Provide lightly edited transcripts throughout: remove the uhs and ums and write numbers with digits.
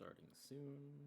starting soon.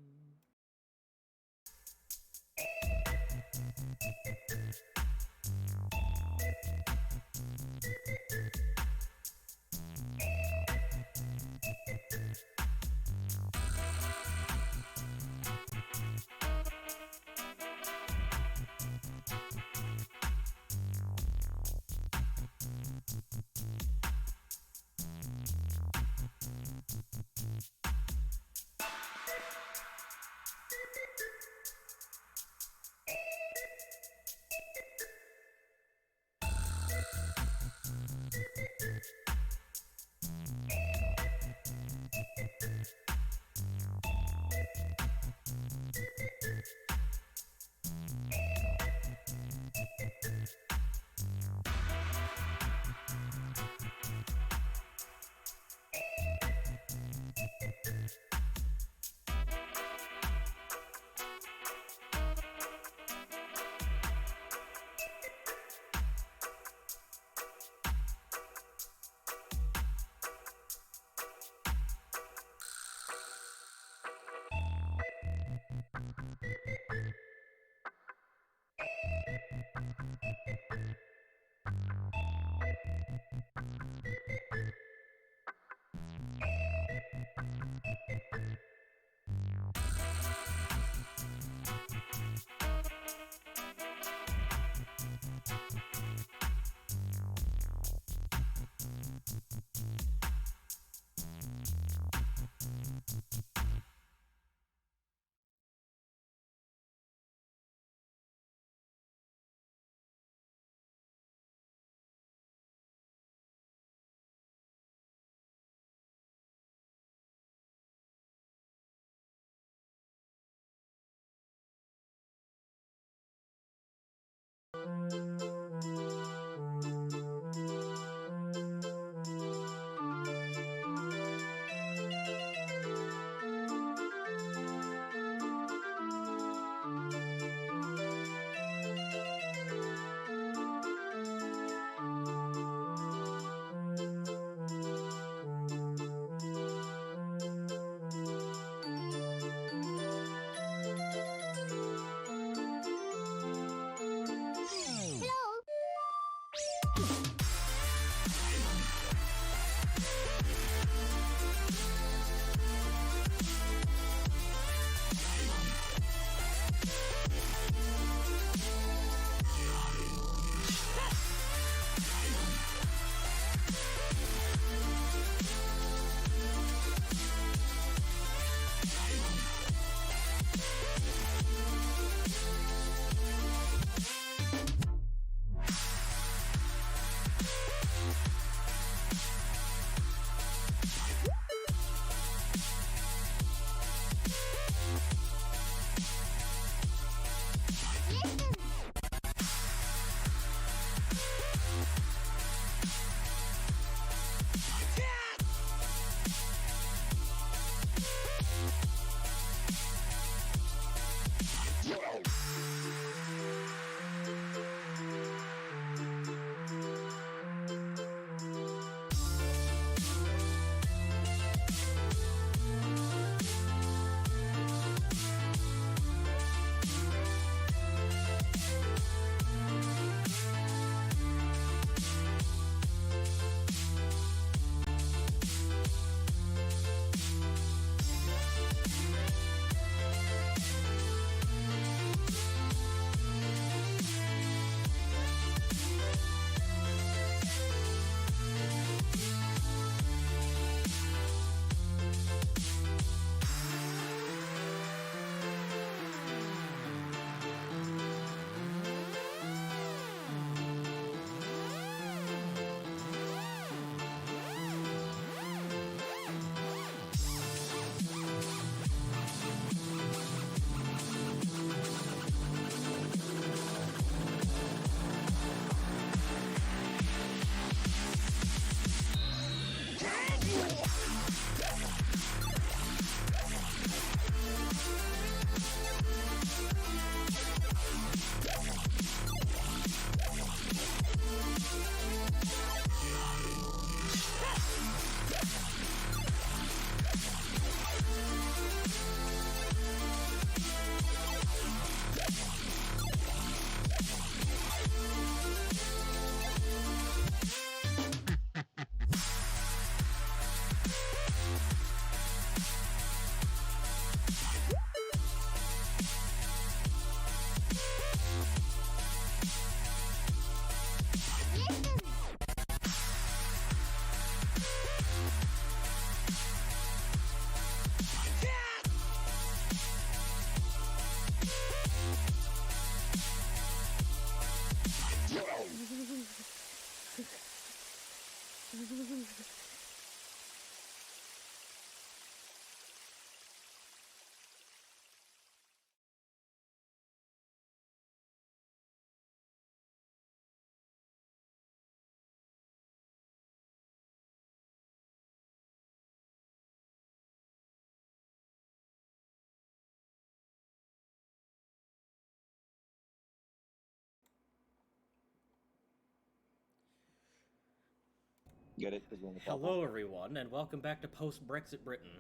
Get it? 'Cause we're in the Hello, everyone, and welcome back to Post-Brexit Britain.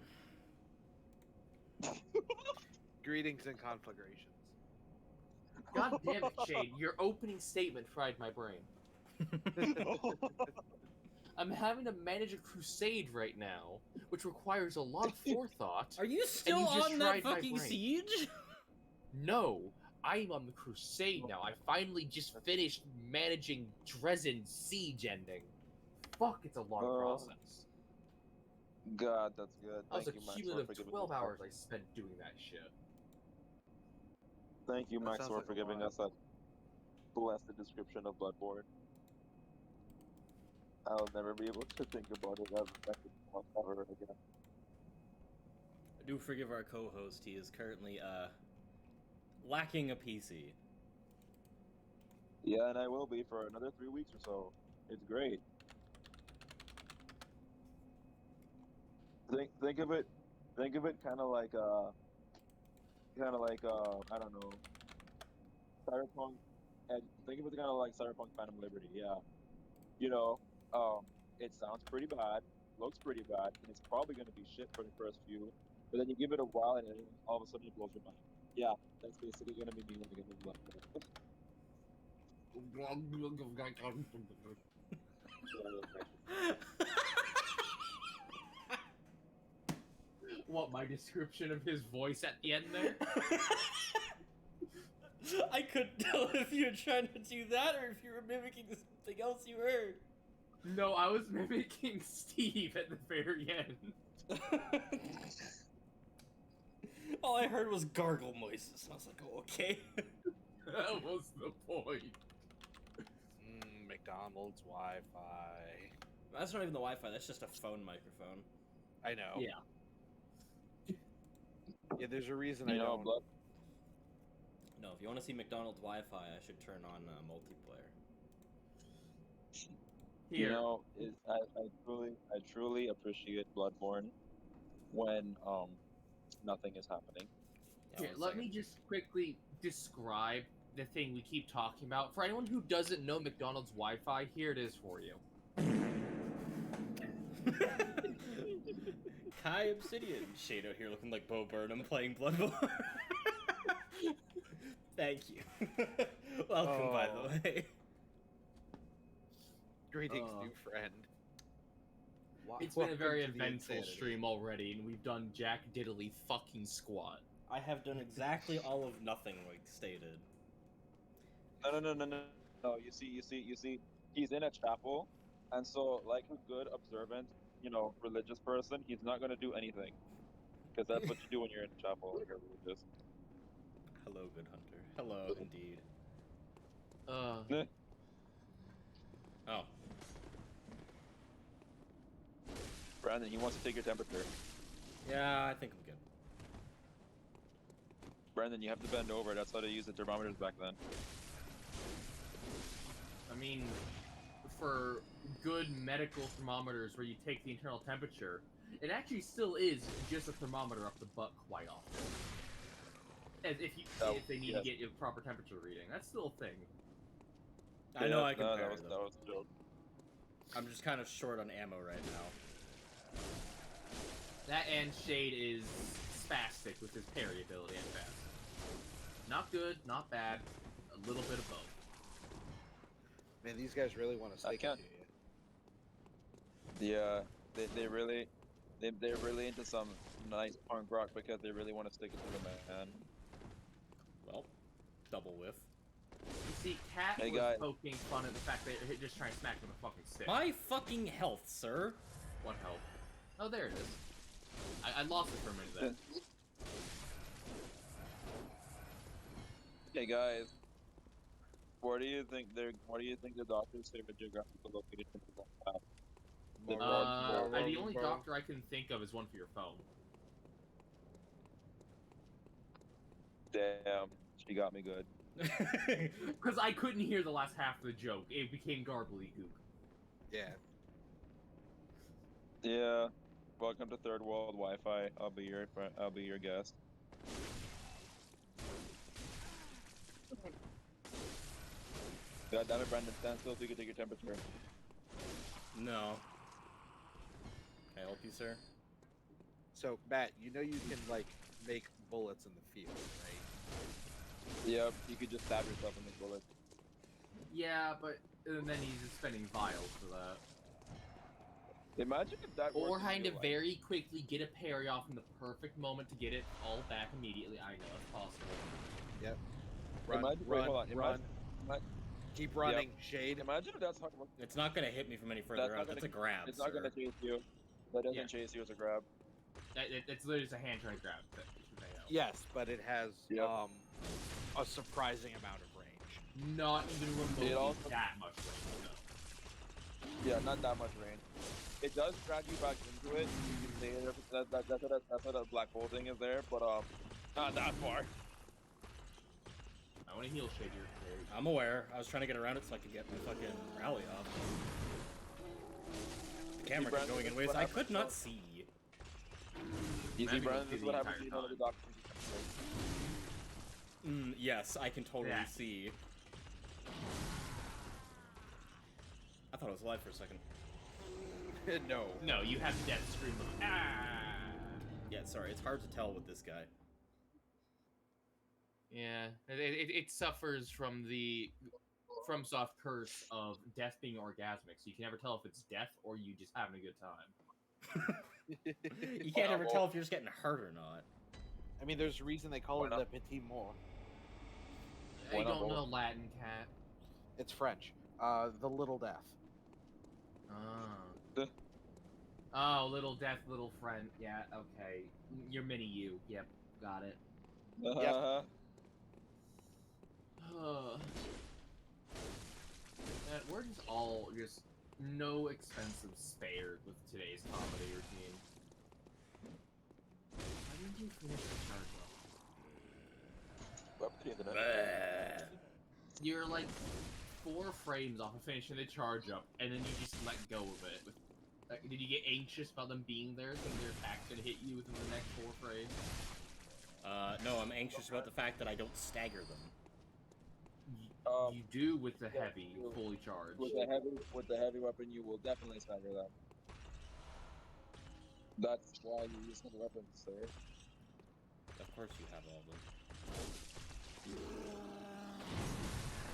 Greetings and conflagrations. God damn it, Shade. Your opening statement fried my brain. I'm having to manage a crusade right now, which requires a lot of forethought. Are you still you just on that fried my fucking brain. siege? No, I'm on the crusade now. I finally just finished managing Dresden's siege ending. Fuck, it's a long process. God, that's good. That was Thank a you, Max, cumulative for giving 12 us hours I spent doing that shit. Thank you, That Max, sounds for like a giving lot. us a blessed description of Bloodborne. I'll never be able to think about it ever again. Do forgive our co-host. He is currently, lacking a PC. Yeah, and I will be for another 3 weeks or so. It's great. Think of it kind of like I don't know, Cyberpunk. And think of it kind of like Cyberpunk Phantom Liberty. Yeah, you know, it sounds pretty bad, looks pretty bad, and it's probably going to be shit for the first few. But then you give it a while, and then all of a sudden it blows your mind. Yeah, that's basically going to be me when I get into Bloodborne. What, my description of his voice at the end there? I couldn't tell if you were trying to do that or if you were mimicking something else you heard. No, I was mimicking Steve at the very end. All I heard was gargle noises, and I was like, oh, okay. That was the point. McDonald's Wi-Fi. That's not even the Wi-Fi, that's just a phone microphone. I know. Yeah. Yeah, there's a reason You I know, don't. No, if you want to see McDonald's Wi-Fi, I should turn on multiplayer. Here. You know, I truly appreciate Bloodborne when nothing is happening. Yeah, Here, let me just quickly describe the thing we keep talking about. For anyone who doesn't know McDonald's Wi-Fi, here it is for you. Kai Obsidian. Shade out here looking like Bo Burnham playing Bloodborne. Thank you. Welcome, by the way. Greetings, new friend. It's been a very Welcome to the eventful insanity. stream already, and we've done Jack Diddley fucking squat. I have done exactly all of nothing, like stated. No. You see. He's in a chapel, and so like a good observant, religious person, he's not gonna do anything, because that's what you do when you're in a chapel and you're religious. Hello, good hunter. Hello, indeed. Oh. Brandon, he wants to take your temperature. Yeah, I think I'm good. Brandon, you have to bend over. That's how they use the thermometers back then. I mean, for good medical thermometers where you take the internal temperature, it actually still is just a thermometer up the butt quite often. As if they need to get your proper temperature reading, that's still a thing. I know I can that compare was them. a joke. I'm just kind of short on ammo right now. That and Shade is spastic with his parry ability at best. Not good, not bad, a little bit of both. Man, these guys really want to stick it can't- to you. Yeah, they're really into some nice punk rock because they really want to stick it to the man. Well, double whiff. You see, Cat Hey, was guys. poking fun at the fact that they're just trying to smack with a fucking stick. My fucking health, sir. What help? Oh, there it is. I lost it for a minute then. Hey guys, what do you think the doctor's favorite geographical location is? The only doctor I can think of is one for your phone. Damn, she got me good. Because I couldn't hear the last half of the joke. It became gook. Yeah. Yeah. Welcome to Third World Wi-Fi. I'll be your guest. God damn it, Brandon, stand still so you can take your temperature. No. Can I help you, sir? So, Matt, you know you can, like, make bullets in the field, right? Yep, you could just stab yourself in the bullet. Yeah, but and then he's just spending vials for that. Imagine if that Or worked in kind real of life. very quickly get a parry off in the perfect moment to get it all back immediately. I know it's possible. Yep. Run, Imagine- wait, run, hold on, run. ima- Keep running, Shade. Imagine if that's how it works. It's not gonna hit me from any further That's out. not That's gonna- a grab, It's not sir. gonna chase you. That doesn't Yeah. chase you as a grab. It's literally just a hand trying to grab that should pay out. Yes, but it has Yep. a surprising amount of range. Not even remotely also- that much range, though. Yeah, not that much range. It does drag you back into it. You can say that's what a black hole thing is there, but not that far. I want to heal Shade your carry. I'm aware. I was trying to get around it so I could get my fucking rally off. The camera kept Brandon, going in this ways is what I happens, could not though. see. Easy, Imagine Brandon. you This is see what the happens when you entire know the time. doctor. Yes, I can totally Yeah. see. I thought I was alive for a second. No. No, you have death scream of ah. Yeah, sorry, it's hard to tell with this guy. Yeah, it suffers from the FromSoft curse of death being orgasmic, so you can never tell if it's death or you just having a good time. You can't ever tell if you're just getting hurt or not. I mean, there's a reason they call Why it not? the petit mort. I Why not don't know both? Latin, cat. It's French. The little death. Oh. Oh, little death, little friend. Yeah, okay. You're mini you. Yep, got it. Man, we're just all just no expensive spared with today's comedy routine. How did you finish the charge up? Up to the internet. Bleh. You're like 4 frames off of finishing the charge up, and then you just let go of it. Did you get anxious about them being there, thinking their attack's gonna hit you within the next 4 frames? No, I'm anxious about the fact that I don't stagger them. You do with the yeah, heavy, you- fully charged. With the heavy weapon, you will definitely stagger them. That's why you use heavy weapons, sir. Of course you have all of them.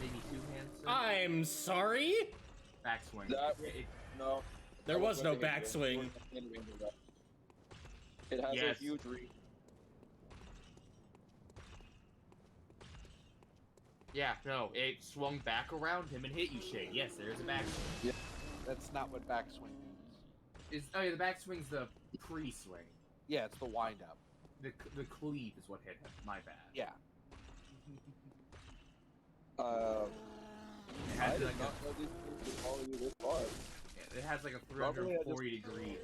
Maybe 2 hands. Sir? I'm sorry? Backswing. That- No. There I was no thinking of it. backswing. It has Yes. a huge reach. Yeah, no, it swung back around him and hit you, Shade. Yes, there's a backswing. That's not what backswing means. Oh yeah, the backswing's the pre-swing. Yeah, it's the wind up. The cleave is what hit him. My bad. Yeah. It I has did like not know these things would follow you this far. it has like a Probably I just- 340-degree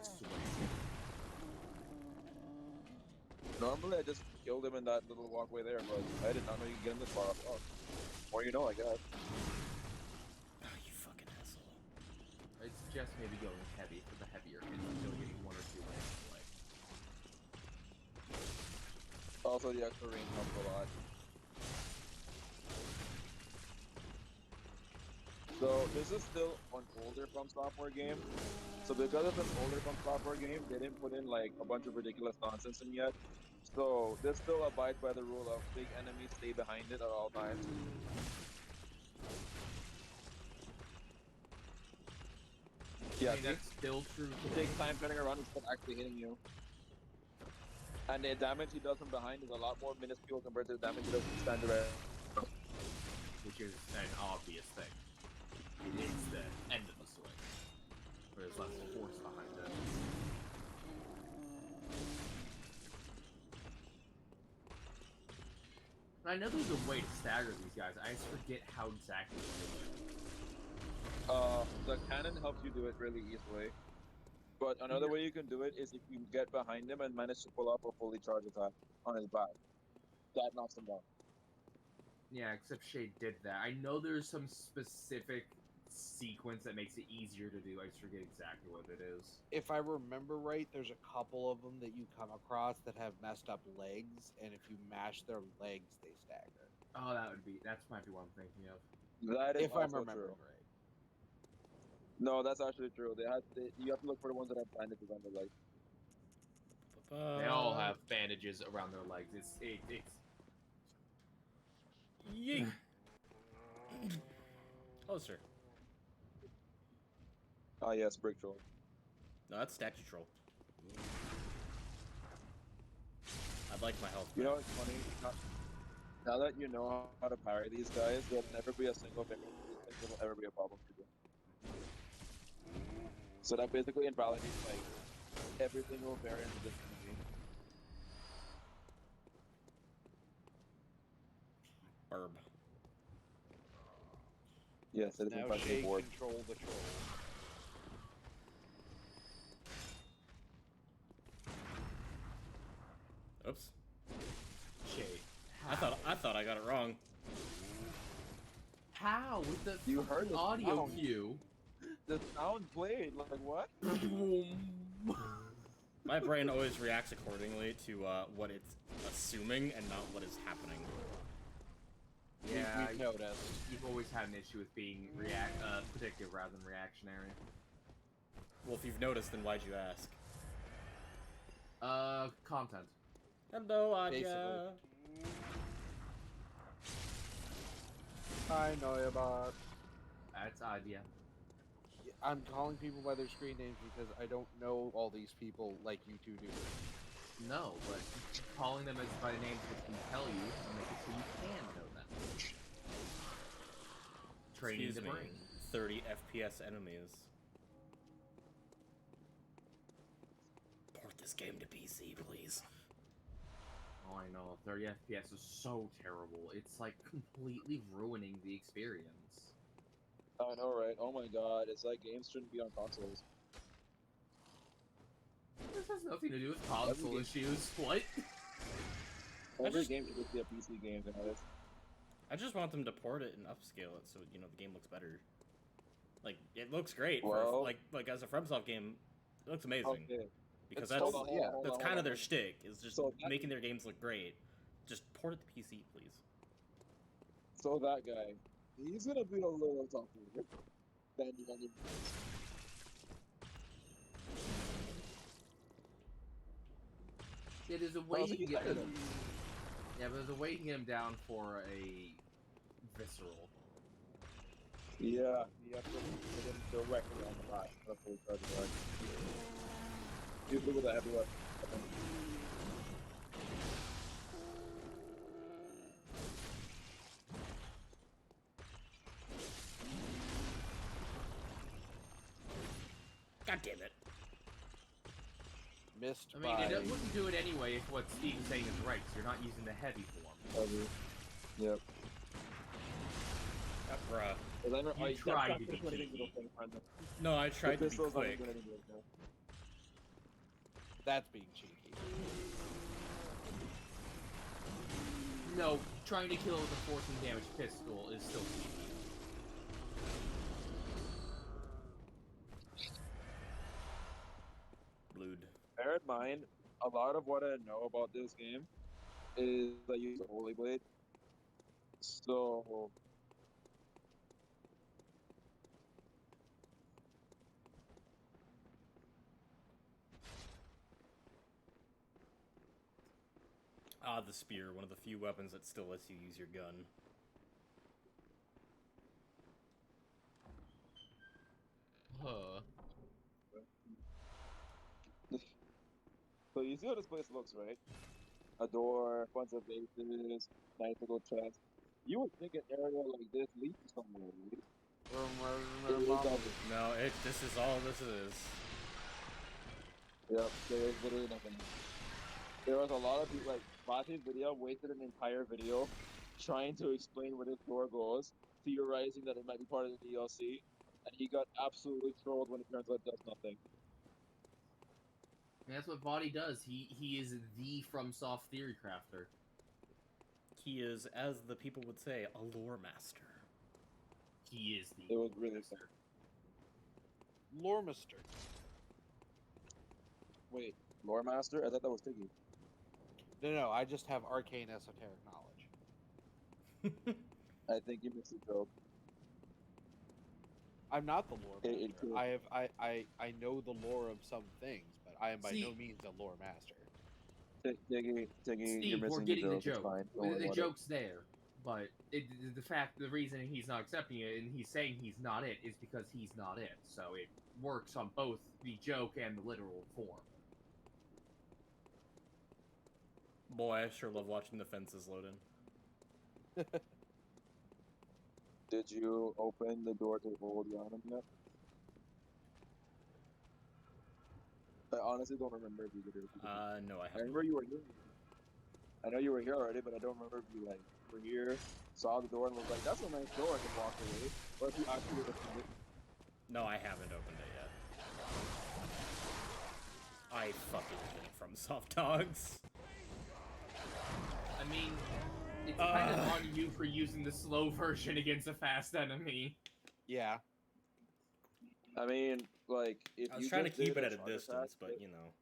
swing. Normally, I just killed him in that little walkway there, but I did not know you could get him this far up. Oh. More you know, I guess. Oh, you fucking asshole. I'd suggest maybe going heavy for the heavier hits until getting 1 or 2 hits away. Also, the extra range helps a lot. So, this is still an older From Software game. So, because it's an older From Software game, they didn't put in like a bunch of ridiculous nonsense in yet. So, this still abides by the rule of big enemies stay behind it at all times. Yeah, I mean, that's still true it today. takes time turning around instead of actually hitting you. And the damage he does from behind is a lot more minuscule compared to the damage he does from standing around. Which is an obvious thing. It's the end of the swing. Where there's less force behind it. And I know there's a way to stagger these guys, I just forget how exactly to do it. The cannon helps you do it really easily. But another way you can do it is if you get behind him and manage to pull off a fully charged attack on his back. That knocks him down. Yeah, except Shade did that. I know there's some specific sequence that makes it easier to do. I just forget exactly what it is. If I remember right, there's a couple of them that you come across that have messed up legs, and if you mash their legs, they stagger. Oh, that's might be what I'm thinking of. That is If I'm also remembering true. right. No, that's actually true. You have to look for the ones that have bandages on their legs. They all have bandages around their legs. It's Yeet. Closer. Ah, yes, Brick Troll. No, that's Statue Troll. I'd like my health. You know back. what's funny? Now that you know how to parry these guys, there'll never be a single thing that will ever be a problem for you. So that basically invalidates like every single variant of this movie. Burb. Yes, it is Now infecting Shade board. control the troll. Oops. Shade. I thought I got it wrong. How with the You fucking heard the audio sound. cue. The sound played, like what? My brain always reacts accordingly to what it's assuming and not what is happening. Yeah, We've noticed. you've always had an issue with being predictive rather than reactionary. Well, if you've noticed, then why'd you ask? Content. Hello, Adya. Basically. I know about. That's idea. I'm calling people by their screen names because I don't know all these people like you two do. No, but calling them as by names which can tell you and make it so you can know them. Training Excuse the me. brain. 30 FPS enemies. Port this game to PC, please. Oh, I know. 30 FPS is so terrible. It's like completely ruining the experience. I know, right? Oh my god, it's like games shouldn't be on consoles. This has nothing to do with console game- issues. What? Every just- game should just be a PC game, you know this. I just want them to port it and upscale it so the game looks better. Like it looks great for Well- like as a FromSoft game, it looks amazing Okay. because It's that's hold on, yeah, that's kind of their shtick is just So that- making their games look great. Just port it to PC, please. So that guy, he's gonna be a little tougher than you. Yeah, there's a way Oh, you so can he's get better them. Yeah, but there's a way you can get him down for a visceral. Yeah, you have to hit him directly on the back. That's what he's trying to do. You do with that everywhere. God damn it! Missed I mean, by. it wouldn't do it anyway if what Steve is saying is right, because you're not using the heavy form. Yep. Bruh. But then, You that's tried not to be gonna do anything cheeky. with the friend. No, I tried to be Pistol's not quick. gonna do anything with it. That's being cheeky. No, trying to kill with a 14 damage pistol is still cheeky. Blood. Bear in mind, a lot of what I know about this game is I use a Holy Blade. So Ah, the spear, one of the few weapons that still lets you use your gun. Huh. So you see how this place looks, right? A door, bunch of bases, nice little chest. You would think an area like this leads somewhere, right? It doesn't. No, this is all this is. Yep, there is literally nothing. There was a lot of people, like, Bati's video wasted an entire video trying to explain where this door goes, theorizing that it might be part of the DLC, and he got absolutely trolled when it turns out it does nothing. And that's what Body does. He is the FromSoft theory crafter. He is, as the people would say, a lore master. He is the. It was really master. Loremister. Wait, lore master? I thought that was Tiggy. No, I just have arcane esoteric knowledge. I think you missed a joke. I'm not the lore It master. could. I know the lore of some things, but I am by See- no means a lore master. Tiggy, Steve, you're we're missing getting the the joke. It's joke. fine. Don't worry The about joke's there, but the reason he's not accepting it and he's saying he's not it is because he's not it. So it works on both the joke and the literal form. Boy, I sure love watching the fences load in. Did you open the door to hold Yonam yet? I honestly don't remember if you did it. No, I I haven't. remember you were here. I know you were here already, but I don't remember if you like were here, saw the door, and was like, "That's a nice door," and then walked away, or if you actually opened it. No, I haven't opened it yet. I fucking hate from soft dogs. I mean, it's kind of on you for using the slow version against a fast enemy. Yeah. I mean, like if I was you trying to just did keep it a at a charge distance, attack, but you know.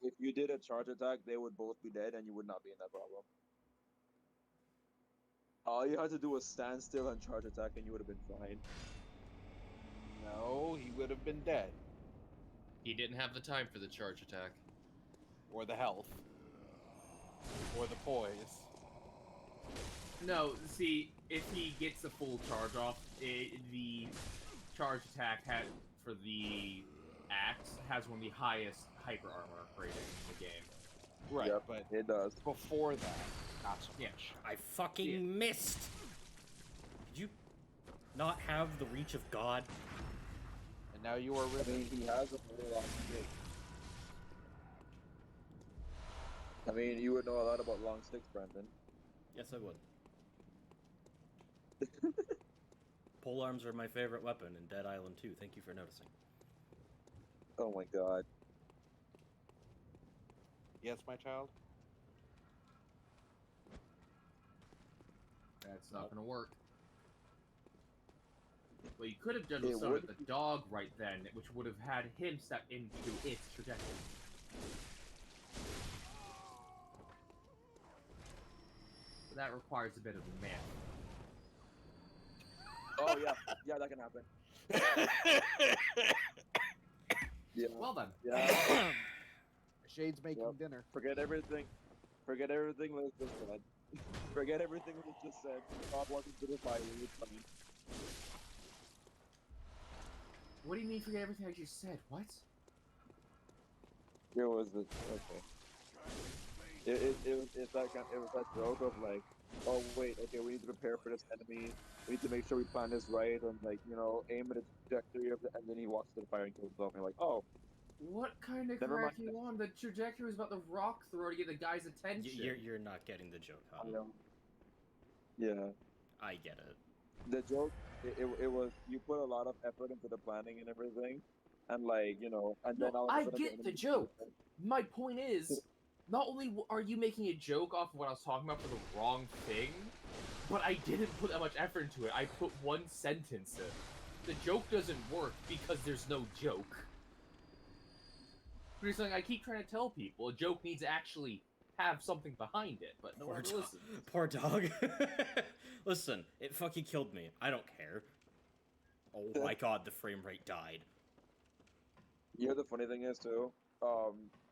if you did a charge attack, they would both be dead, and you would not be in that problem. All you had to do was stand still and charge attack, and you would have been fine. No, he would have been dead. He didn't have the time for the charge attack. Or the health. Or the poise. No, see, if he gets the full charge off, the charge attack for the axe has one of the highest hyper armor rating in the game. Right, Yep, but it does. before that, not so Yeah. much. I fucking Yeah. missed! Did you not have the reach of God? And now you are I riven. mean, he has a very long stick. I mean, you would know a lot about long sticks, Brandon. Yes, I would. Pole arms are my favorite weapon in Dead Island 2. Thank you for noticing. Oh my god. Yes, my child? That's not gonna work. What you could have done It was summon would- the dog right then, which would have had him step into its trajectory. But that requires a bit of math. Oh yeah, yeah, that can happen. Yeah, Well then, yeah. Shade's making Yep. dinner. Forget everything. Forget everything Liz just said. Forget everything Liz just said. God welcome to the fire. It's fine. what do you mean forget everything I just said? What? It was the okay. It's that kind. It was that joke of like, oh wait, okay, we need to prepare for this enemy. We need to make sure we plan this right and like aim at the trajectory of the. And then he walks to the fire and kills himself. And you're like, oh, What kind of Never crack mind. you on? The trajectory was about the rock throw to get the guy's attention. You're not getting the joke, huh? I know. Yeah, I get it. the joke. It was you put a lot of effort into the planning and everything, and like and then No, all of a I sudden get the enemy- joke. My point is, not only are you making a joke off of what I was talking about for the wrong thing, but I didn't put that much effort into it. I put one sentence in. The joke doesn't work because there's no joke. But it's like I keep trying to tell people, a joke needs to actually have something behind it, but no one Poor, listens. poor dog. Listen, it fucking killed me. I don't care. Oh my god, the frame rate died. You know the funny thing is too,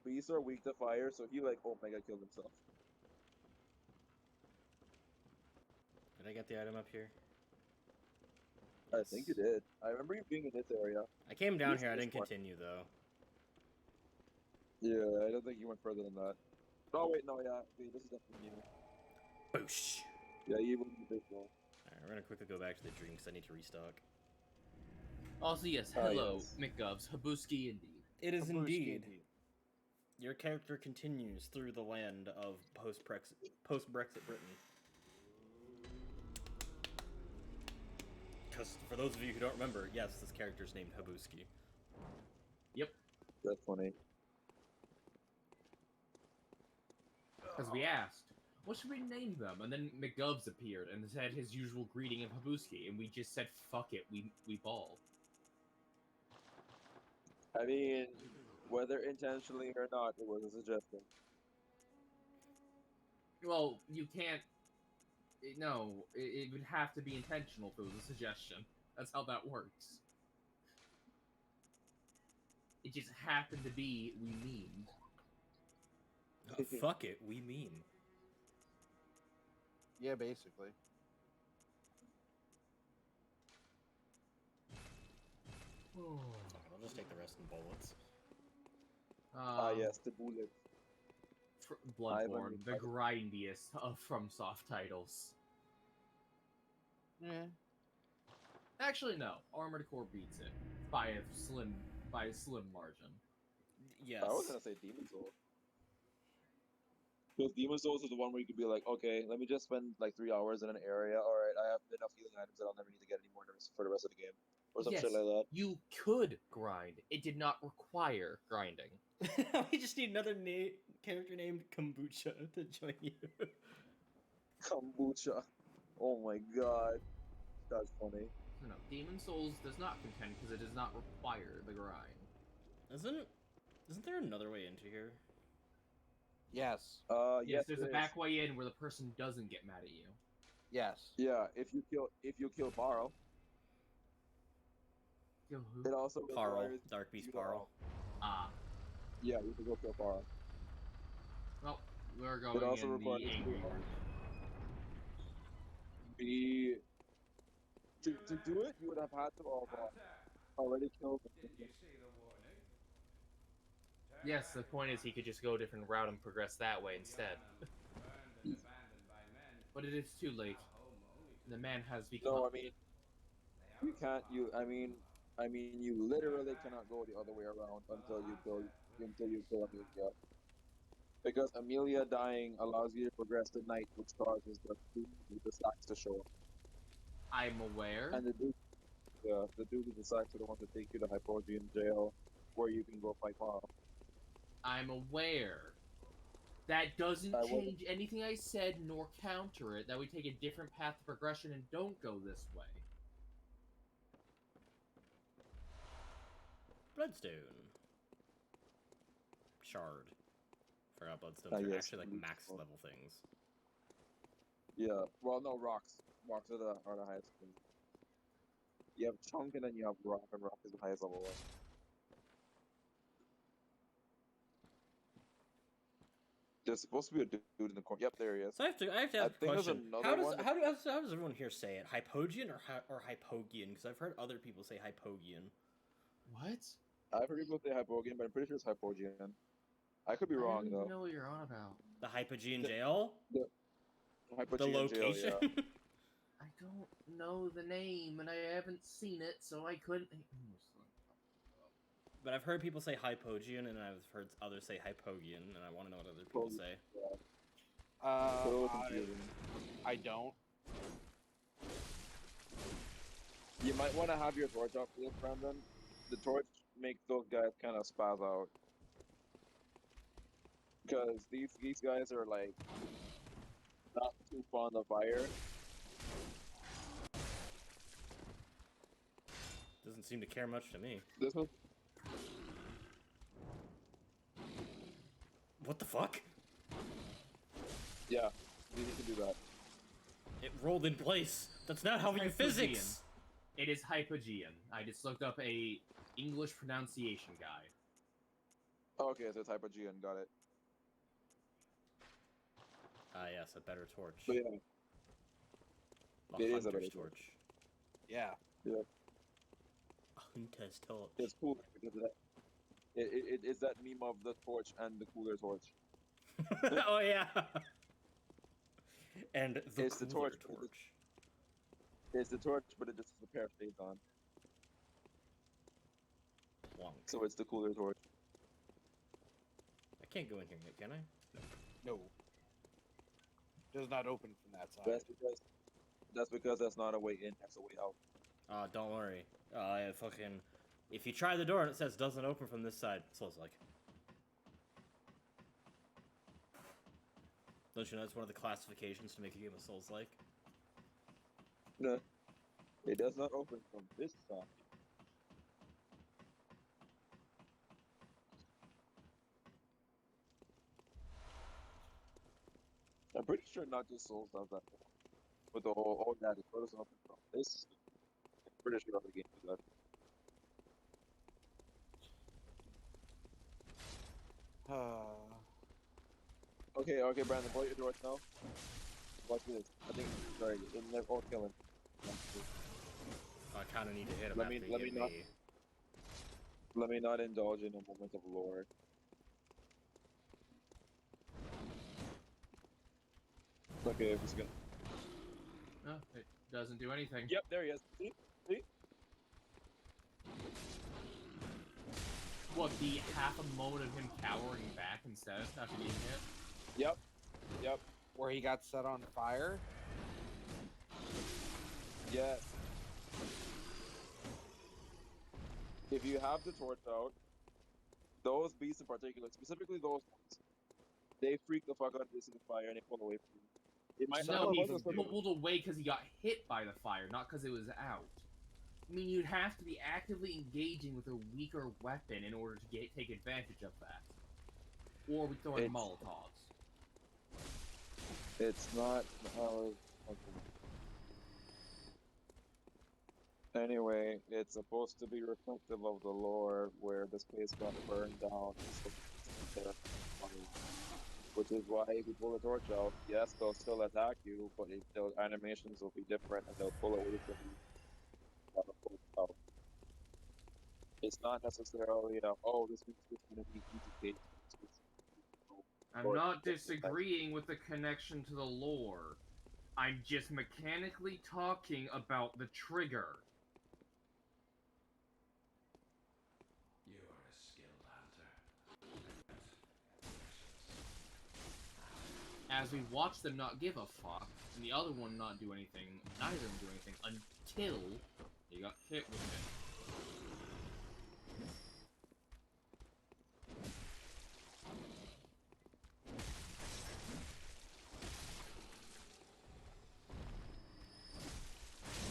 beasts are weak to fire, so he like Omega killed himself. Did I get the item up here? I think you did. I remember you being in this area. I came down Yes, here, I this didn't one. continue though. Yeah, I don't think you went further than that. Oh wait, no, yeah, wait, this is definitely you. Boosh! Yeah, you wouldn't be this one. Alright, we're gonna quickly go back to the dream because I need to restock. Also, yes, Oh, hello, yes. McGovs. Habuski indeed. It is Kabushki indeed. Your character continues through the land of post-Brexit Britain. Because for those of you who don't remember, yes, this character's named Habuski. That's funny. Because we asked, what should we name them? And then McGovs appeared and said his usual greeting of Habuski, and we just said, fuck it, we ball. I mean, whether intentionally or not, it was a suggestion. Well, you can't. No, it would have to be intentional if it was a suggestion. That's how that works. It just happened to be we memed. Oh, fuck it, we mean. Yeah, basically. I'll just take the rest in bullets. Yes, the bullet. Bloodborne, the Ivan- grindiest of FromSoft titles. Yeah. Actually, no. Armored Core beats it by a slim margin. Yes. I was gonna say Demon Souls. Because Demon Souls is the one where you could be like, okay, let me just spend like 3 hours in an area. All right, I have enough healing items that I'll never need to get anymore for the rest of the game, or some Yes. shit like that. You could grind. It did not require grinding. We just need another character named Kombucha to join you. Kombucha. Oh my god, that's funny. No, Demon Souls does not contend because it does not require the grind. Isn't there another way into here? Yes. Yes, There's there a is. back way in where the person doesn't get mad at you. Yes. Yeah, if you kill Paro, Yo, who? it also Parl, requires Dark Beast you to- Parl. Ah, Yeah, you can go kill Paro. well, we're going also in the requires you to- angry route. To do it, you would have had to already kill them. Yes, the point is he could just go a different route and progress that way instead. But it is too late. The man has become. No, I mean, you can't. You literally cannot go the other way around until you kill Amelia. Because Amelia dying allows you to progress the night, which causes the sacks to show up. I'm aware. And the dude with the sacks are the ones that take you to Hypogean jail, where you can go fight Paro. I'm aware. That doesn't I wasn't- change anything I said nor counter it, that we take a different path of progression and don't go this way. Bloodstone. Shard. Forgot Bloodstones Ah, are yes, actually like we- max level things. Yeah. Well, no, rocks. Rocks are the highest thing. You have chunk and then you have rock, and rock is the highest level one. There's supposed to be a dude in the corner. Yep, there he is. So I have to I ask a think there's question. another How does one that- how does everyone here say it? Hypogean or Hypogean? Because I've heard other people say Hypogean. What? I've heard people say Hypogean, but I'm pretty sure it's Hypogean. I could be I wrong don't even though. know what you're on about. The Hypogean The- jail? The Hypogean jail, location? yeah. I don't know the name, and I haven't seen it, so I couldn't. But I've heard people say Hypogean, and I've heard others say Hypogean, and I want to know what other people say. So I, confusing. I don't. You might want to have your torch up here, Brandon. The torch makes those guys kind of spaz out. Because these guys are like not too fond of fire. Doesn't seem to care much to me. This one, What the fuck? yeah, you need to do that. It rolled in place. That's not how we do Hypogean. physics. It is Hypogean. I just looked up a English pronunciation guide. Okay, so it's Hypogean, got it. Ah, yes, a better torch. But yeah, The it is a hunter's better torch. Yeah. A hunter's torch. it's cool because of that. It's that meme of the torch and the cooler torch. Oh yeah. And the It's the cooler torch, but torch. It's the torch, but it just has a pair of shades on. Plonk. So it's the cooler torch. I can't go in here yet, can I? No. Does not open from that side. That's because that's not a way in, that's a way out. Don't worry. Fucking... If you try the door and it says doesn't open from this side, Souls-like. Don't you know it's one of the classifications to make a game of Souls-like? No, it does not open from this side. I'm pretty sure not just Souls does that. With the whole, oh yeah, the door doesn't open from this. I'm pretty sure other games do that. Okay, Brandon, blow your doors now. Watch this. I think, sorry, they're all killing. I kind of need to hit him Let after me- he let hit me not- me. Let me not indulge in a moment of lore. Okay, if it's gonna. No, it doesn't do anything. Yep, there he is. See? What, the half a moment of him cowering back instead after being hit? Yep. Where he got set on fire. Yes. If you have the torch out, those beasts in particular, specifically those ones, they freak the fuck out of this in the fire and they pull away from you. It might No, not he be pulled away because he got hit by the fire, not because it was out. I mean, you'd have to be actively engaging with a weaker weapon in order to take advantage of that. Or we throw in It's- Molotovs. It's not. Anyway, it's supposed to be reflective of the lore where the space got burned down. Which is why if you pull the torch out, yes, they'll still attack you, but their animations will be different and they'll pull away from you. Out. It's not necessarily oh, this means it's going to be easy. I'm not disagreeing with the connection to the lore. I'm just mechanically talking about the trigger. You are a skilled hunter. As we watch them not give a fuck, and the other one not do anything, neither of them do anything, until he got hit with it.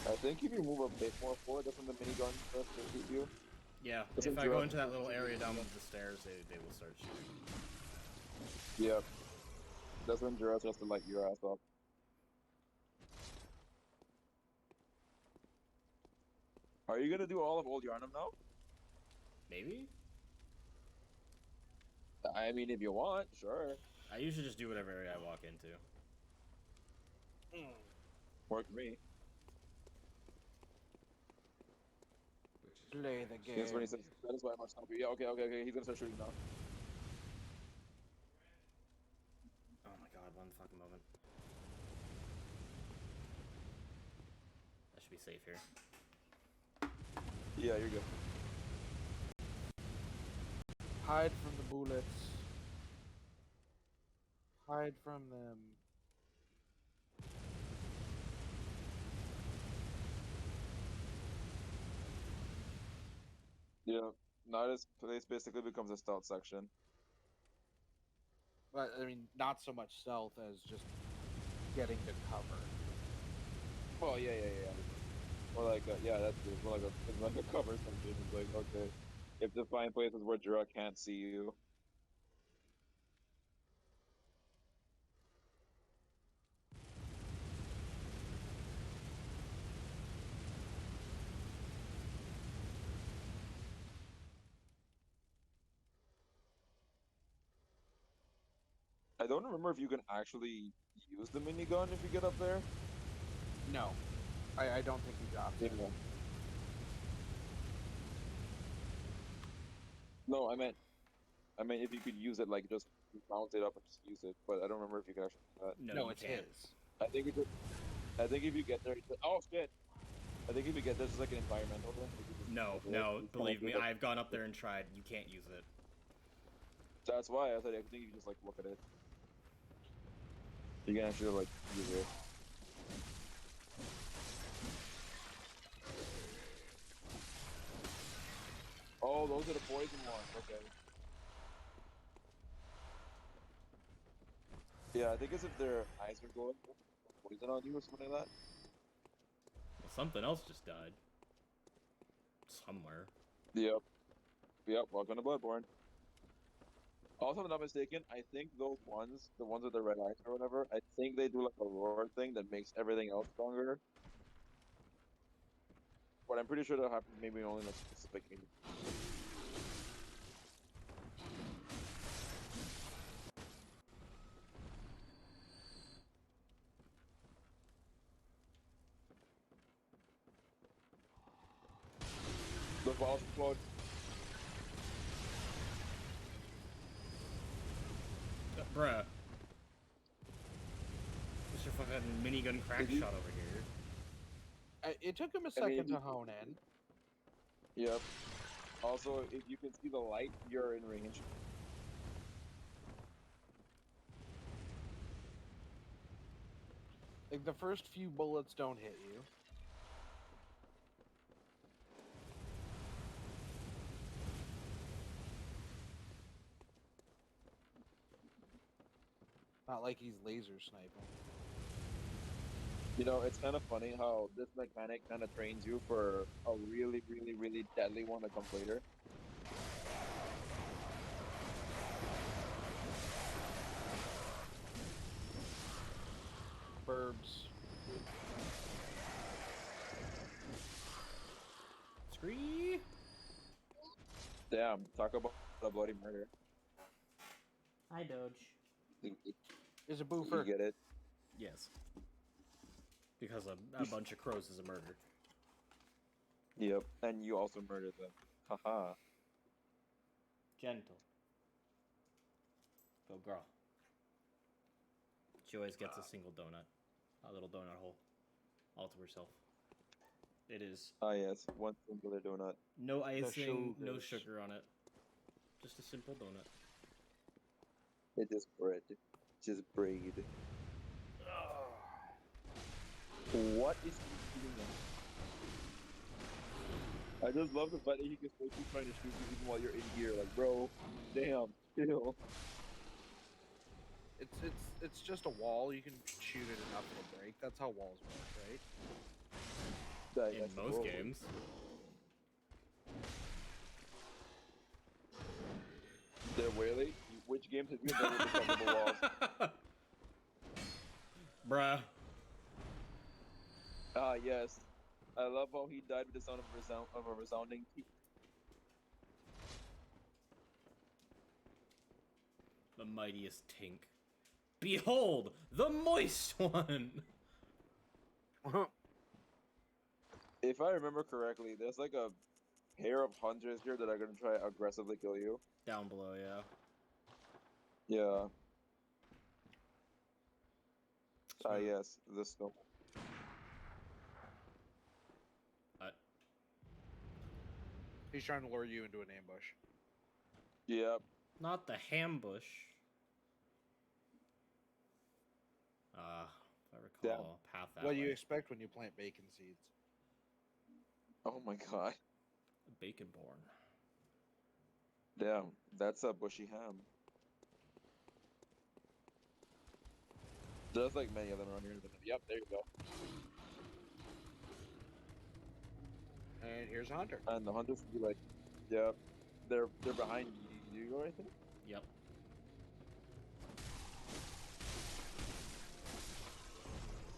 I think if you move a bit more forward, doesn't the minigun just shoot you? Yeah, Doesn't if I go drop- into that little area down the stairs, they will start shooting. Yep. Doesn't Jura just to light your ass up? Are you gonna do all of Old Yarnum now? Maybe? I mean, if you want, sure. I usually just do whatever area I walk into. Work for me. Play the game. That's what he says. That is why I must help you. Yeah, okay. He's gonna start shooting now. Oh my god, one fucking moment. I should be safe here. Yeah, you're good. Hide from the bullets. Hide from them. Yeah. Now this place basically becomes a stealth section. But I mean, not so much stealth as just getting to cover. Oh yeah. More like that's good. More like a cover section. It's like okay, you have to find places where Jura can't see you. I don't remember if you can actually use the minigun if you get up there. No, I don't think he dropped it. No, I meant if you could use it, like just mount it up and just use it. But I don't remember if you could actually do that. No, you it's can't. his. I think if you get there, oh shit! I think if you get there, it's like an environmental thing. No, believe me, I've gone up there and tried. You can't use it. That's why I said I think you can just like look at it. You can actually like use it. Oh, those are the poison ones. Okay. Yeah, I think it's if their eyes are glowing, poison on you or something like that. Well, something else just died. Somewhere. Yep. Yep. Welcome to Bloodborne. Also, if I'm not mistaken, I think those ones, the ones with the red eyes or whatever, I think they do like a roar thing that makes everything else stronger. But I'm pretty sure that happens maybe only like specific games. The balls explode. Bruh. What's your fucking minigun crack Did you- shot over here? It took him a I mean, second to hone in. Yep. Also, if you can see the light, you're in range. Like the first few bullets don't hit you. Not like he's laser sniping. You know, it's kind of funny how this mechanic kind of trains you for a really, really, really deadly one that comes later. Burbs. Scree! Damn, talk about a bloody murder. Hi, Doge. You, Is a you boofer. get it? Yes. Because a bunch of crows is a murder. Yep. And you also murdered them. Haha. Gentle. Go girl. She always gets a single donut. A little donut hole. All to herself. It is Ah, yes. One singular donut. no icing, no sugars. sugar on it. Just a simple donut. It is bread. Just braid. What is he doing? I just love the fact that he can still keep trying to shoot you even while you're in here. Like, bro, damn, chill. It's just a wall. You can shoot it enough to break. That's how walls work, right? That- In that's the most rule. games. The really? Which games have you done with the comfortable walls? Bruh. Ah, yes. I love how he died with the sound of a resounding teeth. The mightiest Tink. Behold, the moist one! If I remember correctly, there's like a pair of hunters here that are gonna try to aggressively kill you. Down below, yeah. Yeah. Ah, Smooth. yes. The snow. He's trying to lure you into an ambush. Yep. Not the hambush. If I recall, path that What do you way. expect when you plant bacon seeds? Oh my god. Bacon born. Damn. That's a bushy ham. There's like many of them around here. Yep, there you go. And here's a hunter. And the hunters will be like, yep, they're behind you. Do you go anything? Yep.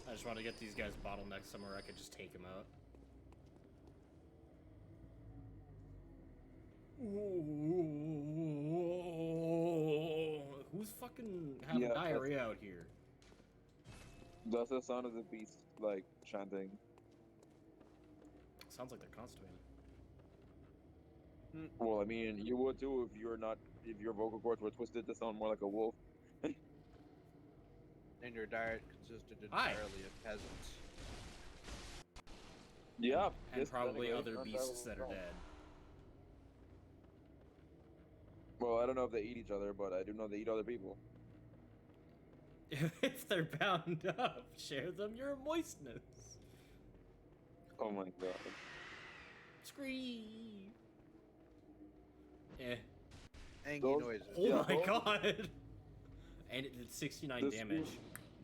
I just want to get these guys bottlenecked somewhere I could just take them out. Who's fucking having Yeah, that's- diarrhea out here? That's the sound of the beast like chanting. Sounds like they're constipated. Well, I mean, you would too if your vocal cords were twisted to sound more like a wolf. And your diet consisted Hi. entirely of peasants. Yeah, And this probably anyway, other not beasts that that are well. dead. Well, I don't know if they eat each other, but I do know they eat other people. If they're bound up, share them your moistness. Oh my god. Scream. Eh. Angy Those- noises. Oh Yeah, my those- god! And it did 69 This damage.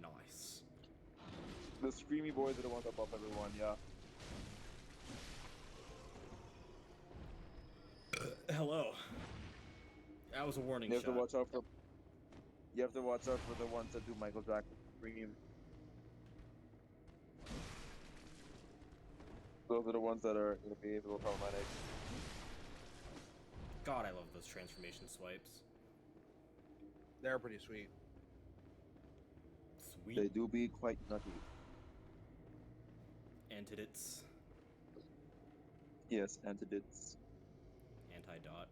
Nice. The screamy boys are the ones that buff everyone. Yeah. Hello. That was a warning You have shot. to watch out for. You have to watch out for the ones that do Michael Jackson scream. Those are the ones that are going to be a little problematic. God, I love those transformation swipes. They're pretty sweet. Sweet. They do be quite nutty. Antidotes. Yes, antidotes. Anti-dot.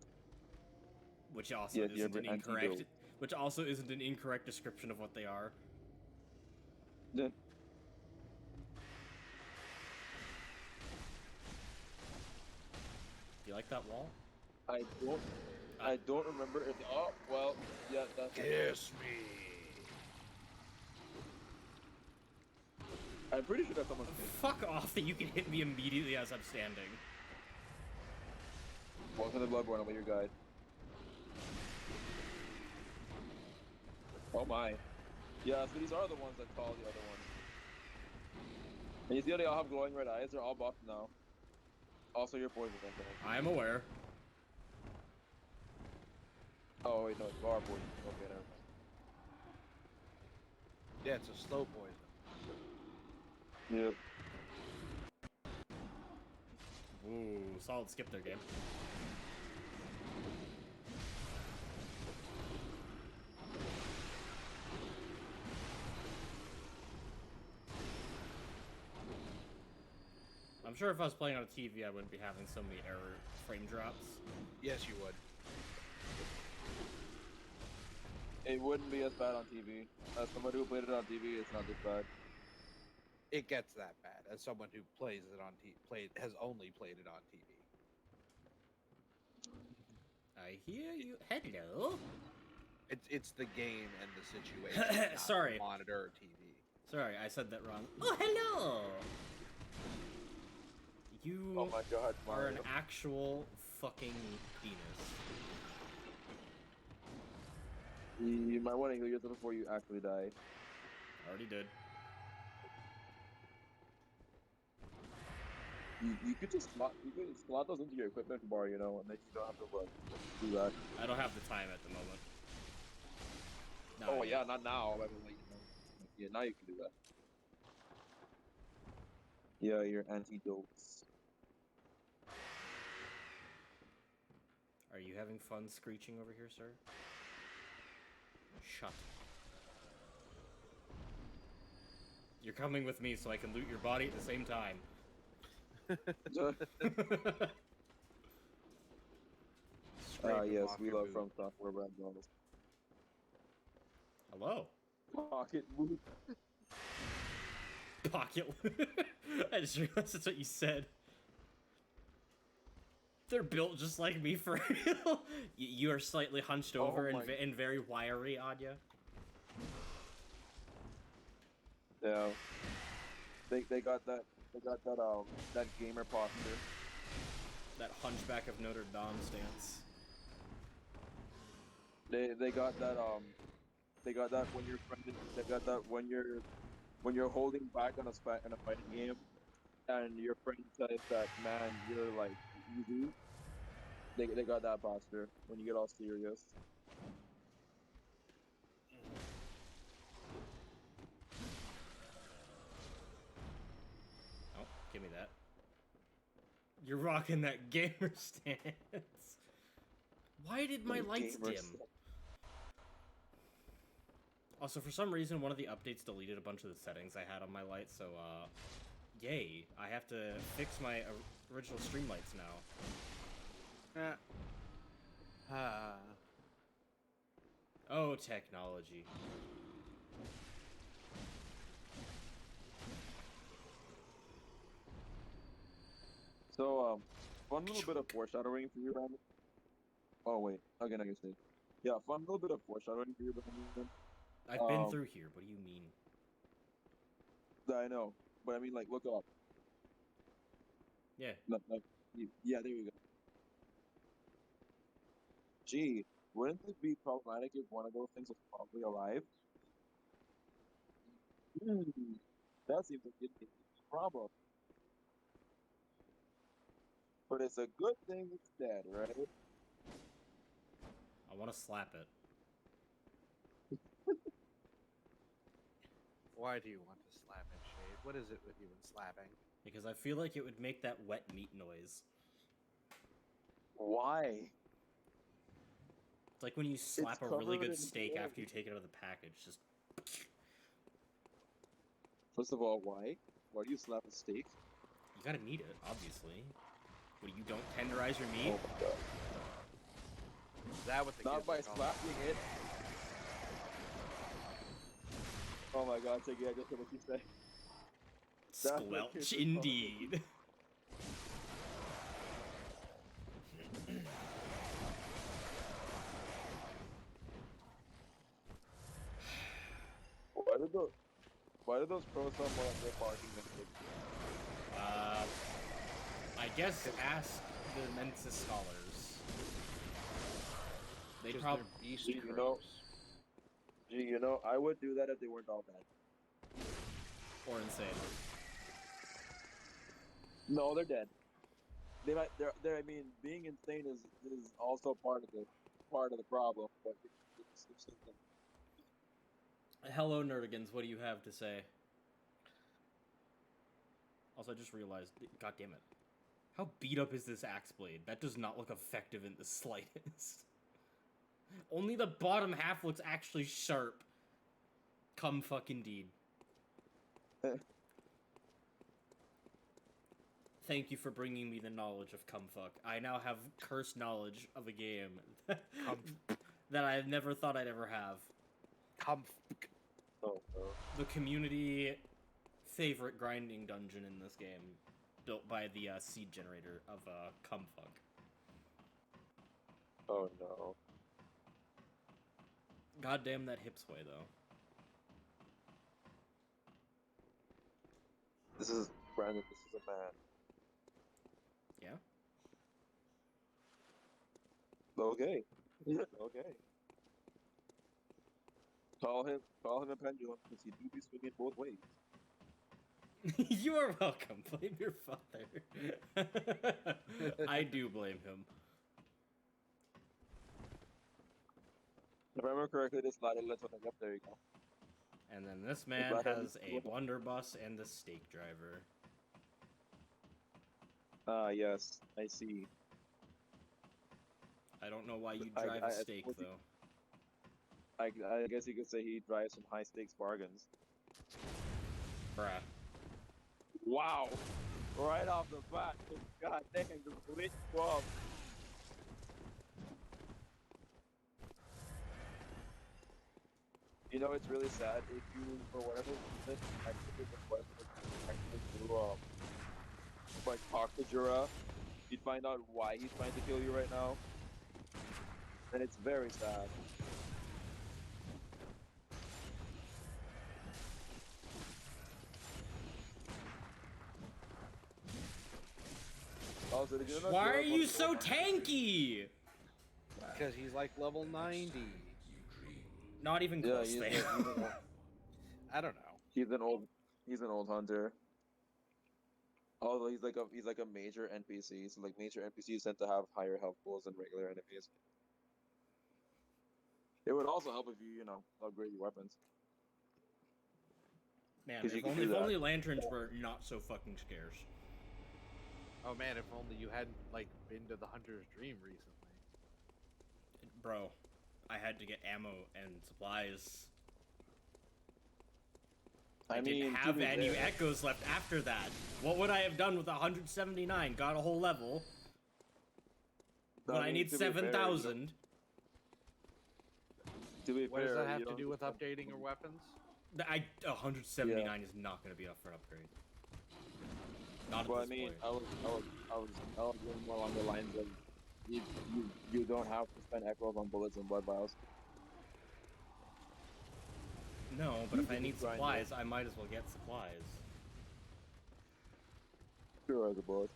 Which also Yeah, if you isn't an ever incorrect. antidote. Which also isn't an incorrect description of what they are. Then Do you like that wall? I don't remember if. Oh well, yeah, that's. Kiss me. I'm pretty sure that's someone's face. Fuck off that you can hit me immediately as I'm standing. Welcome to Bloodborne. I'll be your guide. Oh my. Yeah, so these are the ones that call the other ones. And you see how they all have glowing red eyes? They're all buffed now. Also, you're poisoned, I think. I am aware. Oh wait, no, it's bar poison. Okay, never mind. Yeah, it's a slow poison. Yep. Ooh, solid skip there, game. I'm sure if I was playing on a TV, I wouldn't be having so many error frame drops. Yes, you would. It wouldn't be as bad on TV. As somebody who played it on TV, it's not this bad. It gets that bad. As someone who plays it on has only played it on TV. I hear you. Hello. It's the game and the situation. not the Sorry. monitor or TV. Sorry, I said that wrong. Oh, hello. You Oh my god, are an Mario. actual fucking penis. You might want to heal yourself before you actually die. Already did. You could just slot those into your equipment bar, you know, and then you don't have to like do that. I don't have the time at the moment. No, Oh I- yeah, not now. I mean, like, you know, yeah, now you can do that. Yeah, your antidotes. Are you having fun screeching over here, sir? Shut. You're coming with me so I can loot your body at the same time. Scrape Yes, off we your love boot. From Software Brand Jones. Hello. Pocket move. Pocket. I just realized that's what you said. They're built just like me for real. You are slightly hunched Oh over my- and very wiry, Anya. Yeah. They got that that gamer posture. That Hunchback of Notre Dame stance. They got that when you're they got that when you're holding back on in a fighting game and your friend says that, man, you're like easy. They got that posture when you get all serious. Oh, give me that. You're rocking that gamer stance. Why did my The lights gamer dim? stuff. Also, for some reason, one of the updates deleted a bunch of the settings I had on my lights, so, yay. I have to fix my original stream lights now. Ah. Oh, technology. So fun little bit of foreshadowing for you, Brandon. Oh wait, again I can say. Yeah, fun little bit of foreshadowing for you, Brandon. I've been Um, through here. What do you mean? That I know, but I mean, like, look up. Yeah. Yeah, there you go. Gee, wouldn't it be problematic if one of those things was probably alive? Hmm, that seems like it'd be a problem. But it's a good thing it's dead, right? I want to slap it. Why do you want to slap it, Shade? What is it with you and slapping? Because I feel like it would make that wet meat noise. Why? It's like when you slap a really covered good in steak blood. after you take it out of the package. Just First of all, why? Why do you slap a steak? you gotta knead it, obviously. What, you don't tenderize your meat? Oh my god. Is that what the Not kids by are calling slapping it. Oh my god, Tiggy, I just heard what you said. That's what kids Squelch, are calling it. indeed. Why did those pros sound more like they're barking than kids? I guess ask the Mensa scholars. They Because probably they're beast You know- crows. Gee, you know, I would do that if they weren't all bad. or insane. No, they're dead. They might. They're. I mean, being insane is also part of the problem. But it's Hello, Nerdigans. What do you have to say? Also, I just realized. God damn it! How beat up is this axe blade? That does not look effective in the slightest. Only the bottom half looks actually sharp. Come fuck indeed. Thank you for bringing me the knowledge of cumfuck. I now have cursed knowledge of a game that I never thought I'd ever have. Come. oh, no. The community favorite grinding dungeon in this game, built by the seed generator of cumfuck. Oh no. Goddamn that hip sway though. This is Brandon. This is a man. Yeah. Okay. Okay. Call him a pendulum because he do be swinging both ways. You are welcome. Blame your father. I do blame him. If I remember correctly, this ladder lets one up. There you go. And then this man glad I has a used- blunderbuss and a stake driver. Ah, yes, I see. I don't know why you I- drive I- a I stake suppose he- though. I guess you could say he drives some high stakes bargains. Bruh. Wow! Right off the bat, god dang, the glitch bomb. You know, it's really sad if you, for whatever reason, actually requested to like talk to Jura, you'd find out why he's trying to kill you right now. And it's very sad. Also, did you know Why Jura are you was- so tanky? Because he's like level 90. Not even Yeah, close he's, there. I don't know. he's an old hunter. Although he's like a major NPC, so like major NPCs tend to have higher health pools than regular enemies. It would also help if you upgrade your weapons. Man, 'Cause you if can only, do if that. only lanterns were not so fucking scarce. Oh man, if only you hadn't like been to the Hunter's Dream recently. Bro, I had to get ammo and supplies. I didn't mean, to have be any fair- echoes left after that. What would I have done with 179? Got a whole level. But I mean, need to be fair, 7,000. To be What does fair, that have you to don't do with just- updating your weapons? 179 is not going to be enough for an upgrade. Not at Well, I this mean, point. I was going more along the lines of you don't have to spend echoes on bullets and blood vials. No, but if I can need grind supplies, I might as well get supplies. Sure, as a bullet.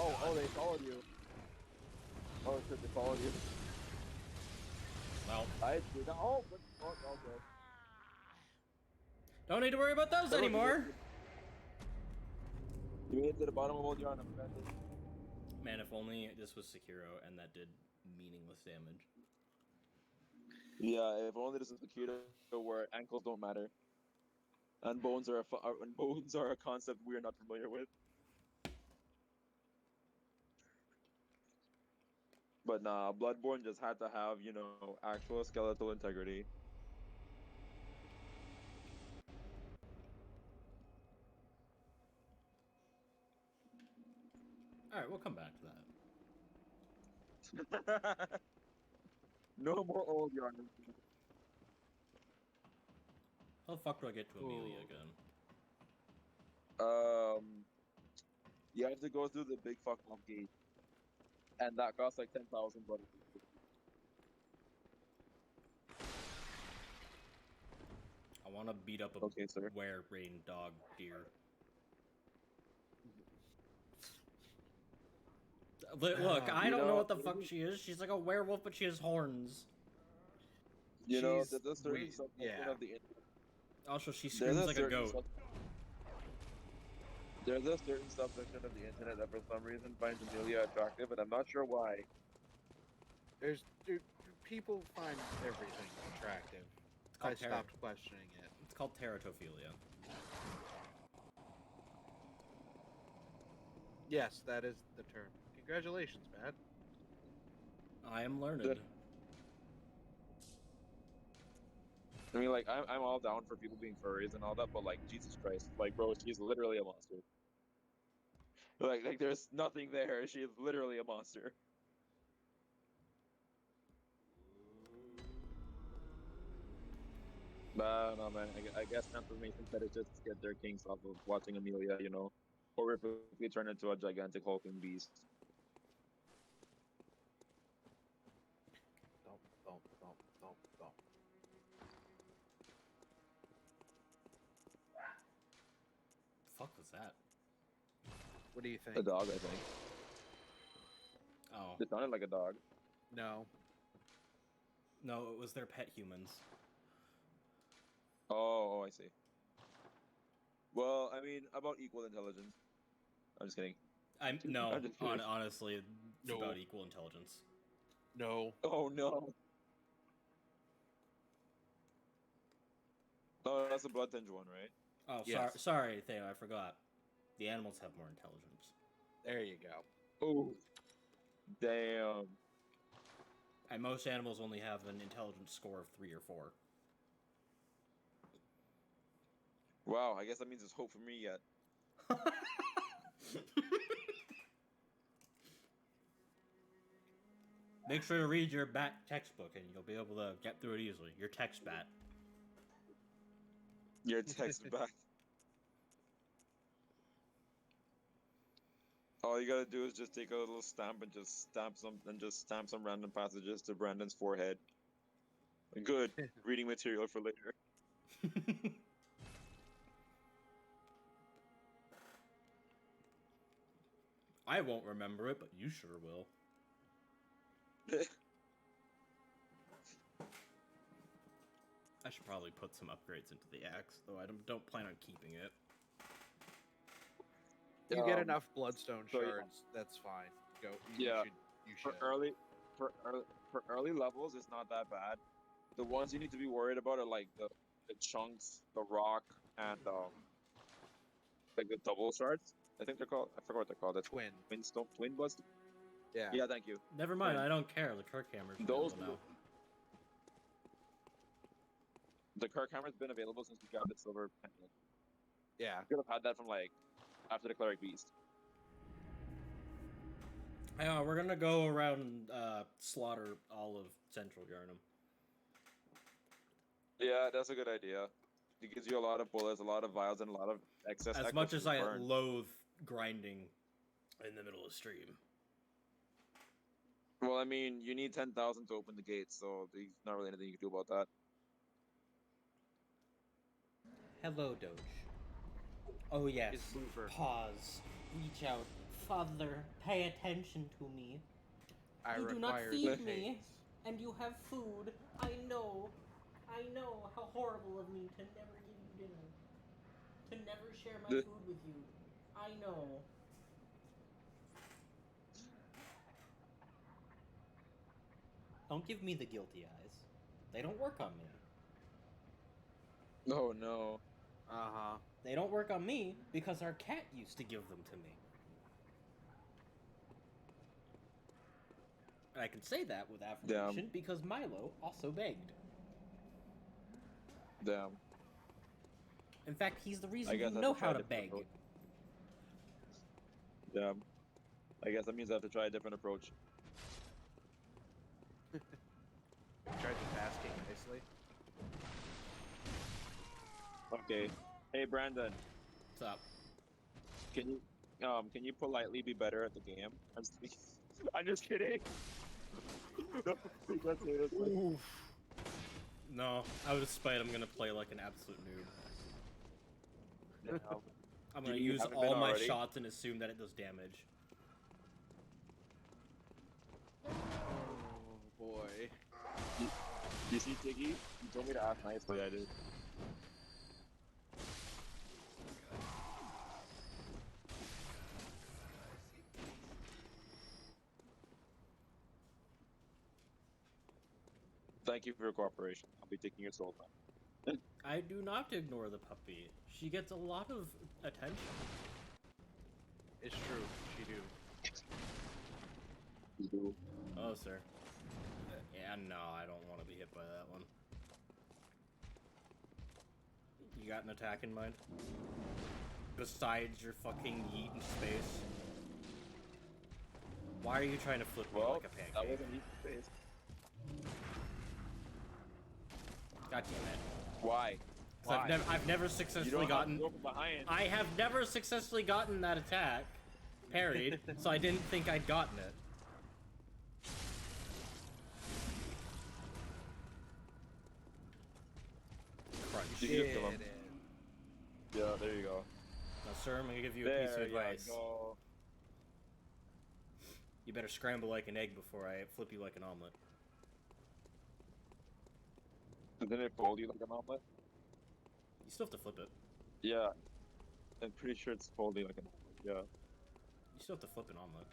Oh, they followed you. Oh shit, they followed you. Well, I did not. Oh, but, oh, okay. don't need to worry about those Everyone, anymore. You made it to the bottom of Old Yarn. I'm glad. Man, if only this was Sekiro and that did meaningless damage. Yeah, if only this is Akira where ankles don't matter, and bones are and bones are a concept we are not familiar with. But nah, Bloodborne just had to have, you know, actual skeletal integrity. All right, we'll come back to that. No more Old Yarn. How the fuck do I get to Amelia Ooh. again? You have to go through the big fuck off gate, and that costs like 10,000 bucks. I want to beat up a Okay, sir. were-rain dog deer. Look, I You don't know know, what the fuck she is. She's like a werewolf, but she has horns. You know, She's there's a certain weird, subsection yeah. of the internet. Also, she There's screams like a certain goat. There's a certain subsection of the internet that for some reason finds Amelia attractive, and I'm not sure why. People find everything attractive. called I stopped questioning it. It's called teratophilia. Yes, that is the term. Congratulations, Matt. I am learned. Good. I mean, like, I'm all down for people being furries and all that, but like, Jesus Christ, like, bro, she's literally a monster. Like, there's nothing there. She is literally a monster. But no, man, I guess confirmation that it's just to get their kings off of watching Amelia, you know, horrifically turn into a gigantic hulking beast. Don't. Fuck was that? What do you A think? dog, I think. Oh It sounded like a dog. No. no, it was their pet humans. Oh, I see. Well, I mean, about equal intelligence. I'm just kidding. I'm no, I'm just kidding. honestly, it's No. about equal intelligence. No. Oh no. Oh, that's the blood tinge one, right? Oh, Yes. sorry, Theo, I forgot. The animals have more intelligence. There you go. Oh, damn. And most animals only have an intelligence score of 3 or 4. Wow, I guess that means there's hope for me yet. Make sure to read your bat textbook and you'll be able to get through it easily. Your text bat. Your text back. All you gotta do is just take a little stamp and just stamp some random passages to Brandon's forehead. Good reading material for later. I won't remember it, but you sure will. I should probably put some upgrades into the axe, though I don't plan on keeping it. You get Um, enough bloodstone so, yeah. shards, that's fine. Go. Yeah. You For should. early levels, it's not that bad. The ones you need to be worried about are like the chunks, the rock, and like the double shards. I think they're called. I forgot what they're called. The Twin. twin bloods. Yeah. Yeah, thank you. Never mind, Fine. I don't care. The Kirk hammer's Those available now. The Kirk hammer's been available since we got the silver pendant. Yeah. Could have had that from like after the cleric beast. We're gonna go around slaughter all of Central Yarnum. Yeah, that's a good idea. It gives you a lot of bullets, a lot of vials, and a lot of excess. As echoes much to as I burn. loathe grinding in the middle of stream. Well, I mean, you need 10,000 to open the gates, so there's not really anything you can do about that. Hello, Doge. Oh yes. It's Boofer. Pause. Reach out. Father, pay attention to me. I You do not require feed the me. things. And you have food. I know how horrible of me to never give you dinner. To never share my food with you. I know. Don't give me the guilty eyes. They don't work on me. Oh no. Uh-huh. They don't work on me because our cat used to give them to me. And I can say that with affirmation because Milo also begged. Damn. In fact, he's the reason I guess you I know have to try how to a different beg. approach. Damn. I guess that means I have to try a different approach. Tried the tasking nicely. Okay. Hey Brandon, What's up? can you politely be better at the game? I'm just kidding. That's it, that's it. No, out of spite, I'm gonna play like an absolute noob. Damn. I'm gonna You use haven't been all my already? shots and assume that it does damage. Oh boy. You see, Tiggy? You told me to ask nicely. I did. Thank you for your cooperation. I'll be taking your soul back. I do not ignore the puppy. She gets a lot of attention. It's true. She do. You do. Oh, sir. Yeah, no, I don't want to be hit by that one. You got an attack in mind? Besides your fucking yeet in space? Why are you trying to flip me Well, like a that pancake? wasn't easy space. God damn it. Why? 'Cause I've never You successfully don't have gotten... to go from behind. I have never successfully gotten that attack parried, so I didn't think I'd gotten it. Crunch. You need to kill him. Get it. Yeah, there you go. Now, sir, I'm gonna give you a There piece of advice. you go. You better scramble like an egg before I flip you like an omelet. Didn't it fold you like an omelet? You still have to flip it. Yeah. I'm pretty sure it's folding like an omelet. Yeah. You still have to flip an omelet.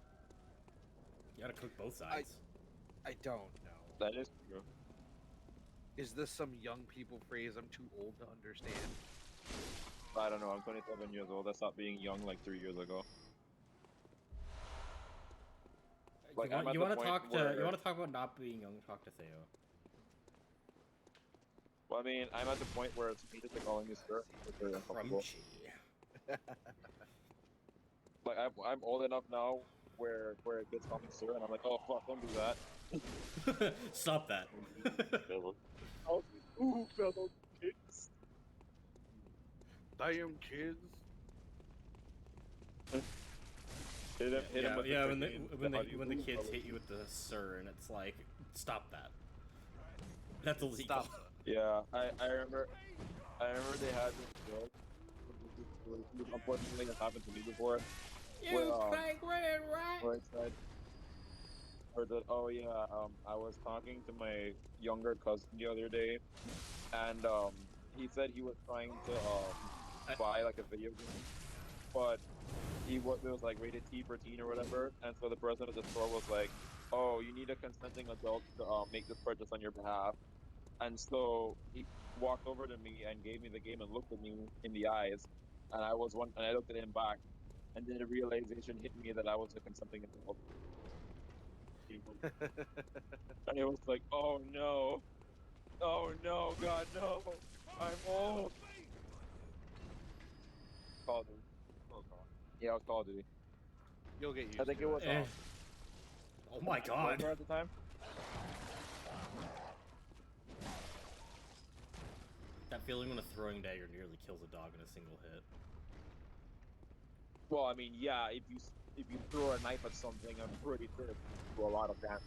You gotta cook both sides. I don't know. That is true. Is this some young people phrase I'm too old to understand? I don't know. I'm 27 years old. I stopped being young like 3 years ago. Like, I'm at you the want to point talk to? where- You want to talk about not being young? Talk to Theo. Well, I mean, I'm at the point where it's me just like calling you sir. It's very uncomfortable. Crunchy. Like I'm old enough now where it gets called me sir, and I'm like, oh fuck, don't do that. Stop that. Oh, ooh, fellow kids. Damn kids. Hit him yeah, with yeah. the When the freaking- when the ooh, kids fellow. hit you with the sir, and it's like, stop that. That's illegal. Stop. Yeah, I remember they had this joke. Unfortunately, it's happened to me before. You Well, crack red, right? Where it said, or that, oh yeah, I was talking to my younger cousin the other day, and he said he was trying to buy like a video game, but it was like rated T for teen or whatever, and so the person at the store was like, oh, you need a consenting adult to make this purchase on your behalf. And so he walked over to me and gave me the game and looked at me in the eyes, and I looked at him back, and then the realization hit me that I was a consenting adult. And it was like, oh no, God no, I'm old. Call of Duty. Oh god. Yeah, it was Call of Duty. You'll get used I think to it was. Eh. Oh my god. At the time. That feeling when a throwing dagger nearly kills a dog in a single hit. Well, I mean, yeah, if you throw a knife at something, I'm pretty sure it do a lot of damage.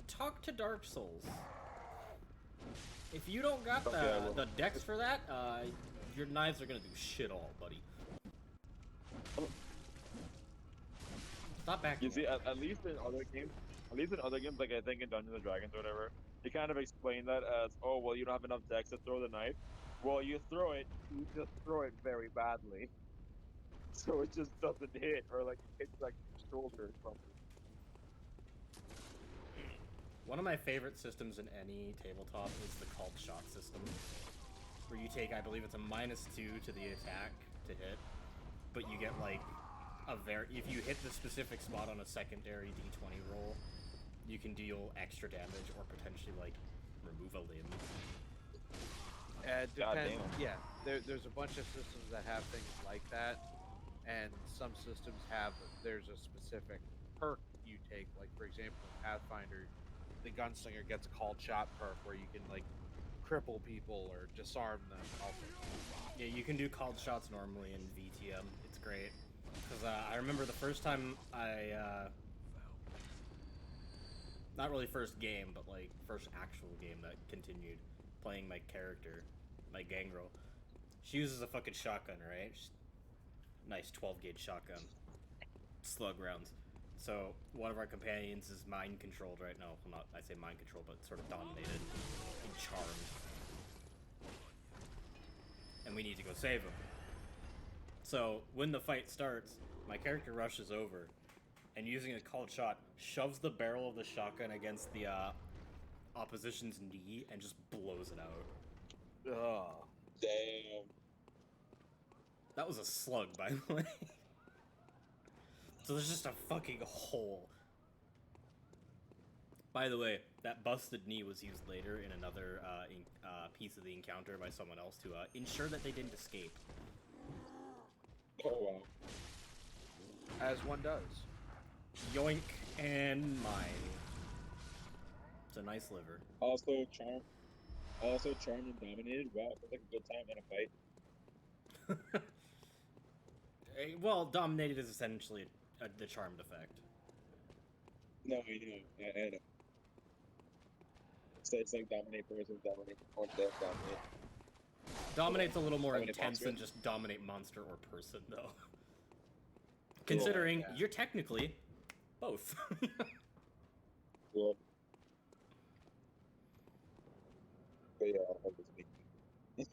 Talk to Dark Souls. If you don't got Okay, I will. the dex for that, your knives are gonna do shit all, buddy. Stop backing. You see, up. at least in other games, like I think in Dungeons and Dragons or whatever, they kind of explain that as, oh, well, you don't have enough dex to throw the knife. Well, you just throw it very badly, so it just doesn't hit, or like it hits like your shoulder or something. One of my favorite systems in any tabletop is the called shot system, where you take, I believe it's a -2 to the attack to hit, but you get like if you hit the specific spot on a secondary d20 roll, you can deal extra damage or potentially like remove a limb. It God depends. damn. Yeah, there's a bunch of systems that have things like that, and some systems there's a specific perk you take. Like for example, in Pathfinder, the gunslinger gets a called shot perk where you can like cripple people or disarm them. Also, Yeah, you can do called shots normally in VTM. It's great. Because I remember the first time not really first game, but like first actual game that continued playing my character, my Gangrel. She uses a fucking shotgun, right? Nice 12 gauge shotgun. Slug rounds. So one of our companions is mind controlled right now. Well, not I say mind controlled, but sort of dominated and charmed. And we need to go save him. So when the fight starts, my character rushes over and using a called shot, shoves the barrel of the shotgun against the opposition's knee and just blows it out. ugh. Damn. That was a slug, by the way. So there's just a fucking hole. By the way, that busted knee was used later in another piece of the encounter by someone else to ensure that they didn't escape. Oh wow. As one does. Yoink and mine. It's a nice liver. Also charmed and dominated. Wow, it was like a good time in a fight. Well, dominated is essentially the charmed effect. No, I know. So it's like dominate versus dominate or death dominate. Dominate's a little more Dominate intense than monster? just dominate monster or person, though. Considering yeah. you're technically both. Cool. But yeah, I was thinking.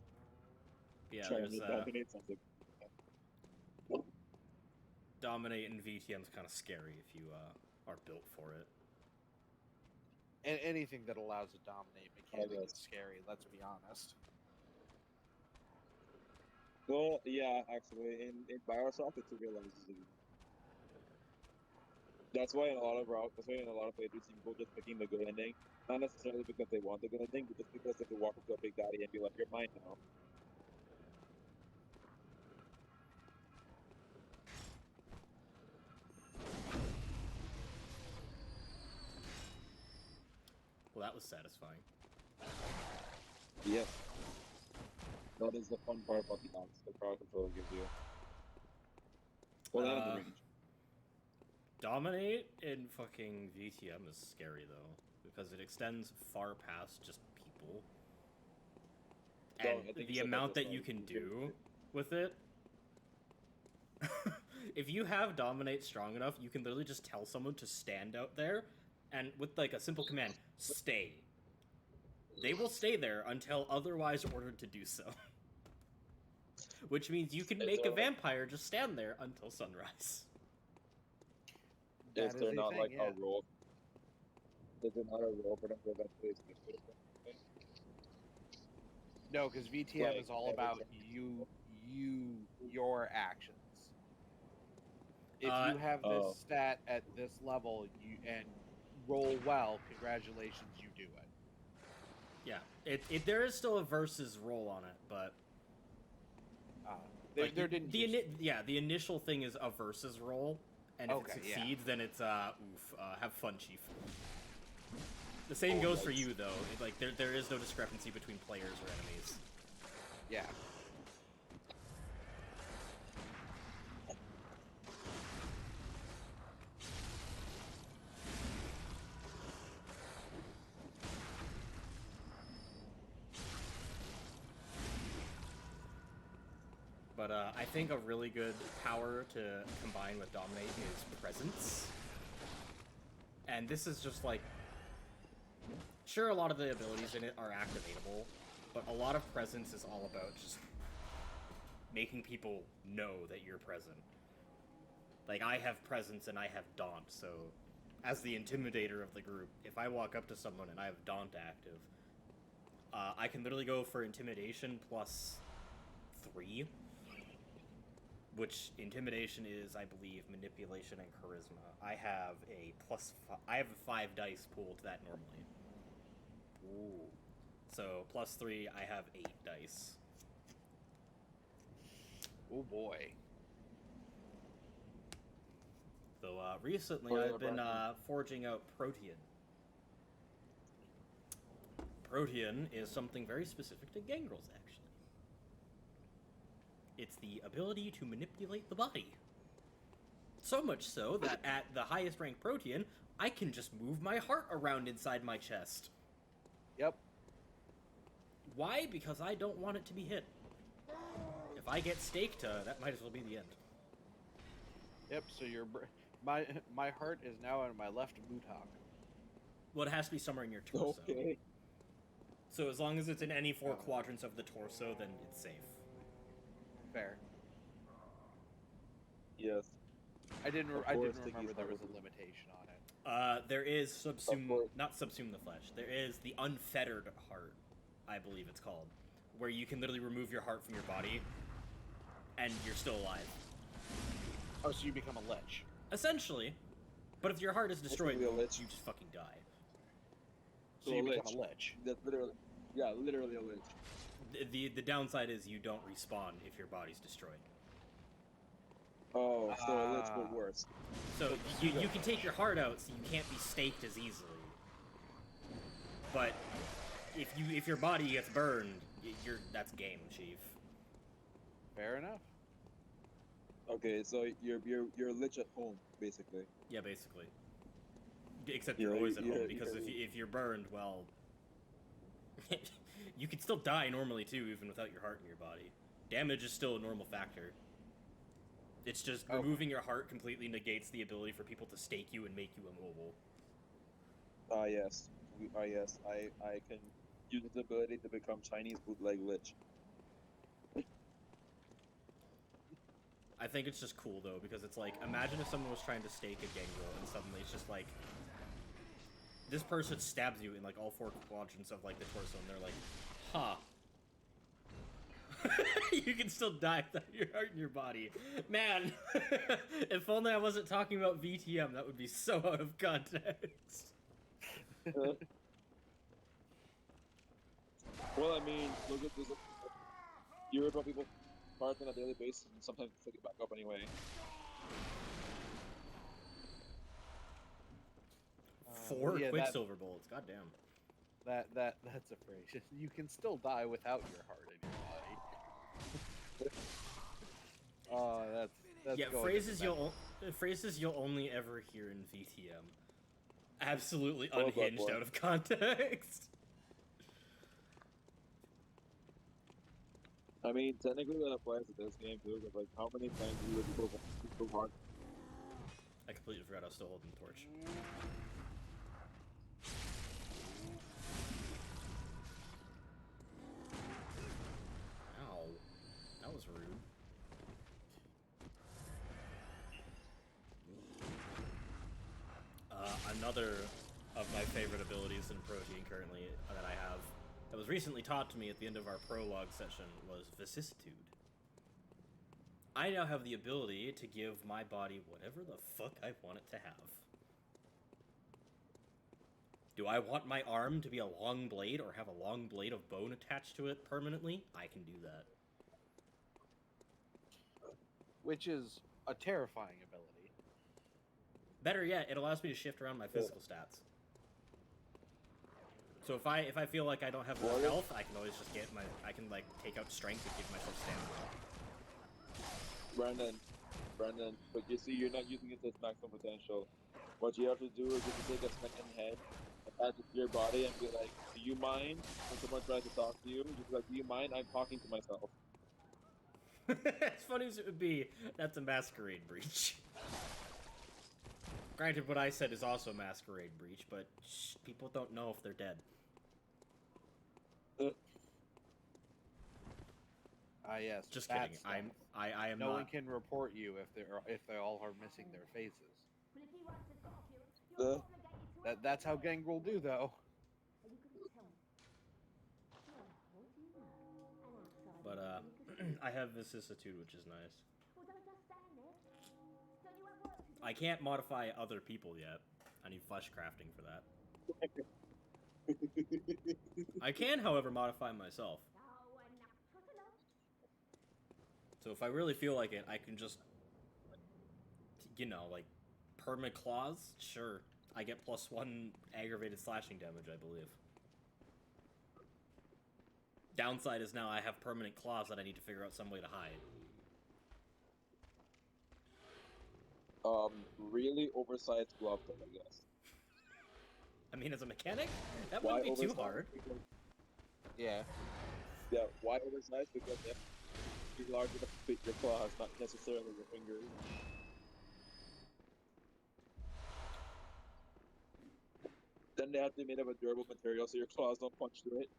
Yeah, Charmed there's and dominate sounds like dominate in VTM's kind of scary if you are built for it. And anything that allows a dominate mechanic yes. is scary. Let's be honest. Well, yeah, actually, in Bioshock, it realizes it. That's why in a lot of playthroughs, people just picking the good ending, not necessarily because they want the good ending, but just because they can walk up to a big daddy and be like, "You're mine now." Well, that was satisfying. Yes. That is the fun part about the box the crowd control gives you. Well, that in the range. Dominate in fucking VTM is scary though, because it extends far past just people. No, And I think the you said amount that that you this can time. do with it. If you have dominate strong enough, you can literally just tell someone to stand out there and with like a simple command, stay. They will stay there until otherwise ordered to do so. Which means you can It's make a a- vampire just stand there until sunrise. That Is is there a not thing, like yeah. a role? Is there not a role for them to eventually switch to something? No, because VTM Like, is all every about time. your actions. If you have this Oh. stat at this level, and roll well, congratulations, you do it. Yeah, there is still a versus roll on it, but There, like, there didn't. used- the initial thing is a versus roll, and if Okay, it yeah. succeeds, then it's have fun, chief. The same goes for you though. Like there is no discrepancy between players or enemies. Yeah. but I think a really good power to combine with Dominate is Presence. And this is just like... Sure, a lot of the abilities in it are activatable, but a lot of Presence is all about just making people know that you're present. Like, I have Presence and I have Daunt, so as the intimidator of the group, if I walk up to someone and I have Daunt active, I can literally go for Intimidation plus 3, which Intimidation is, I believe, Manipulation and Charisma. I have a I have a 5 dice pool to that normally. Ooh. So, plus 3, I have 8 dice. Oh boy. So, recently Spoiler I've been forging out Protean. Protean is something very specific to Gangrels, actually. It's the ability to manipulate the body. So much so that at the highest rank Protean, I can just move my heart around inside my chest. Yep. Why? Because I don't want it to be hit. If I get staked, that might as well be the end. Yep. So my heart is now in my left boot hock. Well, it has to be somewhere in your torso. Okay. So as long as it's in any 4 quadrants of the torso, then it's safe. Fair. Yes. I didn't Of remember course, Sticky's there was probably- a limitation on it. There is subsume, course. not subsume the flesh. There is the unfettered heart, I believe it's called, where you can literally remove your heart from your body, and you're still alive. Oh, so you become a lich. Essentially. But if your heart is destroyed, Basically a lich. you just fucking die. So So you a become lich. a lich. That's literally a lich. The downside is you don't respawn if your body's destroyed. Oh, so a lich, Ah. but worse. So you can take your heart out, so you can't be staked as easily. But if your body gets burned, that's game, Chief. Fair enough. Okay, so you're a lich at home, basically. Yeah, basically. Except Yeah, you're always at yeah, home, because yeah. if you're burned, well... you can still die normally, too, even without your heart in your body. Damage is still a normal factor. It's just Okay. removing your heart completely negates the ability for people to stake you and make you immobile. Ah, yes. Yes. I can use this ability to become Chinese bootleg lich. I think it's just cool, though, because it's like, imagine if someone was trying to stake a gangrel, and suddenly it's just like... This person stabs you in, like, all 4 quadrants of, like, the torso, and they're like, huh. You can still die without your heart in your body. Man, if only I wasn't talking about VTM, that would be so out of context. Well, I mean, look at this. You rip out people's parts on a daily basis, and sometimes pick it back up anyway. 4 yeah, Quicksilver bullets, goddamn. That's a phrase. You can still die without your heart in your body. Oh, that's Yeah, going phrases you'll only ever hear in VTM. Absolutely Oh, unhinged boy. out of context. I mean, technically that applies to this game too. But like, how many times do you rip people's hearts? I completely forgot I was still holding the torch. Ow. That was rude. Another of my favorite abilities in Protean currently that I have, that was recently taught to me at the end of our prologue session, was Vicissitude. I now have the ability to give my body whatever the fuck I want it to have. Do I want my arm to be a long blade or have a long blade of bone attached to it permanently? I can do that. which is a terrifying ability. Better yet, it allows me to shift around my physical stats. So if I feel like I don't have enough health, I can always just I can like take out strength and give myself stamina. Brandon, but you see, you're not using it to its maximum potential. What you have to do is you have to take a second head, attach it to your body, and be like, do you mind? When someone tries to talk to you, just be like, do you mind? I'm talking to myself. As funny as it would be, that's a Masquerade Breach. Granted, what I said is also Masquerade Breach, but shh, people don't know if they're dead. Ah, yes. Just that kidding. stuff. I am No not. one can report you if they all are missing their faces. Uh, That's how Gangrel do though. But I have vicissitude, which is nice. I can't modify other people yet. I need flesh crafting for that. I can, however, modify myself. So if I really feel like it, I can just, you know, like, perma claws? Sure. I get +1 aggravated slashing damage, I believe. Downside is now I have permanent claws that I need to figure out some way to hide. Really oversized glove, I guess. I mean, as a mechanic, that Why wouldn't be too oversized? hard. Because, Yeah. yeah, why oversized? Because they have to be large enough to fit your claws, not necessarily your fingers. Then they have to be made of a durable material so your claws don't punch through it.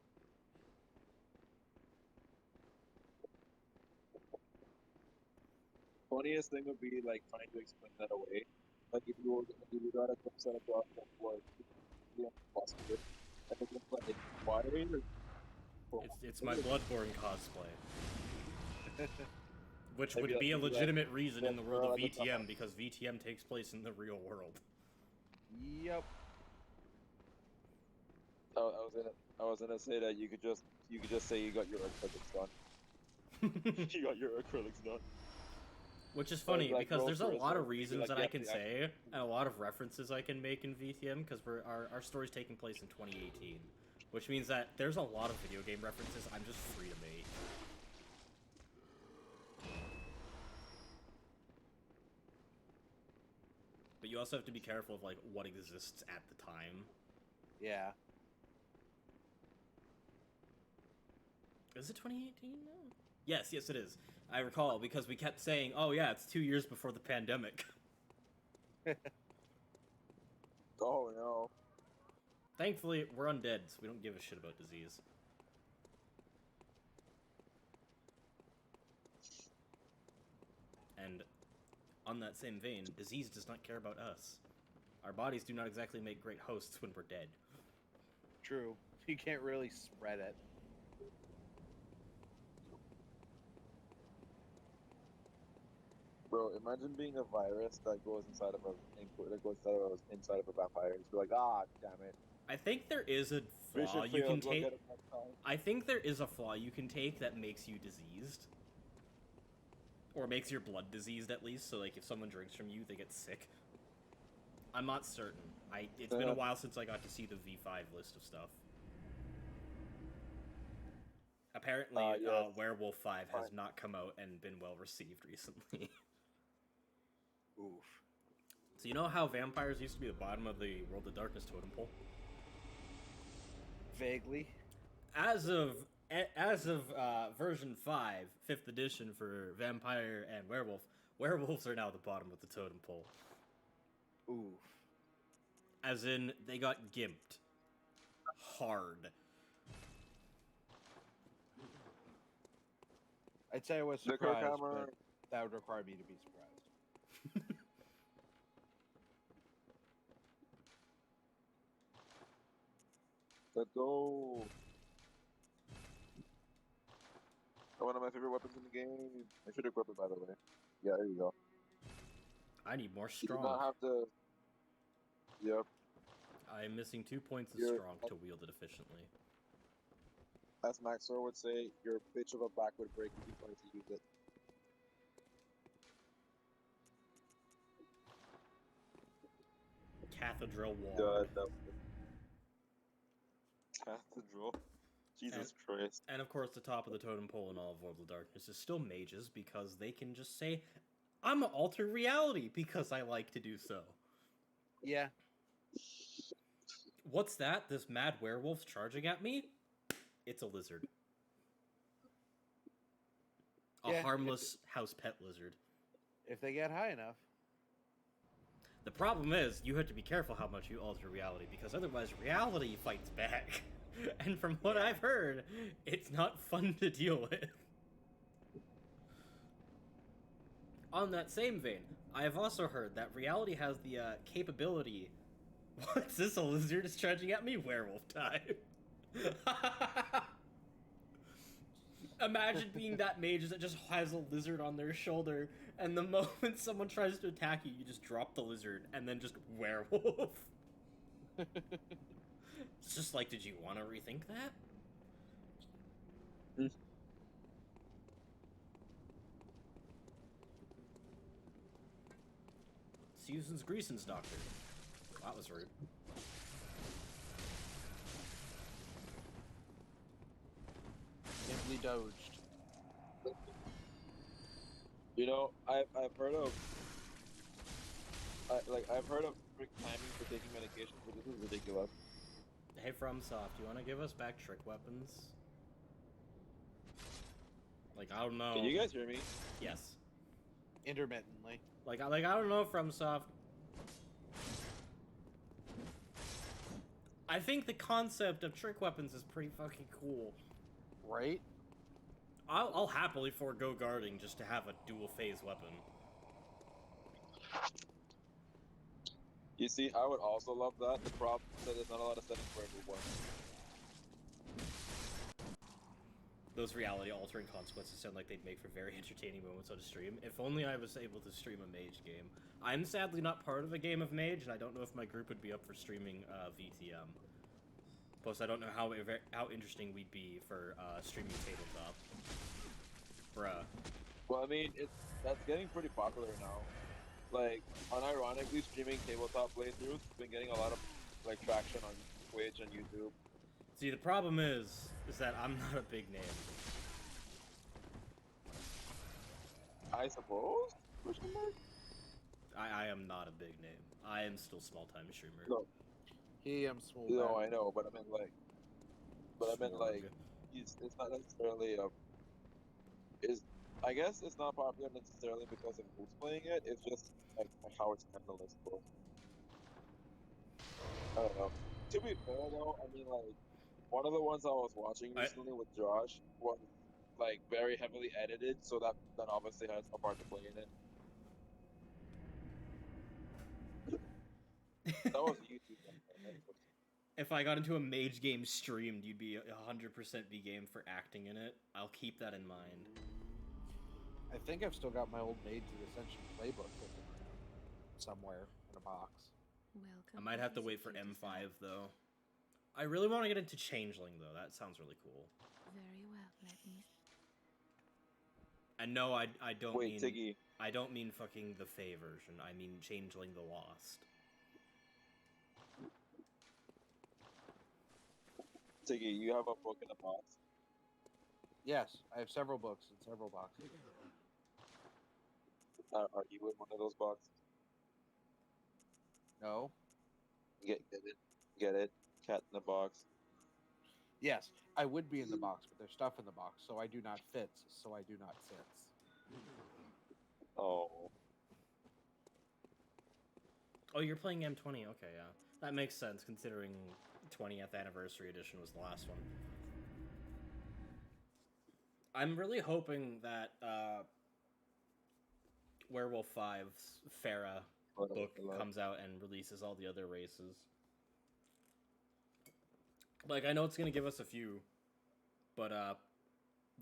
Funniest thing would be like trying to explain that away. Like if you got a quick set of claws that was impossible, and it's just like why are you? It's my Bloodborne cosplay. Which Maybe would be a that's- legitimate reason in the world of that's not- VTM, because VTM takes place in the real world. Yep. I was gonna say that you could just say you got your acrylics done. You got your acrylics done. Which is funny, like, because there's a Roll-Through is lot of like- reasons like that you I have can to say, and a lot of references I can make in VTM, because our story's taking place in 2018. Which means that there's a lot of video game references I'm just free to make. But you also have to be careful of, like, what exists at the time. Yeah. Is it 2018 now? Yes, yes it is. I recall, because we kept saying, oh yeah, it's 2 years before the pandemic. Oh no. Thankfully, we're undead, so we don't give a shit about disease. And on that same vein, disease does not care about us. Our bodies do not exactly make great hosts when we're dead. True. You can't really spread it. Bro, imagine being a virus that goes inside of inside of a vampire. You're like, ah, damn it. I think there is a flaw Mission you can failed, we'll take. get it next time. I think there is a flaw you can take that makes you diseased. Or makes your blood diseased, at least, so, like, if someone drinks from you, they get sick. I'm not certain. It's been a while since I got to see the V5 list of stuff. Apparently, yes. Werewolf 5 has Fine. not come out and been well received recently. Oof. So you know how vampires used to be the bottom of the World of Darkness totem pole? Vaguely. As of version 5, 5th edition for Vampire and Werewolf, werewolves are now the bottom of the totem pole. Oof. As in, they got gimped. Hard. I'd say I was The surprised, Kirkhammer- but that would require me to be surprised. Let's go. One of my favorite weapons in the game. My favorite weapon, by the way. Yeah, there you go. I need more You do not strong. have to. Yep. I am missing 2 points of You're- strong to wield it efficiently. As Maxor would say, you're a bitch of a backward break if you try to use it. Cathedral wall. No. Cathedral. Jesus Christ. And of course, the top of the totem pole in all of World of Darkness is still mages, because they can just say, I'm gonna alter reality because I like to do so. Yeah. What's that? This mad werewolf's charging at me? It's a lizard. A Yeah, harmless house pet lizard. If they get high enough. The problem is, you have to be careful how much you alter reality, because otherwise reality fights back. And from what I've heard, it's not fun to deal with. On that same vein, I have also heard that reality has the capability... What's this, a lizard is charging at me? Werewolf time. Imagine being that mage that just has a lizard on their shoulder, and the moment someone tries to attack you, you just drop the lizard, and then just werewolf. It's just like, did you want to rethink that? Susan's Greason's doctor. That was rude. Nimbly dodged. You know, I've heard of I've heard of strict timing for taking medication, but this is ridiculous. Hey, FromSoft, you want to give us back trick weapons? Like, I don't know. Can you guys hear me? Yes. Intermittently. Like I don't know, FromSoft. I think the concept of trick weapons is pretty fucking cool. Right? I'll happily forego guarding just to have a dual phase weapon. You see, I would also love that. The problem is that there's not a lot of settings for everyone. Those reality-altering consequences sound like they'd make for very entertaining moments on a stream. If only I was able to stream a mage game. I'm sadly not part of a game of mage, and I don't know if my group would be up for streaming VTM. Plus, I don't know how interesting we'd be for streaming tabletop. Bruh. Well, I mean, that's getting pretty popular now. Like, unironically, streaming tabletop playthroughs has been getting a lot of like traction on Twitch and YouTube. See, the problem is that I'm not a big name. I suppose? Question mark? I am not a big name. I am still small-time streamer. No. He am small. No, I know, but I mean like, it's not necessarily I guess it's not popular necessarily because of who's playing it. It's just like how it's handled, I suppose. I don't know. To be fair though, I mean like one of the ones I was watching recently with Josh was like very heavily edited, so that obviously has a part to play in it. That was a YouTube one. If I got into a mage game streamed, you'd be 100% be game for acting in it. I'll keep that in mind. I think I've still got my old Mage of Ascension playbook somewhere in a box. I might have to wait for M5 though. I really want to get into Changeling though. That sounds really cool. Very well, let me. And no, I don't Wait, mean Tiggy. I don't mean fucking the Fae version. I mean Changeling the Lost. Tiggy, you have a book in a box. Yes, I have several books in several boxes. Are you in one of those boxes? No? Get it. Cat in the box. Yes, I would be in the box, but there's stuff in the box, so I do not fit, so I do not sit. Oh. Oh, you're playing M20. Okay, yeah. That makes sense considering 20th anniversary edition was the last one. I'm really hoping that Werewolf 5's Farah book comes out and releases all the other races. Like, I know it's gonna give us a few, but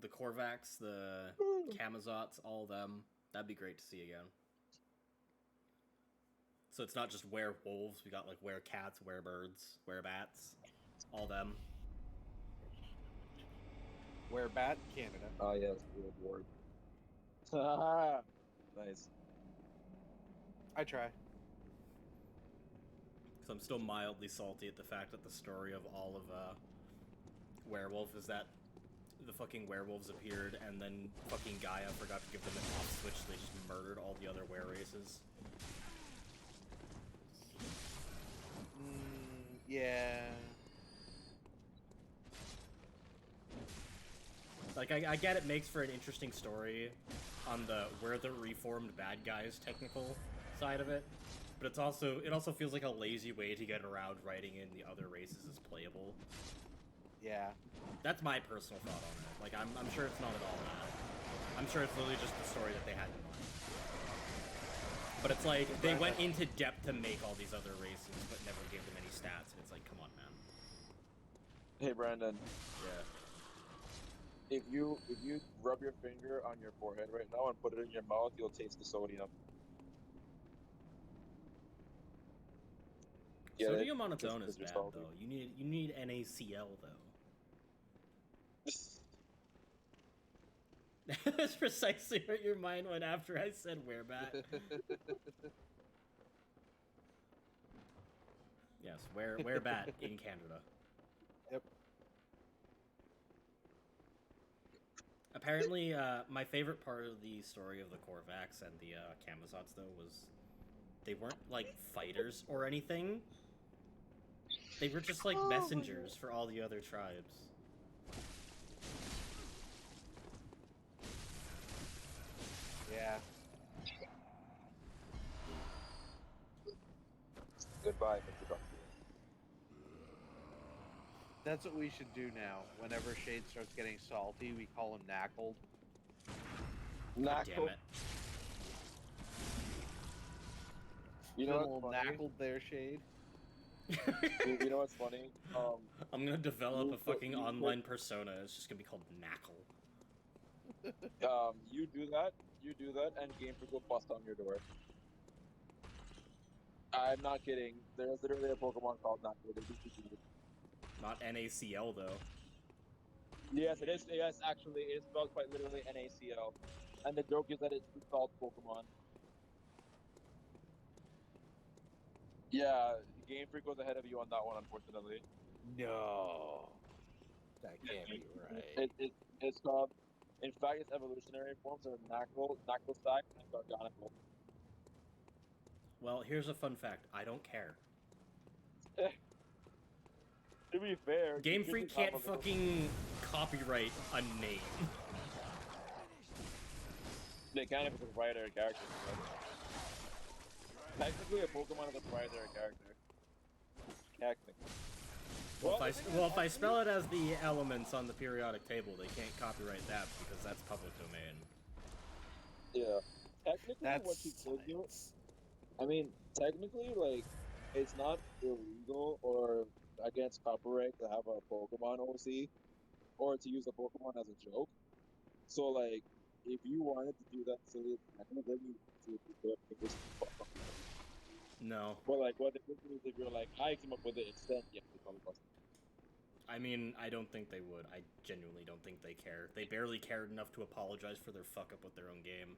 the Korvax, the Kamazots, all of them, that'd be great to see again. So it's not just werewolves, we got like werecats, werebirds, werebats, all them. Werebat, Canada. Oh yes, good word. Nice. I try. Because I'm still mildly salty at the fact that the story of all of Werewolf is that the fucking werewolves appeared and then fucking Gaia forgot to give them an off switch, so they just murdered all the other were races. Yeah. Like, I get it makes for an interesting story on the we're the reformed bad guys technical side of it, but it also feels like a lazy way to get around writing in the other races as playable. Yeah. That's my personal thought on it. Like, I'm sure it's not at all that. I'm sure it's literally just the story that they had in mind. But it's like, they went into depth to make all these other races, but never gave them any stats, and it's like, come on, man. Hey, Brandon. Yeah. If you rub your finger on your forehead right now and put it in your mouth, you'll taste the sodium. Get it? Sodium on its Just own is 'cause you're bad, salty. though. You need NaCl, though. That's precisely where your mind went after I said Werebat. Yes, Werebat in Canada. Yep. Apparently, my favorite part of the story of the Korvax and the Camazotz, though, was they weren't, like, fighters or anything. They were just, like, messengers for all the other tribes. Yeah. Goodbye, Mr. Doctor. That's what we should do now. Whenever Shade starts getting salty, we call him Knackled. God damn it. You know Little what's funny? Knackled there, Shade. You know what's funny? I'm gonna develop you a put- fucking you put- online persona. It's just gonna be called Knackle. You do that, and Game Freak will bust on your door. I'm not kidding. There's literally a Pokemon called Knackle. Not NaCl, though. Yes, it is. Yes, actually, it is spelled quite literally NaCl. And the joke is that it's the salt Pokemon. Yeah, Game Freak was ahead of you on that one, unfortunately. No. That can't be right. It's called. In fact, its evolutionary forms are Knackle, Knacklesack, and Garganacl. Well, here's a fun fact. I don't care. To be fair, Game you Freak just have can't a little- fucking copyright a name. They can if it's a proprietary character. But technically, a Pokemon is a proprietary character. Technically. If I spell it as the elements on the periodic table, they can't copyright that because that's public domain. Yeah. Technically, That's what you could do, science. I mean, technically, like, it's not illegal or against copyright to have a Pokemon OC or to use a Pokemon as a joke. So, like, if you wanted to do that silly thing, then you do it because No. but like, what the difference is if you're like, I came up with it instead, yeah, they probably busted. I mean, I don't think they would. I genuinely don't think they care. They barely cared enough to apologize for their fuck up with their own game.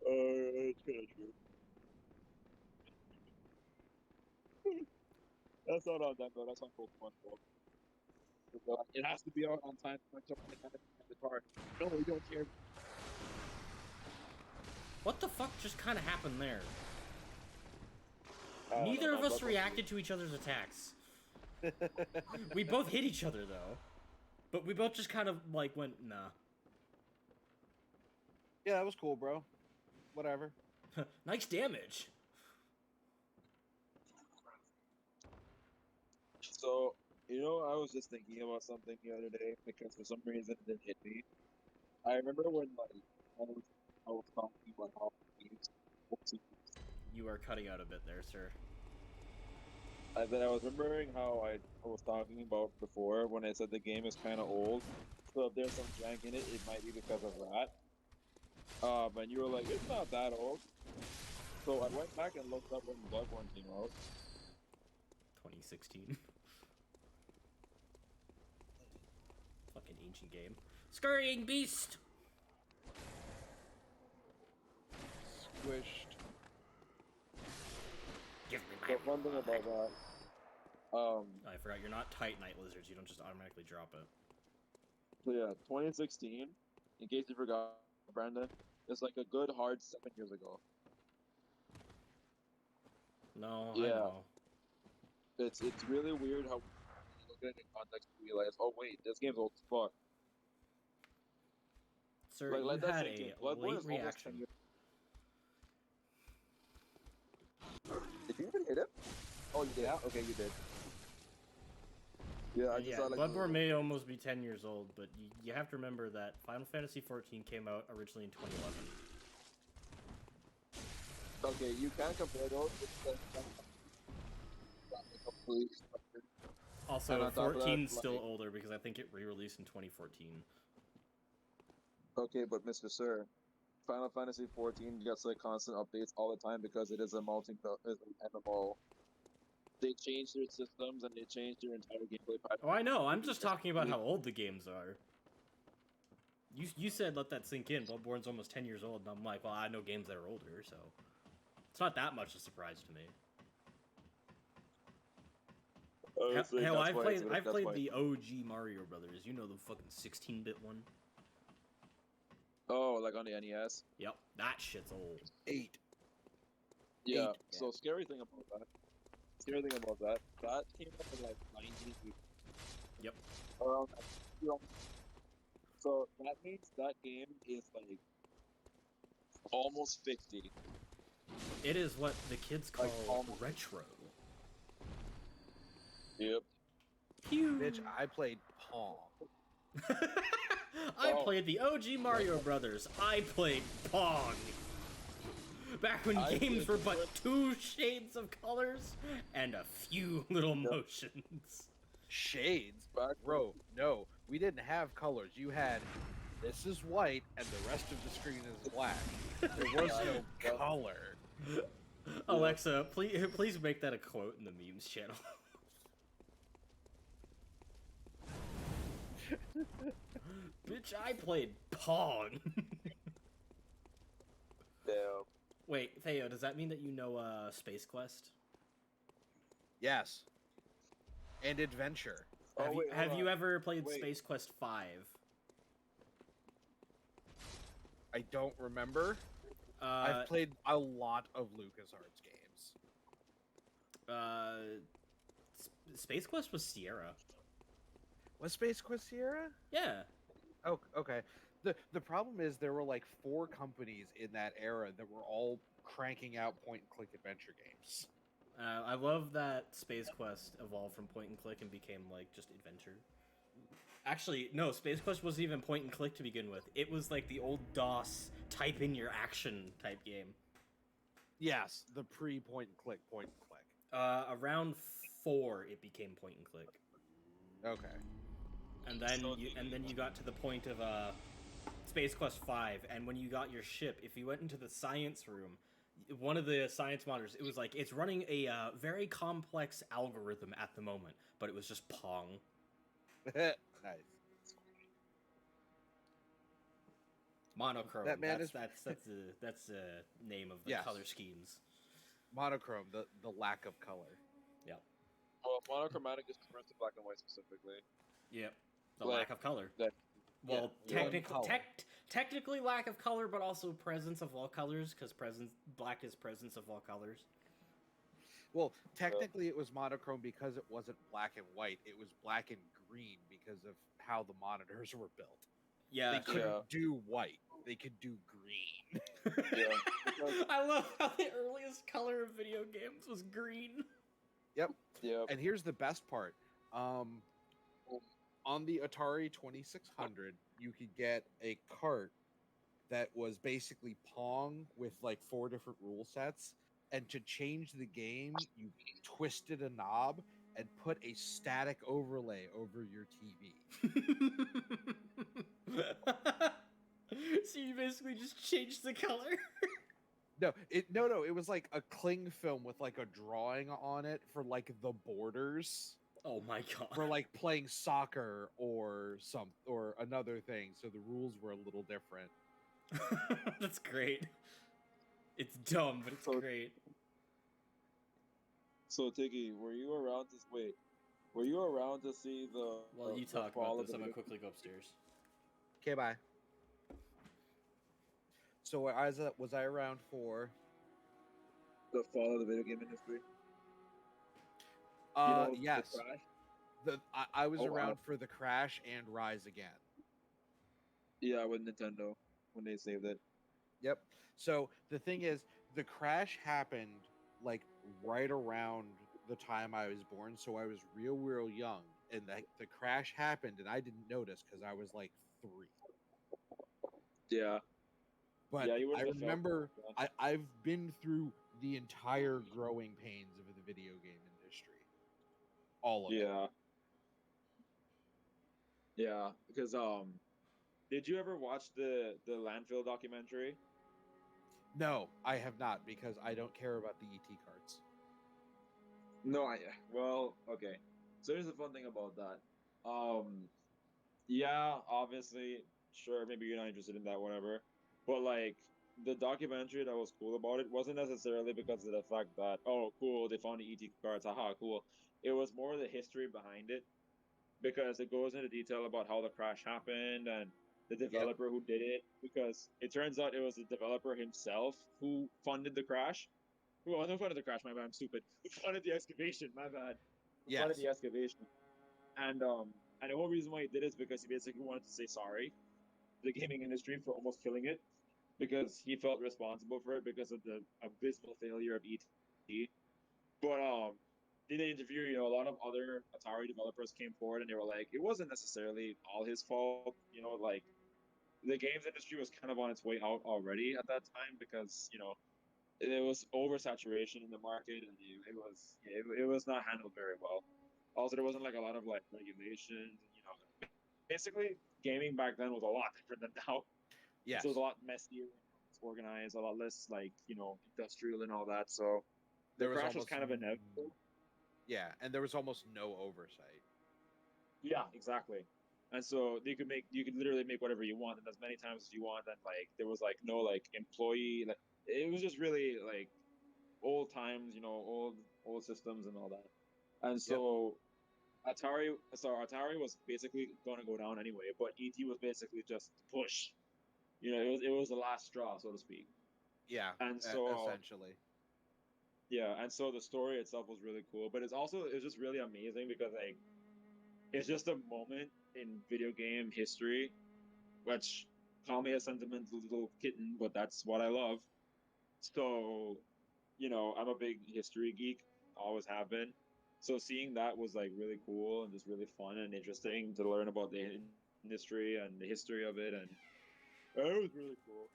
It's kind of true. That's not on them though. That's on Pokemon fault. It has to be out on time to match up with the card. No, we don't care. What the fuck just kind of happened there? I don't know, Neither of man, us but- reacted to each other's attacks. We both hit each other, though. But we both just kind of, like, went, nah. Yeah, that was cool, bro. Whatever. Nice damage. So, you know, I was just thinking about something the other day because for some reason it didn't hit me. I remember when, like, I was talking about how games. You are cutting out a bit there, sir. Then I was remembering how I was talking about before when I said the game is kind of old. So if there's some jank in it, it might be because of that. And you were like, it's not that old. So I went back and looked up when Bloodborne came out. 2016. Fucking ancient game. Scurrying beast! Squished. Give me The my fun thing about that, I forgot, you're not Titanite lizards, you don't just automatically drop it. so yeah, 2016, in case you forgot, Brandon, it's like a good hard 7 years ago. No, I Yeah. know. It's really weird how put it in context to realize, oh wait, this game's old as fuck. Sir, Like, you let that had sink in. a Bloodborne late is almost 10 reaction. years. Did you even hit it? Oh, you did. Yeah. Okay, you did. Yeah, I And just yeah, saw like Bloodborne may almost be 10 years old, but you have to remember that Final Fantasy XIV came out originally in 2011. Okay, you can compare those. It's complete. Also, And on top of that, 14's still like- older because I think it re-released in 2014. Okay, but Mr. Sir, Final Fantasy 14 gets like constant updates all the time because it is a it's an MMO. They changed their systems and they changed their entire gameplay pattern. Oh, I know. I'm just talking about how old the games are. You said let that sink in. Bloodborne's almost 10 years old, and I'm like, well, I know games that are older, so it's not that much a surprise to me. Hell, I've played the OG Mario Brothers. You know, the fucking 16-bit one. Oh, like on the NES. Yep, that shit's old. 8. Yeah. Eight. So scary thing about that. That came out in like 1980. Yep. Around that, you know, so that means that game is like almost 50. It is what the kids call Like, almost. retro. Yep. Pew. Bitch, I played Pong. I Oh. played the OG Mario Brothers. I played Pong. Back when I games played were the but first- 2 shades of colors and a few little motions. Shades? Back Bro, no. We didn't have colors. You had, this is white, and the rest of the screen is black. There was no color. Alexa, please make that a quote in the memes channel. Bitch, I played Pong. Damn. Wait, Theo, does that mean that you know Space Quest? Yes. And adventure. Oh, Have, wait, you, hold have you on. ever played Wait. Space Quest 5? I don't remember. I've played a lot of LucasArts games. Space Quest was Sierra. Was Space Quest Sierra? Yeah. Oh, okay. The problem is there were like 4 companies in that era that were all cranking out point-and-click adventure games. I love that Space Quest evolved from point and click and became like just adventure. Actually, no, Space Quest wasn't even point and click to begin with. It was like the old DOS type in your action type game. Yes, the pre-point-and-click, point-and-click. Around 4, it became point and click, Okay. and then you got to the point of Space Quest 5, and when you got your ship, if you went into the science room, one of the science monitors, it was like it's running a very complex algorithm at the moment, but it was just Pong. Nice. Monochrome. That man that's the name of the Yes. color schemes. Monochrome, the lack of color. Yep. Well, monochromatic is referred to black and white specifically. Yep. The Like, lack of color. that- Well, yeah, one color. technically lack of color, but also presence of all colors, because black is presence of all colors. Well, technically it was monochrome because it wasn't black and white. It was black and green because of how the monitors were built. Yeah. They couldn't Yeah. do white. They could do green. Yeah, because- I love how the earliest color of video games was green. Yeah. And here's the best part. On the Atari 2600, you could get a cart that was basically Pong with like 4 different rule sets. And to change the game, you twisted a knob and put a static overlay over your TV. So you basically just changed the color. No, it was like a cling film with like a drawing on it for like the borders Oh my god. for like playing soccer or another thing. So the rules were a little different. That's great. It's dumb, but it's So- great. So Tiggy, were you around to see the? Well, you the talk fall about of this. the I'm gonna video- quickly go upstairs. Okay, bye. So was I around for? the fall of the video game industry? You know, the Yes. crash? I was Oh, wow. around for the Crash and Rise Again. Yeah, with Nintendo when they saved it. Yep. So the thing is, the Crash happened like right around the time I was born, so I was real young, and the Crash happened, and I didn't notice because I was like 3. Yeah. But Yeah, you I wouldn't have felt remember that. I've been through the entire growing pains of the video game industry, all of it. Yeah. Yeah, because did you ever watch the landfill documentary? No, I have not because I don't care about the ET cards. No, well, okay. So here's the fun thing about that. Yeah, obviously, sure, maybe you're not interested in that, whatever. But like the documentary that was cool about it wasn't necessarily because of the fact that, oh, cool, they found the ET cards, haha, cool. It was more the history behind it because it goes into detail about how the crash happened and the developer who did it. Because it turns out it was the developer himself who funded the crash. Well, not funded the crash, my bad, I'm stupid. Who funded the excavation, my bad. Who funded Yes. the excavation. And the whole reason why he did it is because he basically wanted to say sorry to the gaming industry for almost killing it because he felt responsible for it because of the abysmal failure of ET. But in the interview, a lot of other Atari developers came forward and they were like, it wasn't necessarily all his fault. Like the games industry was kind of on its way out already at that time because there was oversaturation in the market and it was not handled very well. Also, there wasn't like a lot of like regulations. Basically, gaming back then was a lot different than now. Yes. So it was a lot messier, organized, a lot less like industrial and all that. So the There was crash was almost kind of inevitable. Yeah, and there was almost no oversight. Yeah, exactly. And so you could literally make whatever you want and as many times as you want. And like there was like no like employee. Like it was just really like old times, old systems and all that. And Yep. so Atari was basically going to go down anyway, but ET was basically just the push. It was the last straw, so to speak. Yeah, And so essentially. yeah, and so the story itself was really cool, but it's just really amazing because like it's just a moment in video game history, which call me a sentimental little kitten, but that's what I love. So I'm a big history geek, always have been. So seeing that was like really cool and just really fun and interesting to learn about the industry and the history of it, and it was really cool.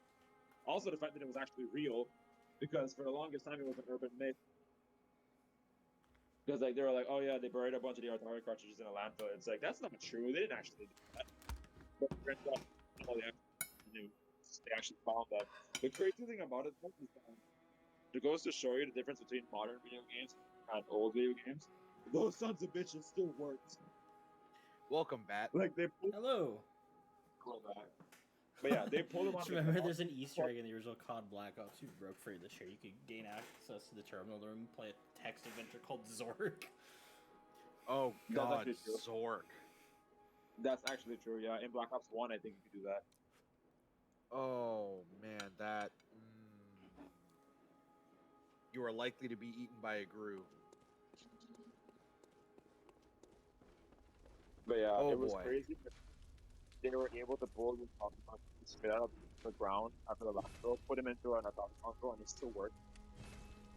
Also, the fact that it was actually real, because for the longest time it was an urban myth. Because like they were like, oh yeah, they buried a bunch of the Atari cartridges in a landfill. It's like that's not true. They didn't actually do that. But it turns out, they actually knew. They actually found that. The crazy thing about it though, is that it goes to show you the difference between modern video games and old video games. Those sons of bitches still worked. Welcome, Bat. Like they pulled Hello. back. But yeah, they pulled them out Just of the remember, ground. there's an Easter egg in the original COD Black Ops you broke free this year. You could gain access to the terminal room and play a text adventure called Zork. Oh That's God, actually true. Zork. That's actually true. Yeah, in Black Ops 1, I think you could do that. Oh man, that. You are likely to be eaten by a Gru. But yeah, Oh it was boy. crazy. They were able to pull the Atomic Console straight out of the ground after the last throw, put him into an Atomic Console, and it still worked.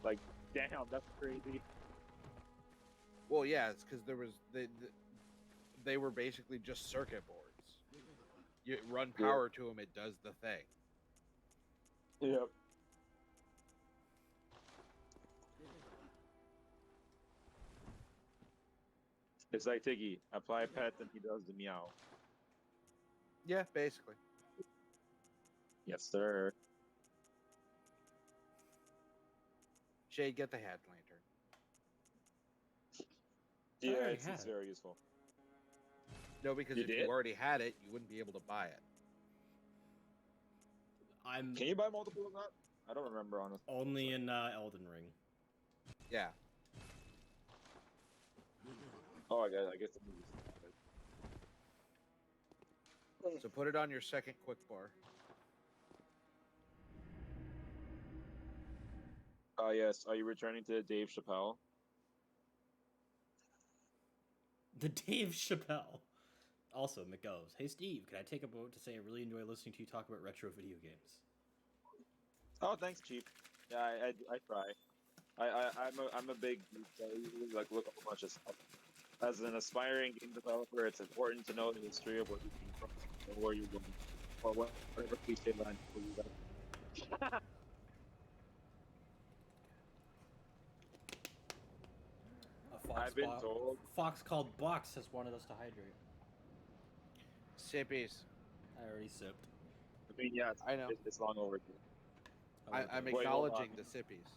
Like, damn, that's crazy. Well, yeah, it's because there was they were basically just circuit boards. You run power to them, it does the thing. Yep. It's like Tiggy, apply pet and he does the meow. Yeah, basically. Yes, sir. Shay, get the head lantern. I Yeah, already it's had it. very useful. No, because You if did? you already had it, you wouldn't be able to buy it. I'm Can you buy multiple of that? I don't remember, honestly. only in Elden Ring. Yeah. Oh, I guess the movie's So put it on your second quick bar. yes. Are you returning to Dave Chappelle? The Dave Chappelle. Also, McGoes. Hey Steve, can I take a moment to say I really enjoy listening to you talk about retro video games? Oh, thanks, Chief. Yeah, I try. I'm a big geek. So I usually like look up a bunch of stuff. As an aspiring game developer, it's important to know the history of where you came from, or where you're going, or whatever cliche line for you guys. A fox I've been told. Fox called Box has wanted us to hydrate. Sippies. I already sipped. I mean, yeah, I know. it's long overdue. I like I'm it. Wait, hold acknowledging on. the sippies.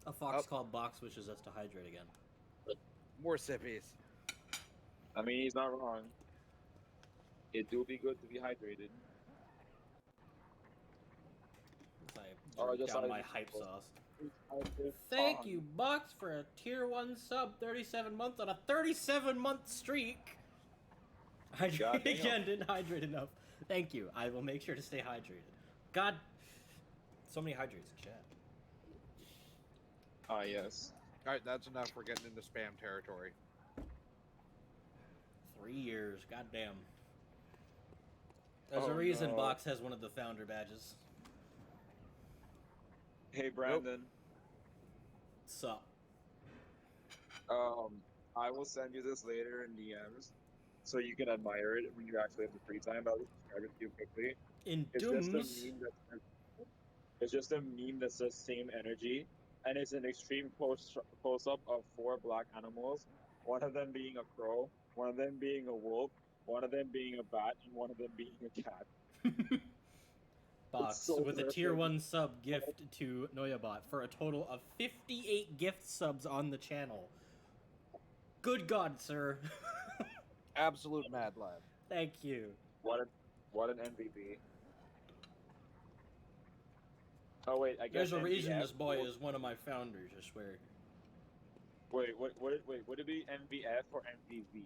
A fox Oh. called Box wishes us to hydrate again. More sippies. I mean, he's not wrong. It do be good to be hydrated. As I Oh, drink just down like- my hype sauce. Thank Thank you, Box, for a tier 1 sub 37 months on a 37-month streak. Hydrate Goddamn. again, didn't hydrate enough. Thank you. I will make sure to stay hydrated. God, so many hydrates in chat. Ah, yes. All right, that's enough. We're getting into spam territory. 3 years, goddamn. There's a Oh, reason no. Box has one of the founder badges. Hey, Brandon. Sup? I will send you this later in DMs, so you can admire it when you actually have the free time. I'll just describe it to you quickly. In It's just a Dooms, meme that says, it's just a meme that says same energy, and it's an extreme close up of 4 black animals, one of them being a crow, one of them being a wolf, one of them being a bat, and one of them being a cat. Box so with a tier perfect. 1 sub gift to Noyabot for a total of 58 gift subs on the channel. Good God, sir. Absolute mad lad. Thank you. What an MVP. Oh wait, I guess There's a reason MVF this boy is one of my founders, I swear. Wait, would it be MVF or MVV?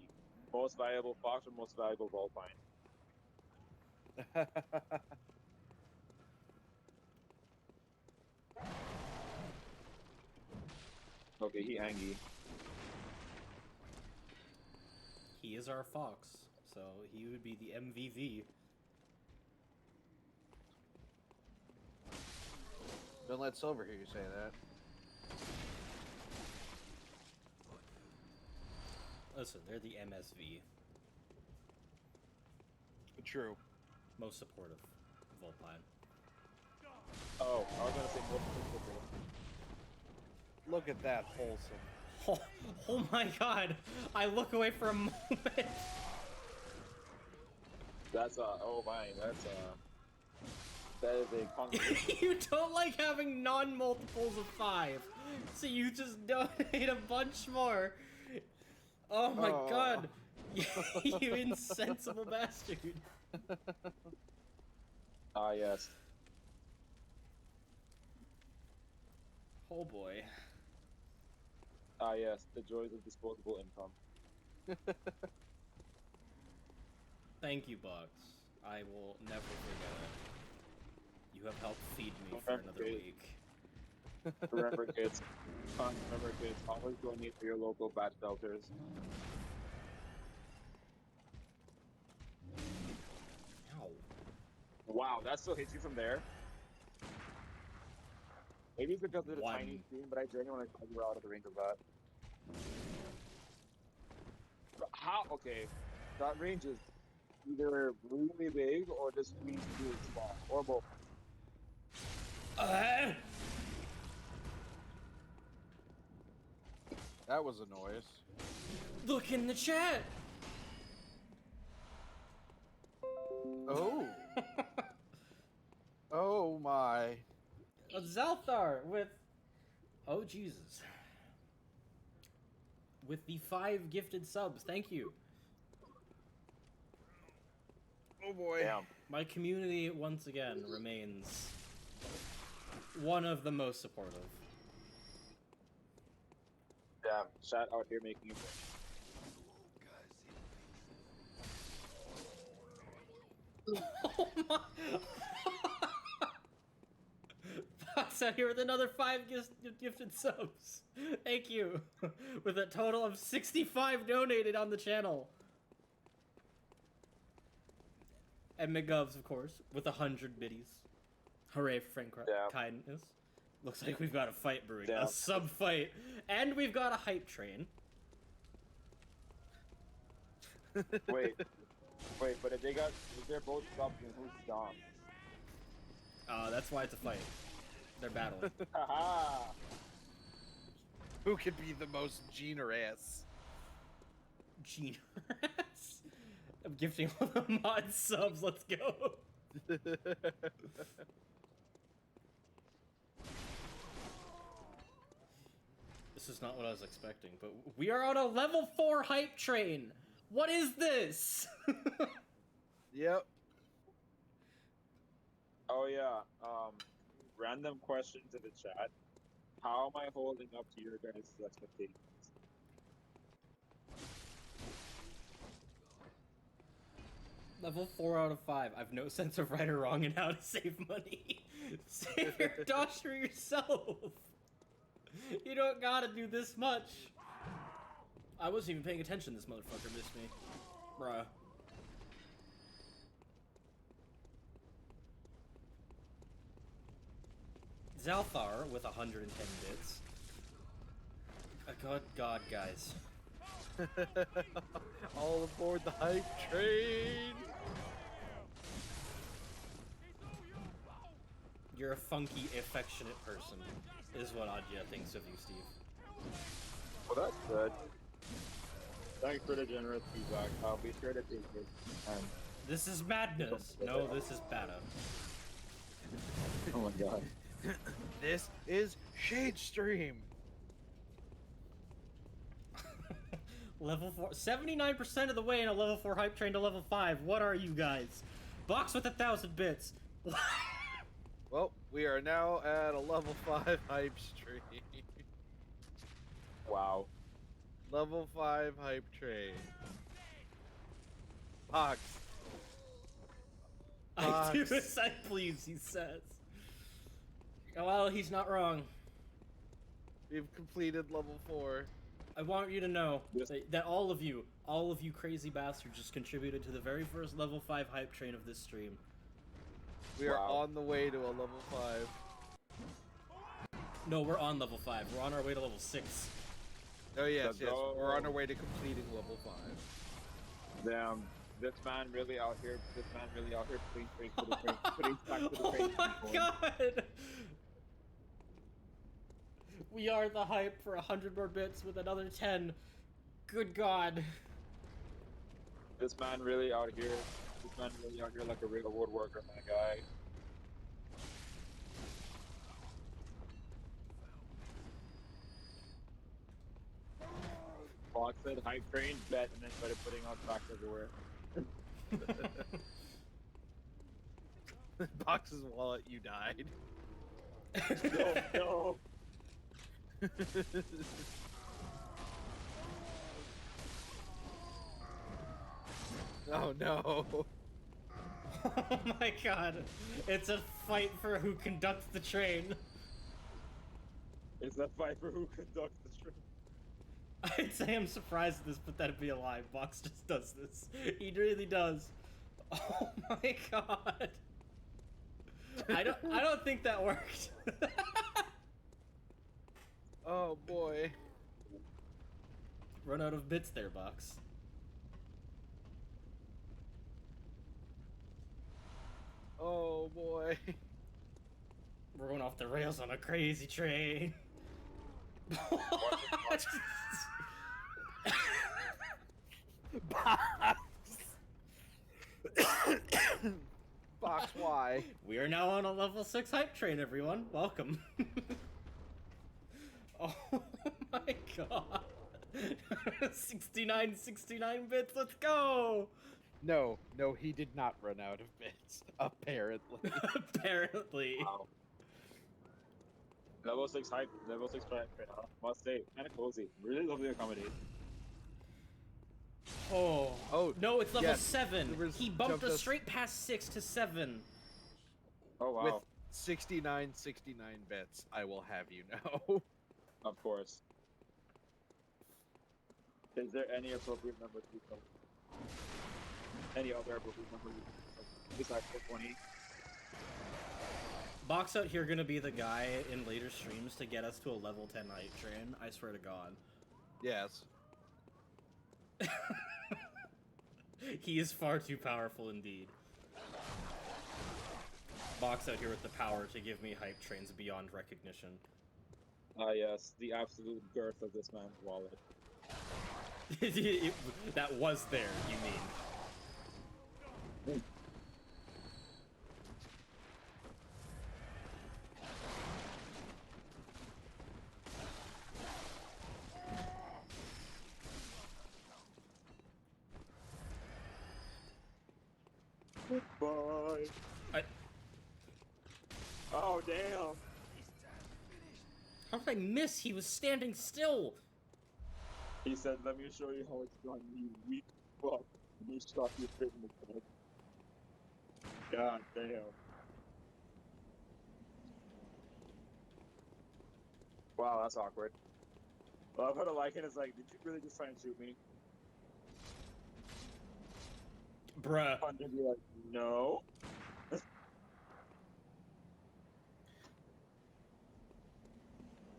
Most valuable fox or most valuable Vulpine? Okay, he angry. He is our fox, so he would be the MVV. Don't let Silver hear you say that. Listen, they're the MSV. True. Most supportive. Vulpine. Oh, I was gonna say most valuable. Look at that wholesome. Oh, oh my god! I look away for a moment! That's oh my, that is a congregation. You don't like having non-multiples of 5, so you just donate a bunch more. Oh my Oh. god! You insensible bastard! Ah yes. Oh boy. Ah yes, the joys of disposable income. Thank you, Bugs. I will never forget it. You have helped feed me for Remember, another kid. week. Remember kids, always donate to your local bat shelters. Ow. Wow, that still hits you from there? Maybe it's because of the One. tiny screen, but I genuinely thought you were out of the range of that. But how? Okay, that range is either really big or just really small, or both. That was a noise. Look in the chat! Oh. Oh my. Zalthar with... Oh, Jesus. With the 5 gifted subs, thank you. Oh boy. Damn. My community, once again, remains one of the most supportive. Damn. Chat out here making it. Oh my... Box out here with another 5 gifted subs. Thank you. With a total of 65 donated on the channel. And McGovs, of course, with 100 biddies. Hooray for friend Yeah. kindness. Looks like we've got a fight brewing. Yeah. A sub fight. And we've got a hype train. Wait, but if they're both subs, then who's Dom? That's why it's a fight. They're battling. Haha! Who could be the most generous? Generous. I'm gifting all the mod subs. Let's go. This is not what I was expecting, but we are on a level 4 hype train. What is this? Yep. Oh yeah. Random question to the chat. How am I holding up to your guys' expectations? Level 4 out of 5. I've no sense of right or wrong in how to save money. Save your dosh for yourself. You don't gotta do this much. I wasn't even paying attention. This motherfucker missed me. Bruh. Zalthar with 110 bits. Good God, guys. All aboard the hype train. You're a funky, affectionate person, is what Adja thinks of you, Steve. Well, that's good. Thanks for the generous feedback. I'll be sure to take it. And This is madness. No, this is bada. oh my god. This is Shade Stream. Level 4. 79% of the way in a level 4 hype train to level 5. What are you guys? Box with 1,000 bits. Well, we are now at a level 5 hype stream. Wow. Level 5 hype train. Box. I do Box. as I please, he says. Well, he's not wrong. We've completed level 4. I want you to know Yes. that all of you crazy bastards just contributed to the very first level 5 hype train of this stream. We are Wow. on the way to a level 5. No, we're on level 5. We're on our way to level 6. Oh yes, Let's yes. go. We're on our way to completing level 5. Damn. This man really out here putting straight to the train. Putting back to the Oh train. my god! We are the hype for 100 more bits with another 10. Good god. This man really out here like a real woodworker, my guy. Fox said hype train, bet, and then started putting out tracks everywhere. Box's wallet, you died. No. Oh no. Oh my god. It's a fight for who conducts the train. It's that fight for who conducts the train. I'd say I'm surprised at this, but that'd be a lie. Box just does this. He really does. Oh my god. I don't think that worked. Oh boy. Run out of bits there, Box. Oh boy. We're going off the rails on a crazy train. Box. Box, why? We are now on a level 6 hype train, everyone. Welcome. Oh my god. 69 bits, let's go! No, he did not run out of bits. Apparently. Apparently. Wow. Level 6 hype, level 6 train, must say, kinda cozy. Really lovely accommodation. Oh. Oh, No, it's level yes. 7. There was- He bumped jumped us us- straight past 6 to 7. Oh wow. With 69 bits, I will have you know. Of course. Is there any appropriate number to be any other appropriate number besides 420? Box out here gonna be the guy in later streams to get us to a level 10 hype train. I swear to God. Yes. He is far too powerful indeed. Box out here with the power to give me hype trains beyond recognition. Ah, yes, the absolute girth of this man's wallet. That was there, you mean. Goodbye. Oh, damn. How did I miss? He was standing still. He said, let me show you how it's done, you weak fuck. And he shot you straight in the head. God damn. Wow, that's awkward. Well, I've heard a like it. It's like, did you really just try and shoot me? Bruh. I'm gonna be like, no.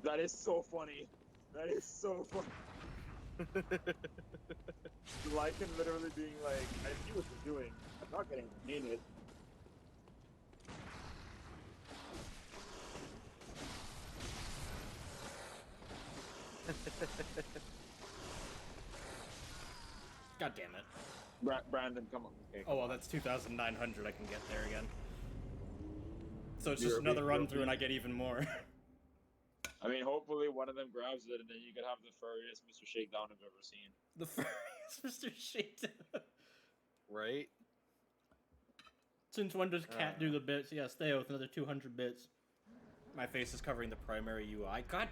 That is so funny. That is so funny. Lycan literally being like, I see what you're doing. I'm not getting in it. God damn it. Brandon, come on. Okay, Oh come well, on. that's 2,900. I can get there again. So it's just You're a another big run rookie. through and I get even more. I mean, hopefully one of them grabs it, and then you can have the furriest Mr. Shakedown I've ever seen. The first Mr. Shakedown. Right? Since when does Cat do the bits? Yeah, stay with another 200 bits. My face is covering the primary UI. God.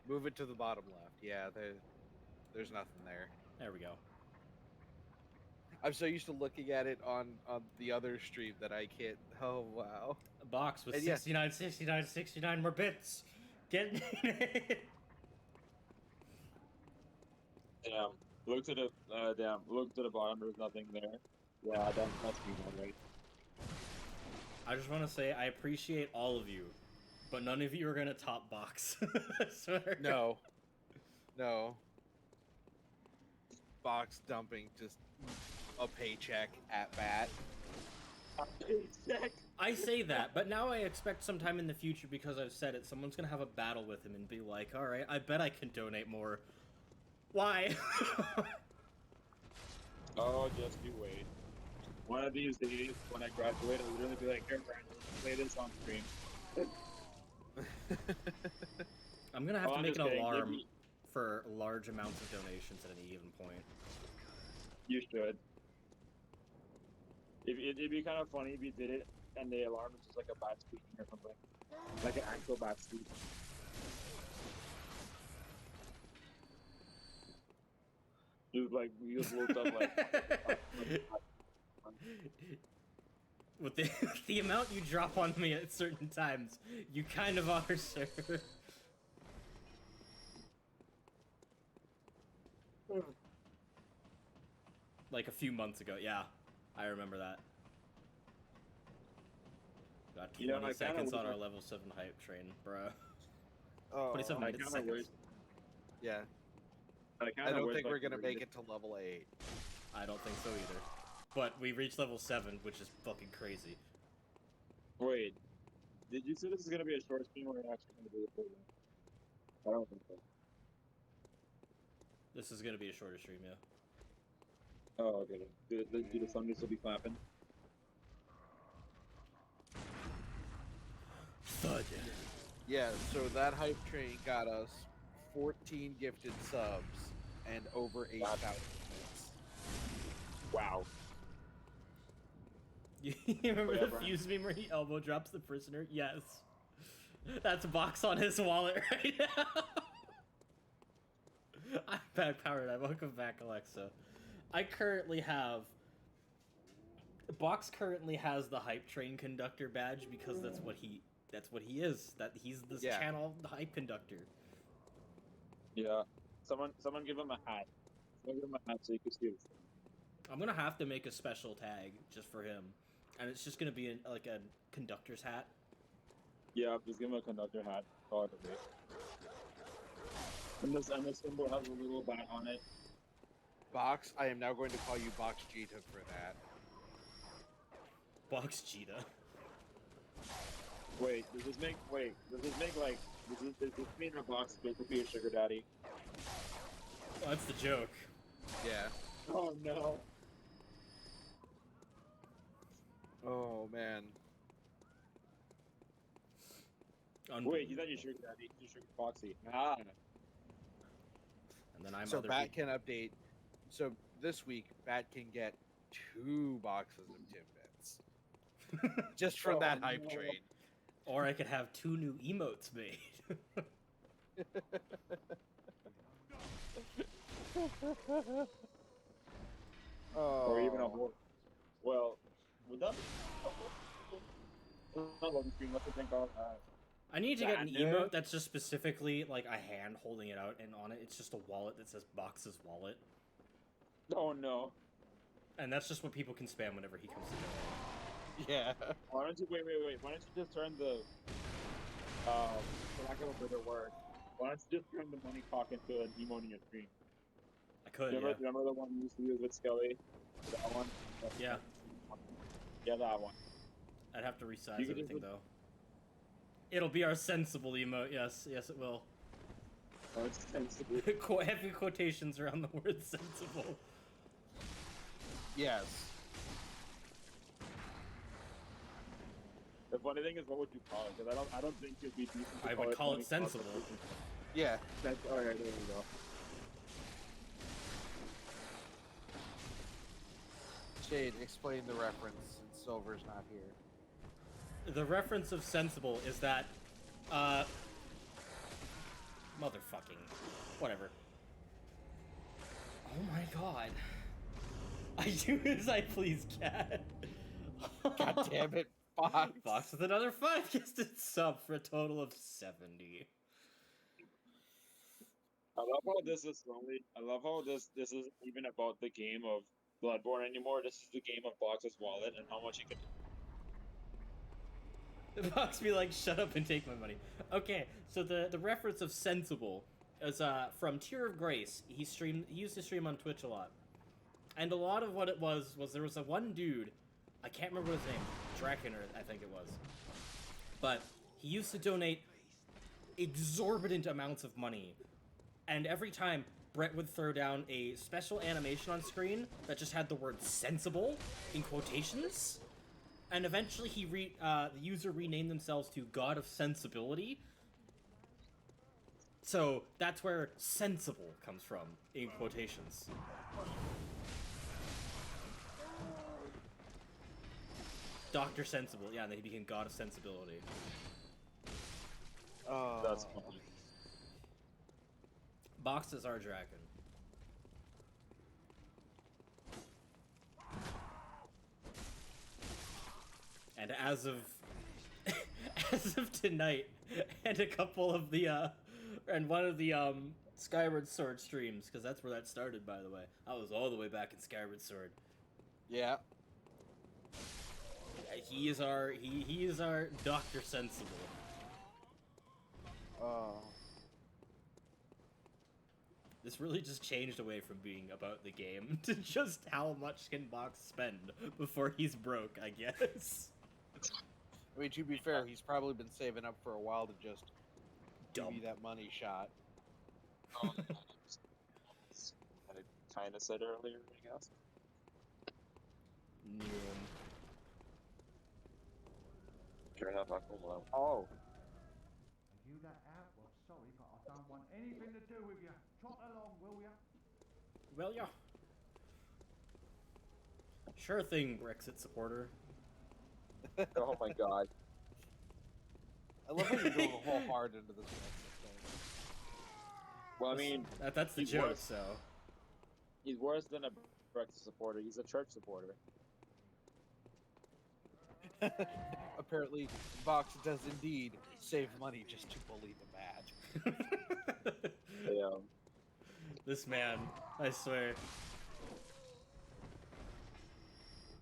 Move it to the bottom left. Yeah, there's nothing there. There we go. I'm so used to looking at it on the other stream that I can't. Oh wow. A box with And yeah. 69, 69, 69 more bits. Get it. Damn. Look to the Look to the bottom. There's nothing there. Yeah, that's me, alright. I just want to say I appreciate all of you, but none of you are gonna top box. I swear. No. No. Box dumping just a paycheck at bat. I say that, but now I expect sometime in the future, because I've said it, someone's gonna have a battle with him and be like, alright, I bet I can donate more. Why? Oh, just you wait. One of these days, when I graduate, I'll literally be like, here, Brandon, play this on stream. I'm gonna have Oh, to I'm make just an kidding. alarm Maybe- for large amounts of donations at any given point. You should. It'd be kind of funny if you did it and the alarm is just like a bat squeaking or something. Like an actual bat squeak. You just woke up like. With the amount you drop on me at certain times, you kind of are, sir. Like a few months ago, yeah. I remember that. Got 20 You know, I kinda seconds on wish our I- level 7 hype train, bruh. Oh, 27 I minutes, kinda wish. seconds. yeah. I, I kinda don't wish think I we're could gonna read make it to level 8. I don't think so either. But we reached level 7, which is fucking crazy. Wait, did you say this is gonna be a short stream or actually gonna be a full one? I don't think so. This is gonna be a shorter stream, yeah. Oh, okay. Do the Sundays still be clapping? Thud. Yeah, so that hype train got us 14 gifted subs and over 8,000 minutes. Wow. You remember Yeah, the Brian. fuse meme where he elbow drops the prisoner? Yes. That's a box on his wallet right now. I'm back powered. Welcome back, Alexa. I currently have Box currently has the hype train conductor badge because that's what he is. That he's this Yeah. channel hype conductor. Yeah. Someone give him a hat. Someone give him a hat so you can see it. I'm gonna have to make a special tag just for him, and it's just gonna be like a conductor's hat. Yeah, just give him a conductor hat. Probably. And this symbol has a little bat on it. Box, I am now going to call you Box Jita for that. Box cheetah. Wait, does this make like does this mean a box basically a sugar daddy? Oh, that's the joke. Yeah. Oh no. Oh man. Wait, he's not your sugar daddy, he's your sugar foxy. Ah. And then I'm So other Bat people. can update. So this week, Bat can get 2 boxes of Timbits just from Oh, that hype no. train. Or I could have 2 new emotes made. Or even a Oh. whole. Well, would that be not loading screen? Let's think about that. I need to get an Banner? emote that's just specifically like a hand holding it out, and on it it's just a wallet that says Box's wallet. Oh no. And that's just what people can spam whenever he comes to donate. Yeah. Why don't you wait? Why don't you just turn the for lack of a better word, why don't you just turn the money cock into an emote on your screen? I could, Remember, yeah. remember the one you used to use with Skelly? That one? Yeah. Yeah, that one. I'd have to resize You could everything just- though. It'll be our sensible emote, yes, yes it will. Oh, it's sensible. Heavy quotations around the word sensible. Yes. The funny thing is, what would you call it? Because I don't think it'd be decent. To I would call it money sensible. cock. Yeah. That's alright. There we go. Shade, explain the reference since Silver's not here. The reference of sensible is that, motherfucking, whatever. Oh my god. I do as I please, cat. God damn it, Fox. Fox with another 5 gifted sub for a total of 70. I love how this is only. I love how this isn't even about the game of Bloodborne anymore. This is the game of Box's wallet and how much you can. Fox be like, shut up and take my money. Okay, so the reference of sensible is from Tear of Grace. He used to stream on Twitch a lot. And a lot of what it was there was a one dude, I can't remember his name, Drakener, I think it was. But he used to donate exorbitant amounts of money. And every time, Brett would throw down a special animation on screen that just had the word sensible in quotations. And eventually the user renamed themselves to God of Sensibility. So that's where sensible comes from, in quotations. Dr. Sensible, yeah, and then he became God of Sensibility. That's funny. Boxes are Draken. And as of as of tonight, and a couple of the and one of the Skyward Sword streams, because that's where that started, by the way. I was all the way back in Skyward Sword. Yeah. He is our Dr. Sensible. Oh. This really just changed away from being about the game to just how much can Box spend before he's broke, I guess. I mean, to be fair, he's probably been saving up for a while to just give Dumb. you that money shot. I kind of said earlier, I guess. Sure enough, I cool. Oh, You that out? Well, sorry, but I don't want anything to do with you. Trot along, will ya? Well, yeah. Sure thing, Brexit supporter. oh my God. I love how you're going whole hard into this Brexit thing. Well, I mean, That's the he's joke, worse. so. he's worse than a Brexit supporter. He's a church supporter. Apparently, Vox does indeed save money just to bully the bad. Yeah. This man, I swear.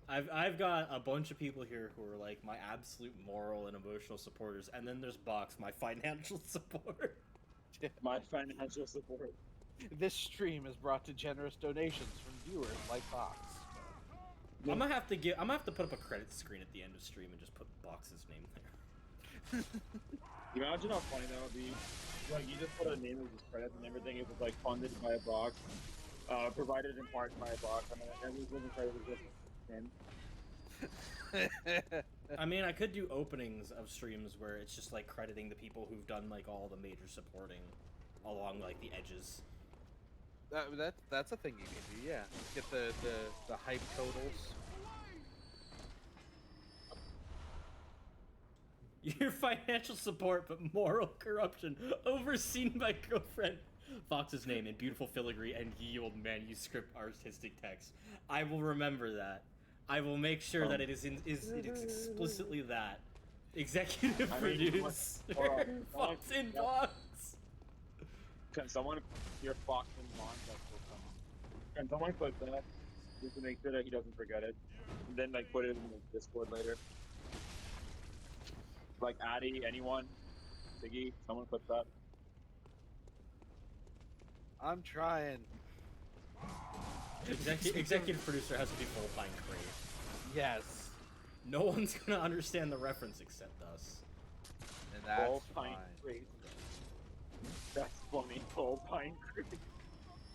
I've got a bunch of people here who are like my absolute moral and emotional supporters, and then there's Box, my financial support. My financial support. This stream is brought to generous donations from viewers like Vox. I'm gonna have to put up a credit screen at the end of stream and just put Box's name there. Imagine how funny that would be. Like, you just put a name as his credits and everything. It was like funded by a box, provided in part by a box. I mean, every single credit was just him. I mean, I could do openings of streams where it's just like crediting the people who've done like all the major supporting along like the edges. That's a thing you can do, yeah. Get the hype totals. Your financial support, but moral corruption overseen by girlfriend. Fox's name in beautiful filigree and yield manuscript artistic text. I will remember that. I will make sure that it is explicitly that. Executive producer. Fox in Box. Can someone, your Fox and Bond, that's so funny. Can someone clip that just to make sure that he doesn't forget it, and then like put it in the Discord later? Like Addy, anyone, Siggy, someone clip that. I'm trying. Executive producer has to be full pine crate. Yes. No one's gonna understand the reference except us. And that's Full fine. Pine Crate. That's funny. Full Pine Crate.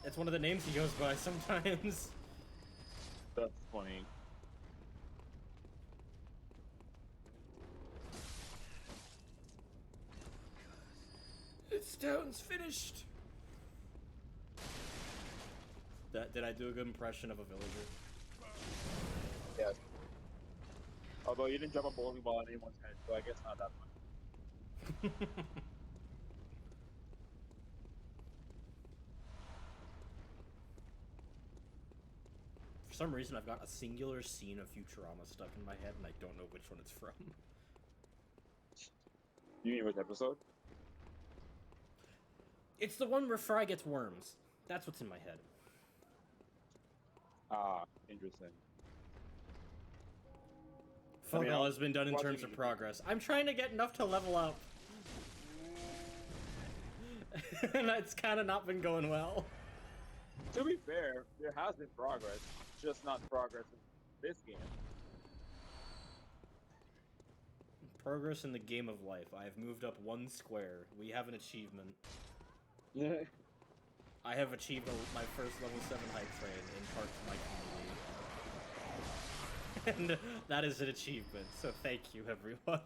It's one of the names he goes by sometimes. That's funny. This town's finished. Did I do a good impression of a villager? Yes. Although you didn't drop a bowling ball on anyone's head, so I guess not that much. For some reason, I've got a singular scene of Futurama stuck in my head, and I don't know which one it's from. You mean which episode? It's the one where Fry gets worms. That's what's in my head. Ah, interesting. Fuck mean, all I'll- has been done in terms of progress. I'm trying to get enough to level up. And it's kind of not been going well. To be fair, there has been progress, just not progress in this game. Progress in the game of life. I have moved up 1 square. We have an achievement. I have achieved my first level 7 hype train in part to my community. And that is an achievement, so thank you, everyone.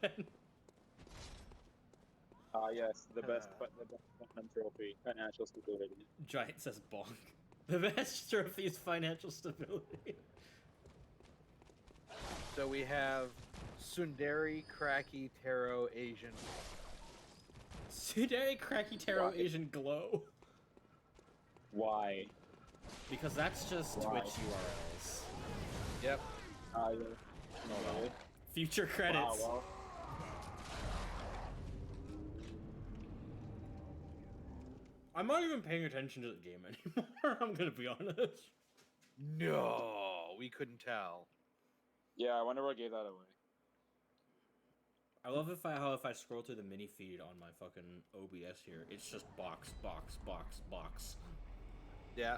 Yes, the best Batman trophy, financial stability. Giant says bonk. The best trophy is financial stability. So we have Sundari, Cracky, Taro, Asian. Sudari Cracky Taro Why? Asian Glow. Why? Because that's just Why? Twitch URLs. Yep. Yeah. No way. Future credits. Wow, well. I'm not even paying attention to the game anymore, I'm gonna be honest. No, we couldn't tell. Yeah, I wonder what gave that away. I love how if I scroll through the mini feed on my fucking OBS here, it's just box, box, box, box. Yeah.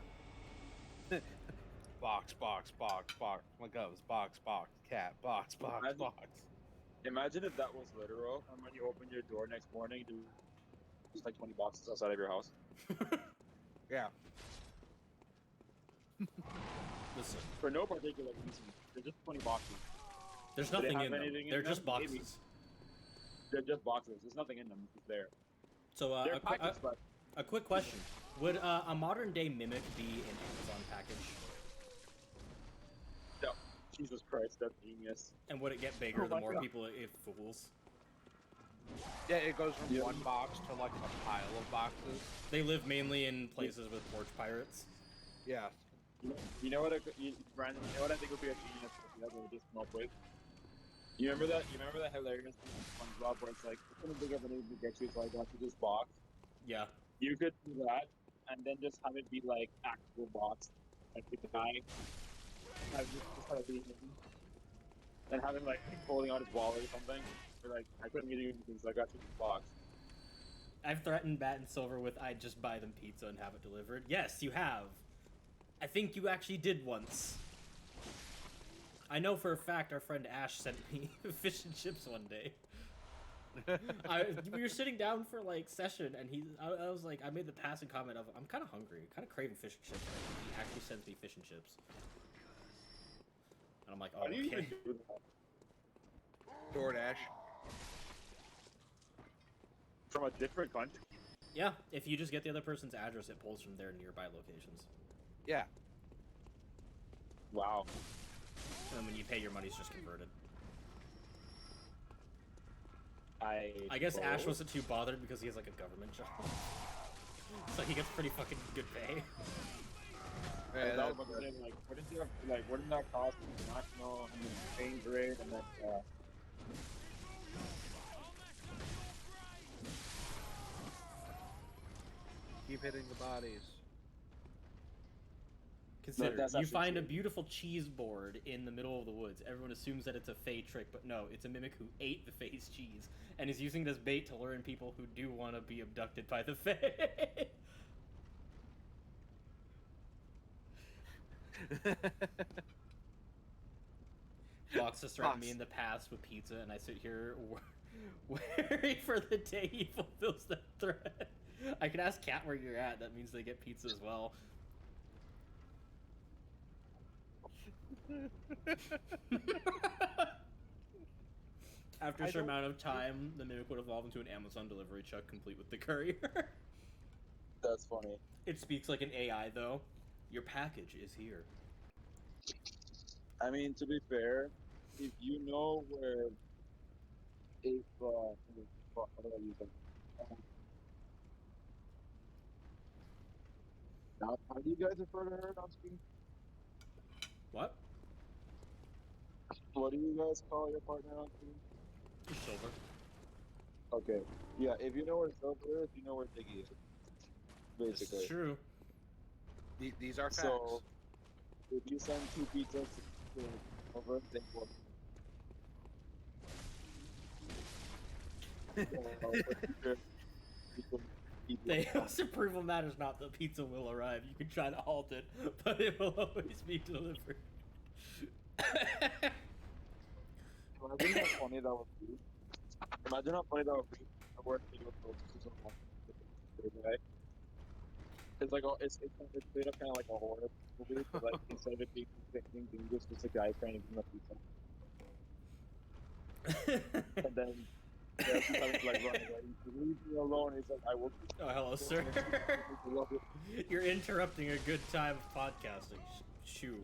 Box, box, box, box. Look up, box, box, cat, box, box, Imagine- box. Imagine if that was literal, and when you open your door next morning, there's like 20 boxes outside of your house. Yeah. Listen, For no particular reason. They're just 20 boxes. there's Do they nothing have in them. anything in They're them? just boxes. Maybe. They're just boxes. There's nothing in them. It's just there. So They're packaged, but a quick question: would a modern day Mimic be an Amazon package? no. Jesus Christ, that's genius. And would it get bigger Oh the my more God. people it fools? Yeah, it goes from Yeah. one box to like a pile of boxes. They live mainly in places with porch pirates. Yeah. You know what? Brandon, you know what I think would be a genius if you ever just come up with? You remember that? You remember that hilarious thing in SpongeBob where it's like, it's gonna big of an able to get you, so I got you this box. Yeah. You could do that, and then just have it be like actual box, like the guy has just have it be him, and have him like holding out his wallet or something. Or like, I couldn't get you anything, so I got you this box. I've threatened Bat and Silver with I'd just buy them pizza and have it delivered. Yes, you have. I think you actually did once. I know for a fact our friend Ash sent me fish and chips one day. We were sitting down for like session, and I was like, I made the passing comment of, I'm kind of hungry, kind of craving fish and chips. And he actually sends me fish and chips, and I'm like, oh, How do you even okay. do that? DoorDash. From a different country? Yeah, if you just get the other person's address, it pulls from their nearby locations, Yeah. Wow. and then when you pay, your money's just converted. I guess Ash suppose. wasn't too bothered because he has like a government job, so he gets pretty fucking good pay. Yeah, That that- was what I'm saying, like, wouldn't that cost international exchange rate and then keep hitting the bodies. Consider, that's you actually find a true. beautiful cheese board in the middle of the woods. Everyone assumes that it's a Fae trick, but no, it's a mimic who ate the Fae's cheese and is using it as bait to lure in people who do want to be abducted by the Fae. Fox has threatened me in the past with pizza, and I sit here waiting for the day he fulfills that threat. I can ask Kat where you're at. That means they get pizza as well. After a certain amount of time, the mimic would evolve into an Amazon delivery truck complete with the courier. that's funny. It speaks like an AI, though. Your package is here. I mean, to be fair, if you know where how do I use it? Now, how do you guys refer to her on screen? What? What do you guys call your partner on screen? Silver. Okay. Yeah, if you know where Silver is, you know where Diggy is. This Basically. is true. These are facts. So, if you send 2 pizzas to over, they will. The approval matters not. The pizza will arrive. You can try to halt it, but it will always be delivered. Imagine how funny that would be. Imagine how funny that would be. I work video posts or something. Right? It's like it's straight up kind of like a horror movie, but like instead of it being things, it's just a guy trying to give him a pizza, and then yeah, he's having to like run away. He leaves me alone. He's like, I will. Oh, hello, sir. You're interrupting a good time of podcasting. Shoo.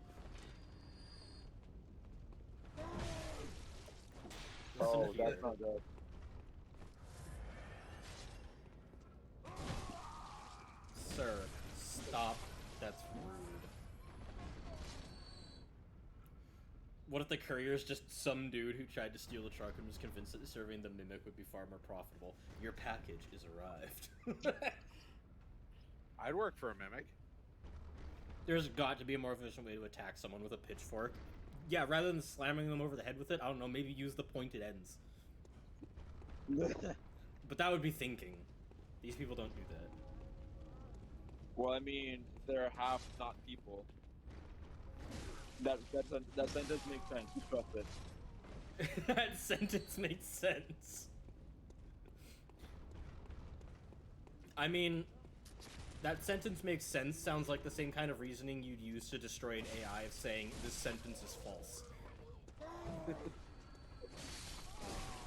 Oh, Listen that's here. not good. Sir, stop. That's rude. What if the courier is just some dude who tried to steal the truck and was convinced that serving the mimic would be far more profitable? Your package is arrived. I'd work for a mimic. There's got to be a more efficient way to attack someone with a pitchfork. Yeah, rather than slamming them over the head with it, I don't know, maybe use the pointed ends. But that would be thinking. These people don't do that. Well, I mean, they're half not people. That sentence makes sense. You trust it. That sentence makes sense. I mean, that sentence makes sense sounds like the same kind of reasoning you'd use to destroy an AI of saying this sentence is false.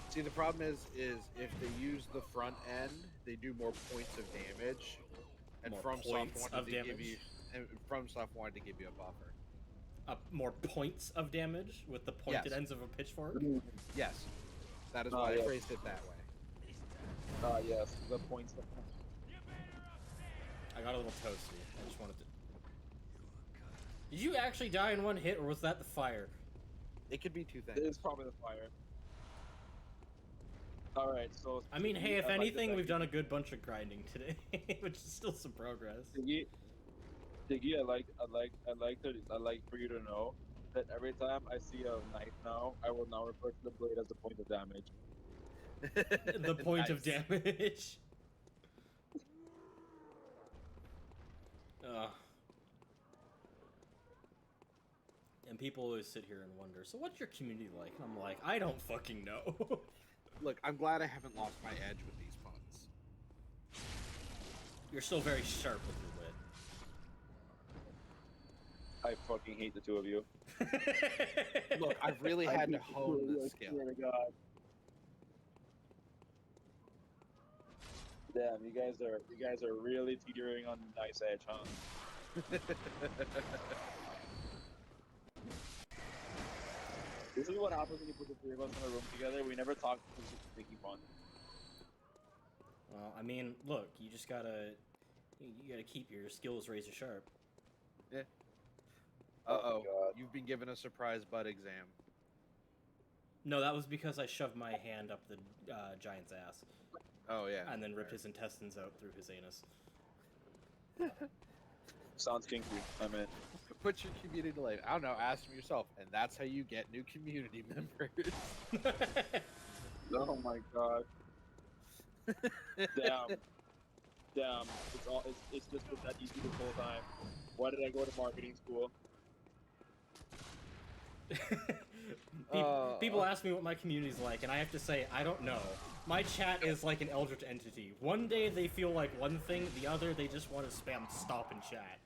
See, the problem is if they use the front end, they do more points of damage, and More FromSoft points wanted of to give damage? you, and FromSoft wanted to give you a buffer. More points of damage with the pointed Yes. ends of a pitchfork? Yes, that is Oh, why I yeah. phrased it that way. Yes, the points. I got a little toasty. I just wanted to... Did you actually die in one hit, or was that the fire? It could be two things. It's probably the fire. All right, so I mean, hey, if I like anything, this we've idea. done a good bunch of grinding today, which is still some progress. Diggy, I'd like for you to know that every time I see a knife now, I will now refer to the blade as the point of damage. The point of Nice. damage. Ugh. And people always sit here and wonder, so what's your community like? And I'm like, I don't fucking know. Look, I'm glad I haven't lost my edge with these puns. You're still very sharp with I fucking hate the two of you. your wit. Look, I've really I had to hate the two hone of you, the I skill. swear to God. Damn, you guys are really teetering on the nice edge, huh? This is what happens when you put the three of us in a room together. We never talk because it's making fun. Well, I mean, look, you just gotta, you gotta keep your skills razor sharp. Oh my Uh-oh, God. you've been given a surprise butt exam. No, that was because I shoved my hand up the giant's ass Oh, yeah. and then ripped his intestines out through his anus. Sounds kinky. I'm in. Put your community to life. I don't know, ask them yourself. And that's how you get new community members. Oh my God. Damn. Damn. It's just been that easy this whole time. Why did I go to marketing school? People ask me what my community's like, and I have to say, I don't know. My chat is like an eldritch entity. One day they feel like one thing, the other they just want to spam stop and chat.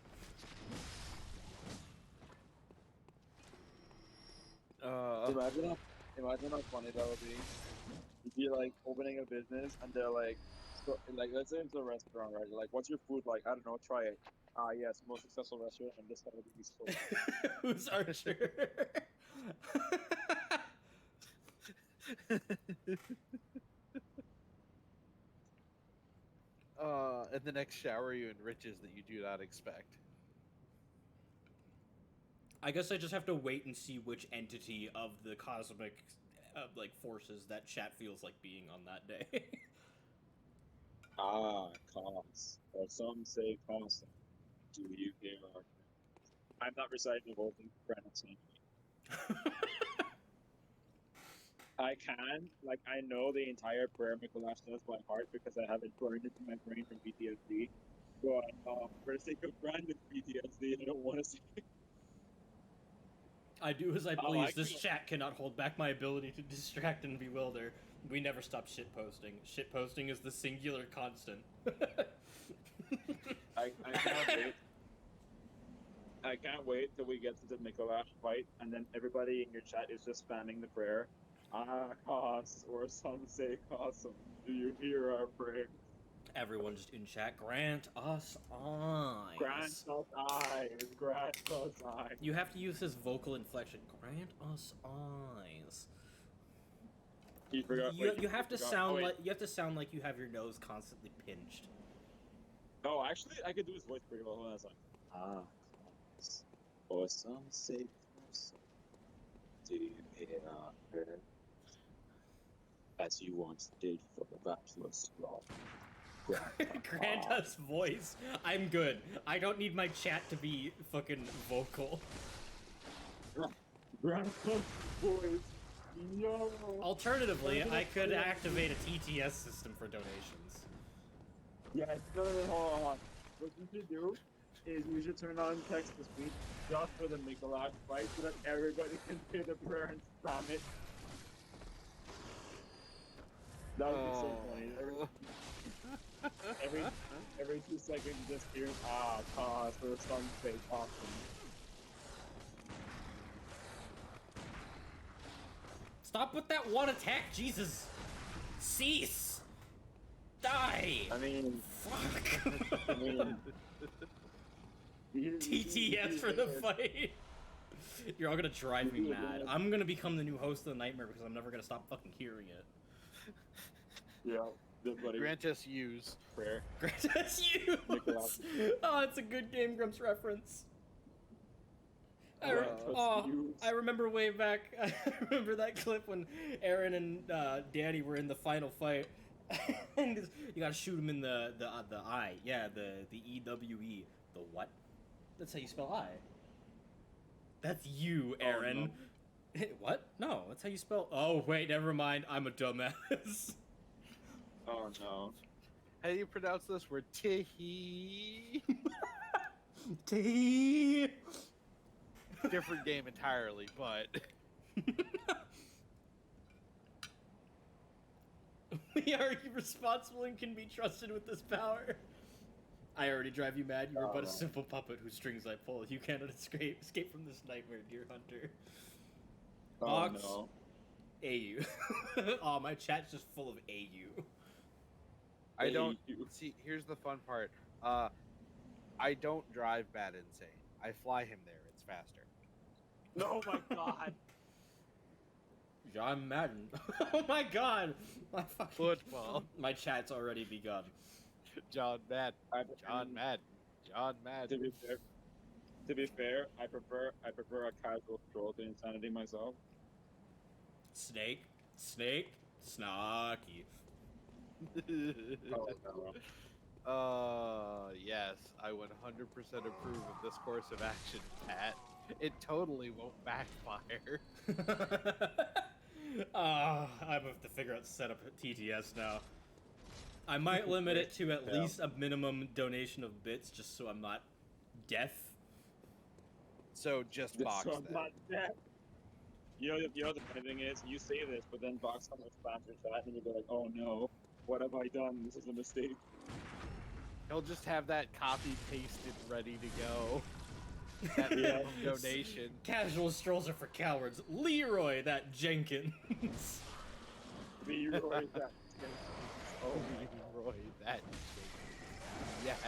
Imagine how funny that would be. If you're like opening a business and they're like, so, like let's say it's a restaurant, right? Like, what's your food like? I don't know. Try it. Ah, yes, most successful restaurant in this part of the East Coast. Who's Archer? And the next shower you in riches that you do not expect. I guess I just have to wait and see which entity of the cosmic, like, forces that chat feels like being on that day. Ah, cost. Or some say cost. Do you hear? I'm not reciting the whole thing for Brandon Sandy. I can, like, I know the entire prayer Mikolash does by heart because I have it burned into my brain from PTSD. But for the sake of Brandon's PTSD, I don't want to say. I do as I Oh, please. I This can- chat cannot hold back my ability to distract and bewilder. We never stop shitposting. Shitposting is the singular constant. I can't wait. I can't wait till we get to the Mikolash fight, and then everybody in your chat is just spamming the prayer. Ah, cost, or some say cost. Do you hear our prayer? Everyone just in chat, grant us eyes. Grant us eyes. Grant us eyes. You have to use his vocal inflection. Grant us eyes. You forgot. You, wait, you have to forgot- sound oh, wait. like you have to sound like you have your nose constantly pinched. No, actually, I could do his voice pretty well. Hold on a second. Ah, cost, or some say cost. Do you hear our prayer? As you once did for the bachelor's law. Grant us voice. I'm good. I don't need my chat to be fucking vocal. Grant us voice. Yo. Alternatively, I could activate a TTS system for donations. Yes, no, hold on. What you should do is you should turn on text to speech just for the Mikolash fight so that everybody can hear the prayer and spam it. That would be so funny. Every 2 seconds, you just hear cause for some fake awesome. Stop with that one attack, Jesus! Cease! Die! I mean, Fuck! I mean, TTS for the fight! You're all gonna drive me mad. I'm gonna become the new host of the Nightmare because I'm never gonna stop fucking hearing it. Yeah, good buddy. Grant us use. prayer. Grant us use! Nicholas. Oh, it's a good Game Grumps reference. I remember way back. I remember that clip when Aaron and Danny were in the final fight, and you gotta shoot him in the eye. Yeah, the EWE. The what? That's how you spell eye. That's you, Aaron. What? No, that's how you spell. Oh wait, never mind. I'm a dumbass. Oh no. How do you pronounce this word? Tihi. T. Different game entirely, but We are irresponsible and can be trusted with this power. I already drive you mad. You are but a simple puppet whose strings I pull. You cannot escape from this nightmare, dear hunter. Oh Box. no. AU. Oh, my chat's just full of AU. I don't You. see. Here's the fun part. I don't drive Bad Insane. I fly him there. It's faster. Oh my god. John Madden. Oh my god. My fucking Football. My chat's already begun. John Madden. John To Madden. John Madden. be fair, I prefer a casual stroll to insanity myself. Snake. Snarky. Oh no. Yes, I 100% approve of this course of action, Pat. It totally won't backfire. I have to figure out setup at TTS now. I might limit it to at least a minimum donation of bits, just so I'm not deaf. So just box So I'm then. not dead. You know the funny thing is, you say this, but then Box comes spams your chat, and you go like, "Oh no, what have I done? This is a mistake." He'll just have that copy pasted ready to go. That minimum donation. Casual strolls are for cowards. Leroy that Jenkins. Leroy that. Oh, Leroy, that yes.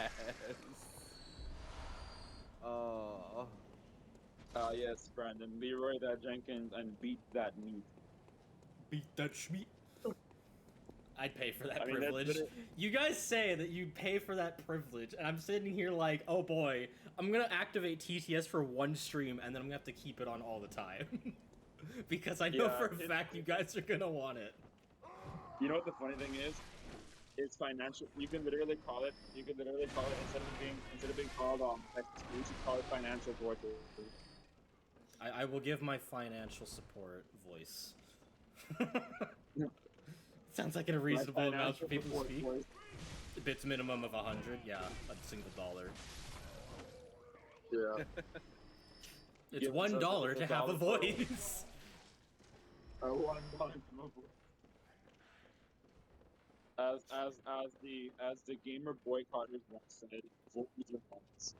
Oh. Yes, Brandon. Leroy that Jenkins and beat that meat. Beat that schmeat. I'd pay for that I mean, that's privilege. literally- You guys say that you'd pay for that privilege, and I'm sitting here like, oh boy, I'm gonna activate TTS for one stream, and then I'm gonna have to keep it on all the time. Because I know Yeah, for a fact you guys are gonna want it. You know what the funny thing is? It's financial. You can literally call it. Instead of being called you should call it financial torture. I will give my financial support voice. Sounds like a reasonable amount for people to speak. Bits minimum of 100, yeah, a single dollar. Yeah. It's Yeah, $1 so to have a $1 for- voice. $1 as the gamer boycotters once said, vote with your wallets.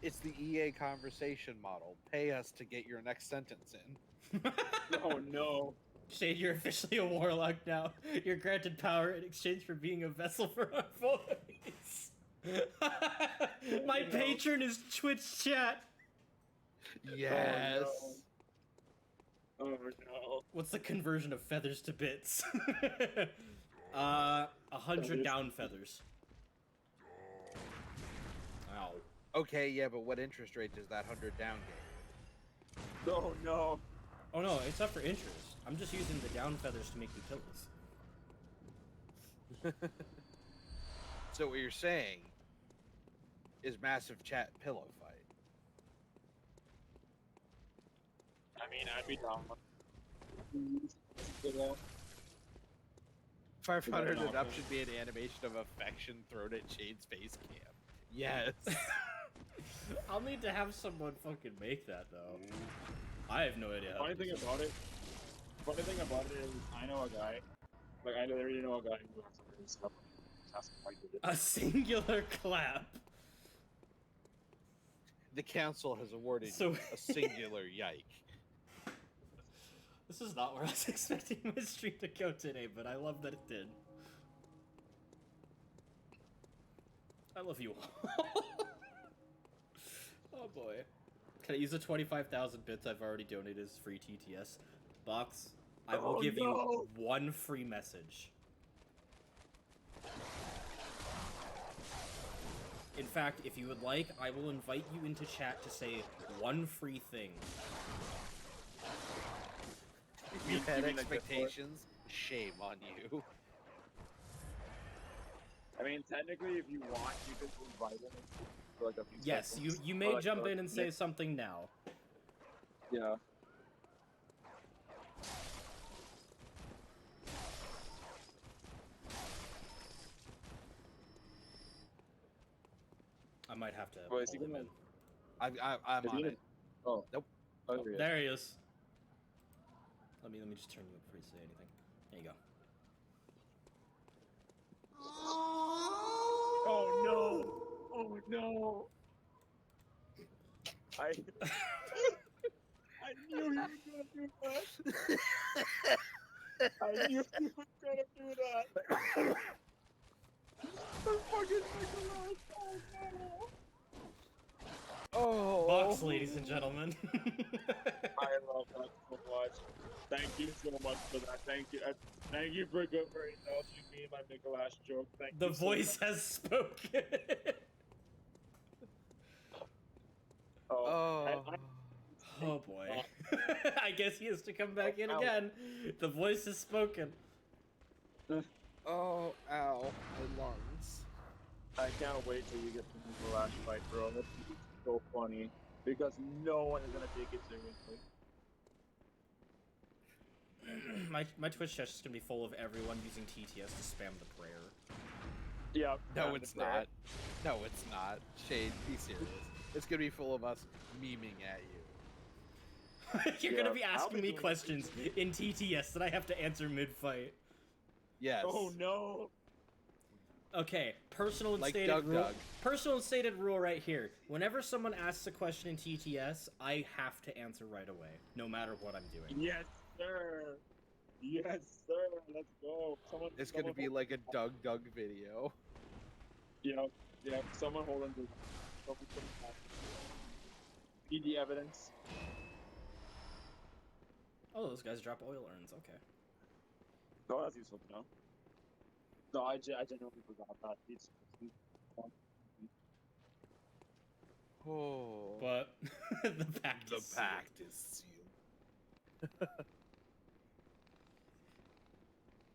It's the EA conversation model. Pay us to get your next sentence in. Oh no. Shade, you're officially a warlock now. You're granted power in exchange for being a vessel for our voice. My no. patron is Twitch chat. Yes. Oh no. What's the conversion of feathers to bits? 100 Feathers. down feathers. Ow. Okay, yeah, but what interest rate does that 100 down get? Oh no. Oh no, it's up for interest. I'm just using the down feathers to make me pillows. So what you're saying is massive chat pillow fight. I mean, I'd be down. You know? 500 and up option. should be an animation of affection thrown at Shade's face cam. Yes. I'll need to have someone fucking make that though. I have no idea. How Funny to do thing so. about it is, I know a guy. Like, I literally know a guy who has some stuff. That's why he did it. A singular clap. The council has awarded So- you a singular yike. This is not where I was expecting my stream to go today, but I love that it did. I love you all. Oh boy. Can I use the 25,000 bits I've already donated as free TTS? Box, I will Oh, give you no. one free message. In fact, if you would like, I will invite you into chat to say one free thing. If you had expectations, shame on you. I mean, technically, if you want, you can invite him for like a few Yes, seconds. you Or, may like, jump for, in and say something now. Yeah. I might have to Well, pull is he him gonna- in. I'm Is he on gonna- it. Oh. Nope. Oh, Oh, there he is. there he is. Let me just turn you up before you say anything. There you go. Oh no! Oh no! I knew he was gonna do that. I knew he was gonna do that. The fucking Nicholas! Oh no! Oh. Box, ladies and gentlemen. I love that so much. Thank you so much for that. Thank you. Thank you for indulging me in my Nicholas joke. Thank The you so voice much. has spoken. Oh, and Oh boy. I guess he has to come back in again. The voice has spoken. Oh, ow. My lungs. I can't wait till you get to Nicholas fight, bro. It's so funny because no one is gonna take it seriously. My Twitch chat's just gonna be full of everyone using TTS to spam the prayer. Yeah. No, it's not. No, it's not. Shade, be serious. It's gonna be full of us memeing at you. You're Yeah, gonna be I'll asking be me doing questions in TTS that I have to answer mid-fight. Yes. Oh no! Okay, personal and Like stated Doug rule. Doug. Personal and stated rule right here. Whenever someone asks a question in TTS, I have to answer right away, no matter what I'm doing. Yes, sir. Yes, sir. Let's go. It's gonna be like a Doug Doug video. Yeah, yeah. Someone hold on to. Need the evidence. Oh, those guys drop oil urns. Okay. Oh, that's useful to know. No, I genuinely forgot that. It's Oh. But the pact The is sealed. pact is sealed.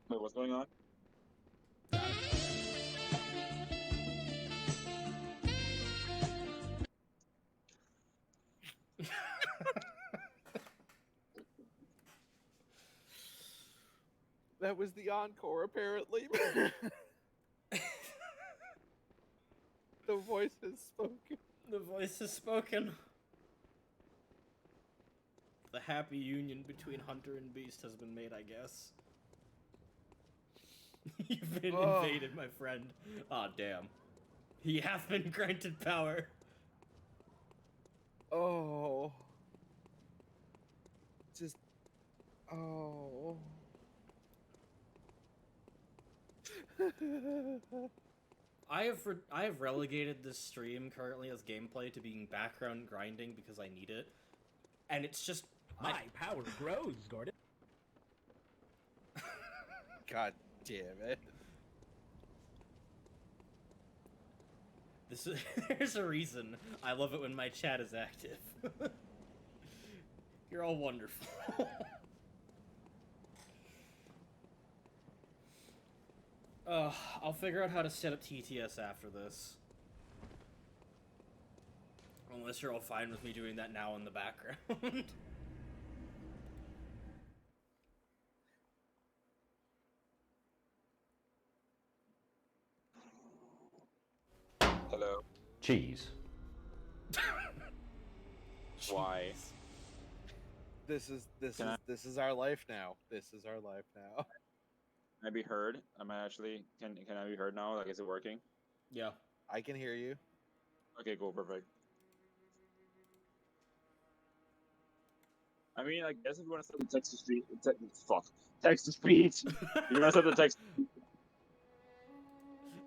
Wait, what's going on? That was the encore, apparently. The voice has spoken. The voice has spoken. The happy union between Hunter and Beast has been made, I guess. You've been invaded, my friend. Aw, damn. He hath been granted power. Oh. Just. Oh. I have relegated this stream currently as gameplay to being background grinding because I need it, and it's just My power grows, Gordon. God damn it. this is there's a reason I love it when my chat is active. You're all wonderful. I'll figure out how to set up TTS after this. Unless you're all fine with me doing that now in the background. Hello. Cheese. Why? This is our life now. This is our life now. Can I be heard? Am I actually can I be heard now? Like, is it working? Yeah. I can hear you. Okay, cool, perfect. I mean, I guess if you want to set the text to speech, text to speech. You want to set the text?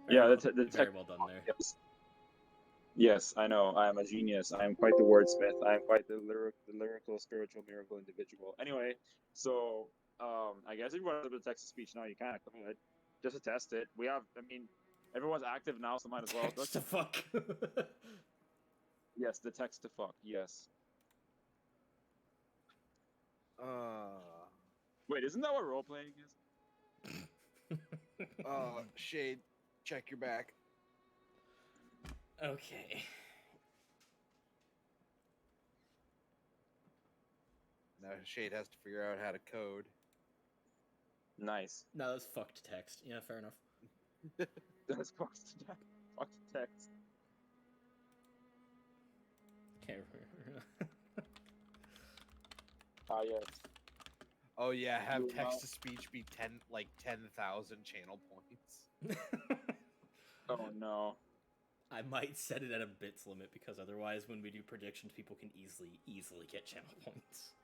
Yeah, the very text. well done there. Yes. Yes, I know. I am a genius. I am quite the wordsmith. I am quite the lyrical, spiritual, miracle individual. Anyway, so I guess if you want to set the text to speech now, you kind of could just to test it. We have, I mean, Everyone's active now, so might as well. Text to fuck. Yes, the text to fuck. Yes. Wait, isn't that what role playing is? Shade, check your back. Okay. Now Shade has to figure out how to code. Nice. No, that's fucked text. Yeah, fair enough. That's fuck text. Okay. Ah, yes. Oh yeah, have You text to speech be 10,000 channel points. Oh no. I might set it at a bits limit because otherwise, when we do predictions, people can easily get channel points.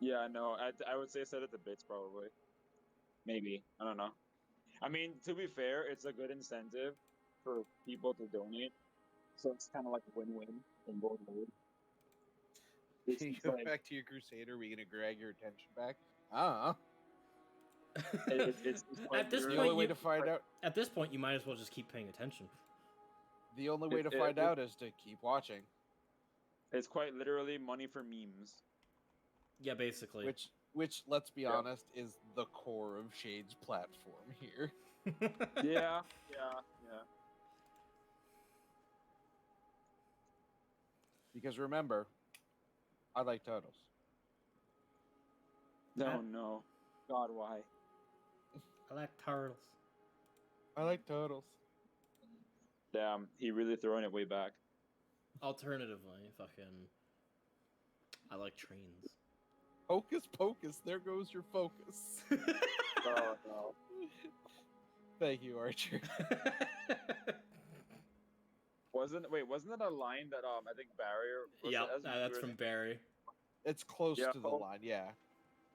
Yeah, no. I would say set it to bits probably. Maybe. I don't know. I mean, to be fair, it's a good incentive for people to donate. So it's kind of like a win-win in both ways. It's Can you just go like- back to your Crusader? Are we gonna drag your attention back? Ah. it's quite At this The literally- only point, way you- to find out. At this point, you might as well just keep paying attention. The only way to it- find it- out is to keep watching. it's quite literally money for memes. Yeah, basically. Which, let's be Yeah. honest, is the core of Shade's platform here. Yeah. Because remember, I like turtles. No, no. God, why? I like turtles. I like turtles. Damn, he really throwing it way back. Alternatively, fucking, I like trains. Hocus pocus, there goes your focus. Oh no. Thank you, Archer. Wasn't it a line that I think Barrier? Yeah, that's from Barry. It's close Yeah, to the oh. line, yeah.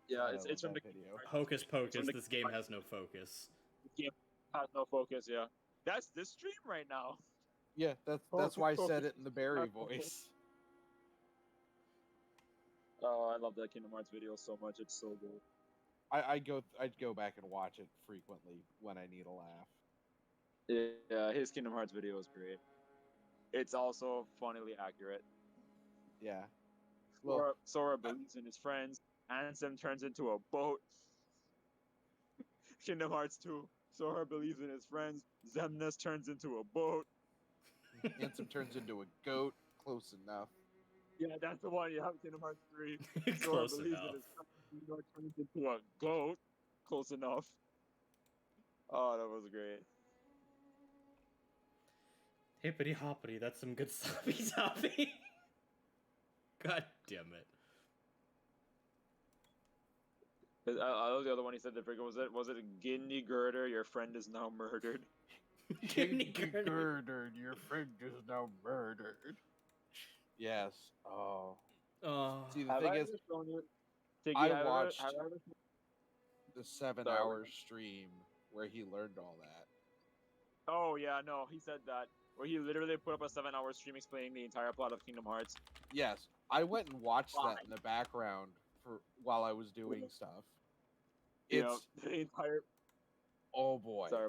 Yeah, I it's love from the that video. Hocus pocus. the- This game has no focus. game has no focus. Yeah, that's this stream right now. Yeah, that's Hocus why I said pocus it in the Barry not focus. voice. Oh, I love that Kingdom Hearts video so much. It's so good. I'd go back and watch it frequently when I need a laugh. Yeah, his Kingdom Hearts video is great. It's also funnily accurate. Yeah. Well, Sora believes in his friends. Ansem turns into a boat. Kingdom Hearts 2. Sora believes in his friends. Xemnas turns into a boat. Ansem turns into a goat. Close enough. Yeah, that's the one. You have Kingdom Hearts 3. Sora Close believes enough. in his friends. Theodore turns into a goat. Close enough. Oh, that was great. Hippity hoppity, that's some good sloppy toppy. God damn it. I love the other one he said. Was it Ginny Girder? Your friend is now murdered. Ginny Girder. Murdered. Your friend is now murdered. Yes. Oh. Oh, See, the Have thing I is, ever shown you? Tiggy, I have ever- watched- have I ever- the 7-hour stream where he learned all that. Oh yeah, no, he said that. Where he literally put up a 7-hour stream explaining the entire plot of Kingdom Hearts. Yes, I went and watched Why? that in the background for while I was doing stuff. You It's know, the entire oh boy. sorry.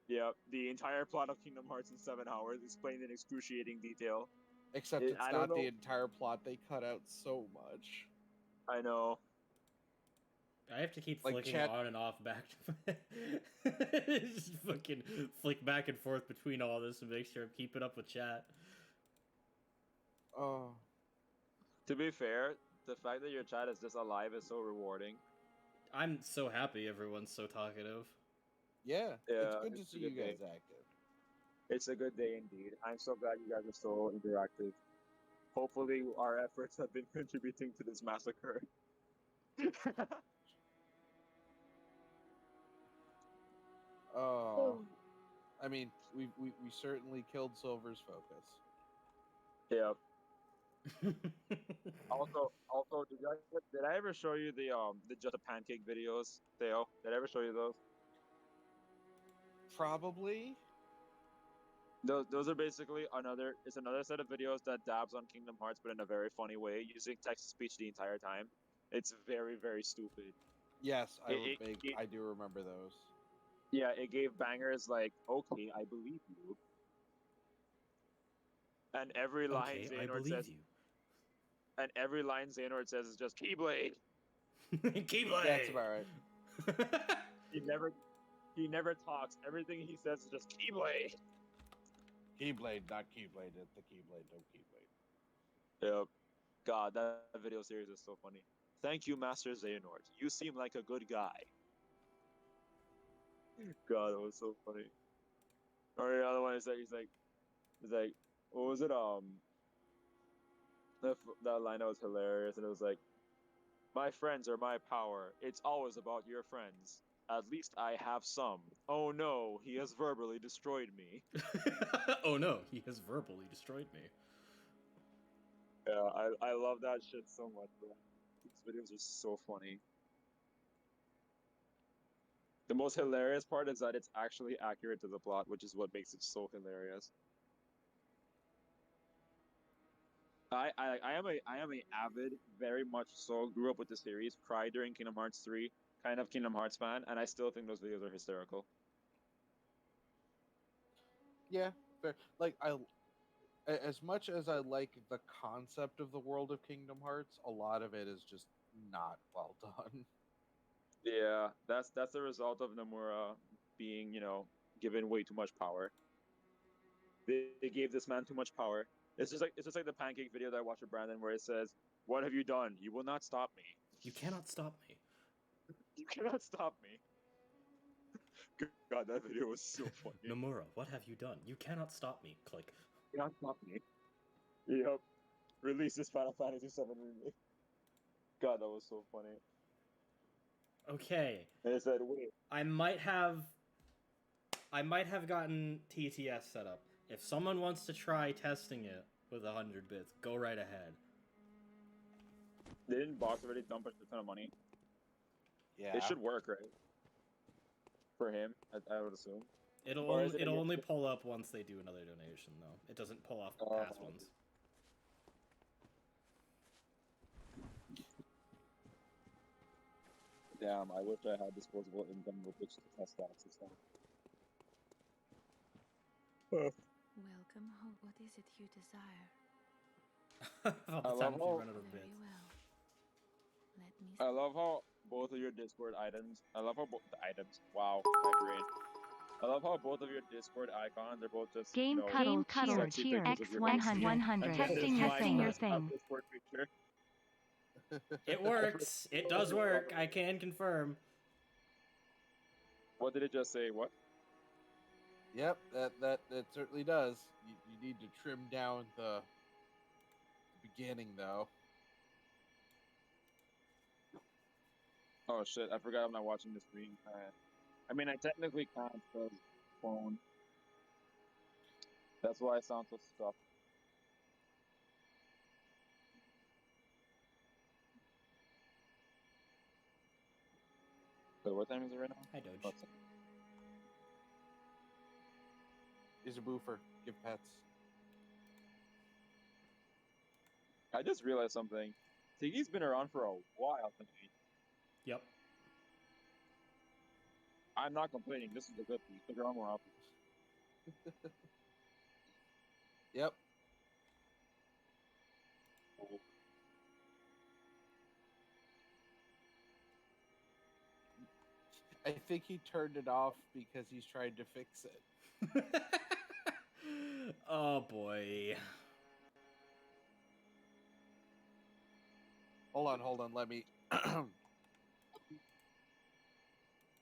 Yeah, the entire plot of Kingdom Hearts in 7 hours, explained in excruciating detail. Except It- it's I don't not the know. entire plot. They cut out so much. I know. I have to keep Like flicking chat- on and off back to just fucking flick back and forth between all this and make sure I'm keeping up with chat. Oh. To be fair, the fact that your chat is just alive is so rewarding. I'm so happy everyone's so talkative. Yeah, Yeah, it's good to it's a see you good guys day. active. It's a good day indeed. I'm so glad you guys are so interactive. Hopefully, our efforts have been contributing to this massacre. Oh. I mean, we certainly killed Silver's focus. Yeah. Also, did I ever show you the just a pancake videos, Theo? Did I ever show you those? Probably. Those are basically another set of videos that dabs on Kingdom Hearts, but in a very funny way, using text to speech the entire time. It's very, very stupid. Yes, It- I do remember those. Yeah, it gave bangers like, "Okay, I believe you," and every line Okay, I Xehanort believe says, and every line Xehanort says is just Keyblade. you. Keyblade. That's about right. He never, he never talks. Everything he says is just Keyblade. Keyblade, not Keyblade. It's the Keyblade, no Keyblade. Yep. God, that video series is so funny. Thank you, Master Xehanort. You seem like a good guy. God, it was so funny. Or the other one is that he's like, what was it? That line that was hilarious, and it was like, "My friends are my power. It's always about your friends. At least I have some. Oh no, he has verbally destroyed me." Oh no, he has verbally destroyed me. Yeah, I love that shit so much, bro. These videos are so funny. The most hilarious part is that it's actually accurate to the plot, which is what makes it so hilarious. I am a avid, very much so, grew up with the series, cried during Kingdom Hearts 3, kind of Kingdom Hearts fan, and I still think those videos are hysterical. Yeah, fair. Like as much as I like the concept of the world of Kingdom Hearts, a lot of it is just not well done. Yeah, that's the result of Nomura being, given way too much power. They gave this man too much power. It's just like the pancake video that I watched with Brandon where it says, "What have you done? You will not stop me. You cannot stop me. You cannot stop me." God, that video was so funny. You Nomura, what have you done? You cannot stop me. Click. cannot stop me. Yep. Release this Final Fantasy VII remake. God, that was so funny. Okay, And it said, "Wait, I might have gotten TTS set up. If someone wants to try testing it with 100 bits, go right ahead. didn't Box already dump a ton of money? Yeah. It should work, right? For him, I would assume. It'll Or only, is it it'll against only the- pull up once they do another donation, though. It doesn't pull off Oh. past ones. Damn, I wish I had disposable income with which to test that system. Welcome home. What is it you desire? All I the love time if how- you run out of Very bits. well. Let me I love how both of your Discord items. I love how the items. Wow, my brain. I love how both of your Discord icons are both just Game cuddle cheer sexy cheer pictures of your X100 And that is testing why testing your I have thing. Discord picture. It works. It does work. I can confirm. What did it just say? What? Yep, that certainly does. You need to trim down the beginning though. Oh shit! I forgot I'm not watching the screen. I mean, I technically can't because phone. That's why I sound so stuffed. So what time is it right now? Hi, Doge. Oh, it's- He's a boofer. Give pets. I just realized something. Tiggy's been around for a while tonight. Yep. I'm not complaining. This is a good thing. Stick around more often. Yep. I think he turned it off because he's trying to fix it. Oh boy. Hold on, let me.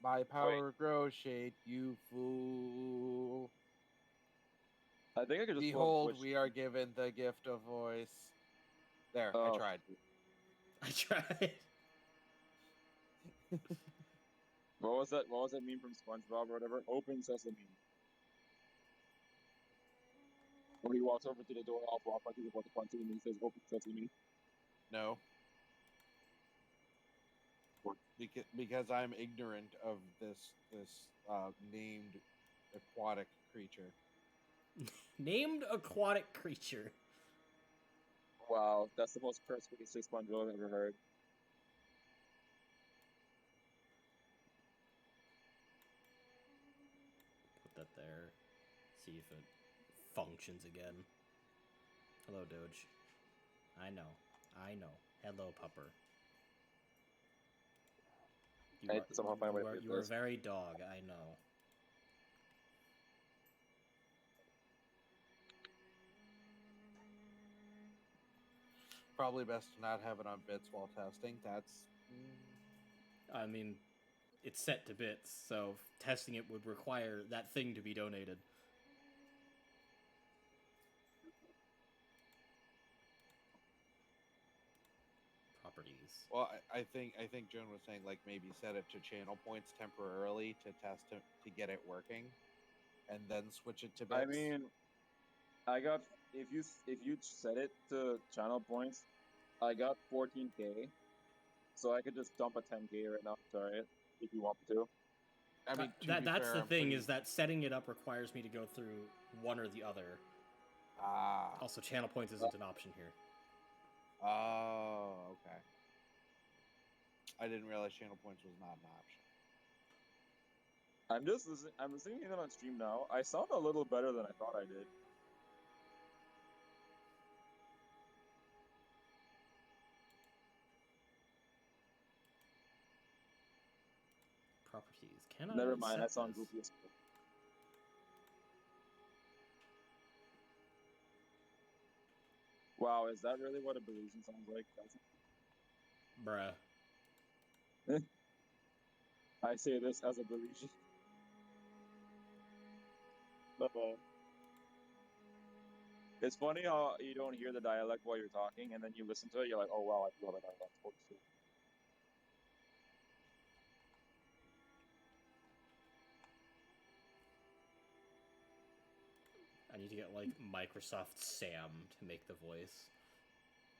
My power grows, Shade, you fool. I think I could just Behold, pull we are given the gift of voice. There, I Oh. tried. I tried. What was that? What was that meme from SpongeBob or whatever? Open sesame. When he walks over to the door, I'll walk like he's about to punch him, and he says, "Open sesame." No. What? Because I'm ignorant of this named aquatic creature. Named aquatic creature. Wow, that's the most cursed way to say SpongeBob I've ever heard. See if it functions again. Hello, Doge. I know. Hello, Pupper. I somehow find a way to you do are this. very dog, I know. Probably best to not have it on bits while testing. That's I mean, it's set to bits, so testing it would require that thing to be donated. Properties. well. I think Joan was saying like maybe set it to channel points temporarily to test it to get it working, and then switch it to bits. I mean, I got if you set it to channel points, I got 14K, so I could just dump a 10K right now. Sorry, if you want me to. I mean, to be that's fair, the I'm thing, pretty- is that setting it up requires me to go through one or the other. Ah. Also, channel points isn't an option here. Oh, okay. I didn't realize channel points was not an option. I'm listening to them on stream now. I sound a little better than I thought I did. Properties. Can I Never mind, set I sound this? goofy as fuck. Wow, is that really what a Belizean sounds like? Bruh. I say this as a Belizean. Uh-oh. It's funny how you don't hear the dialect while you're talking, and then you listen to it, you're like, oh wow, I love it. Holy shit. I need to get, like, Microsoft Sam to make the voice.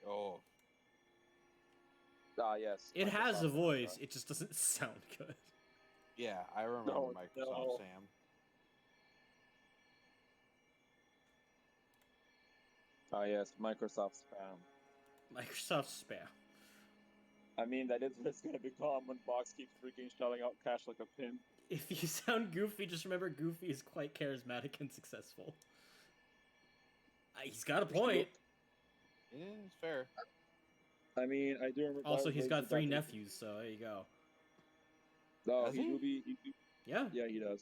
Oh, Ah, yes. It has a Microsoft, voice, it just doesn't sound good. yeah, I remember No, Microsoft no. Sam. Ah, yes, Microsoft spam. Microsoft Spam. I mean, that is what it's gonna become when Box keeps freaking shelling out cash like a pimp. If you sound goofy, just remember Goofy is quite charismatic and successful. He's got a point. Yeah, it's fair. I mean, I do remember. Also, that he's was got 3 back in- nephews, so there you go. No, Does he he? do be. Yeah. Yeah, he does.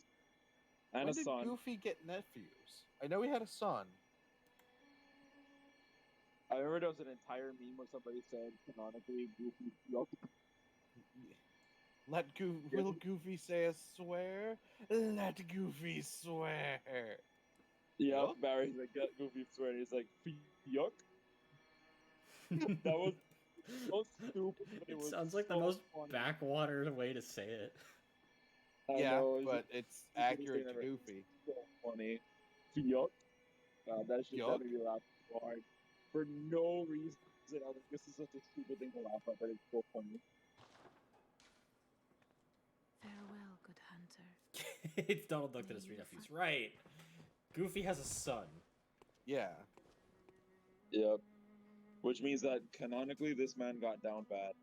And When a did son. Goofy get nephews? I know he had a son. I remember there was an entire meme where somebody said canonically Goofy. Will Goofy say a swear? Let Goofy swear. Yeah, Yuck? Barry's like, get Goofy swearing. He's like, yuck. That was so stupid. But it It was sounds like the so most funny. backwater way to say it. I Yeah, know, but it's you could've accurate seen to it. Goofy. So funny. Yuck. God, that shit Yuck? made me laugh so hard for no reason. I was like, this is such a stupid thing to laugh at, but it's so funny. Farewell, good hunter. It's Donald Duck that has May 3 you nephews. find- Right. Goofy has a son. Yeah. Yep. Which means that canonically, this man got down bad.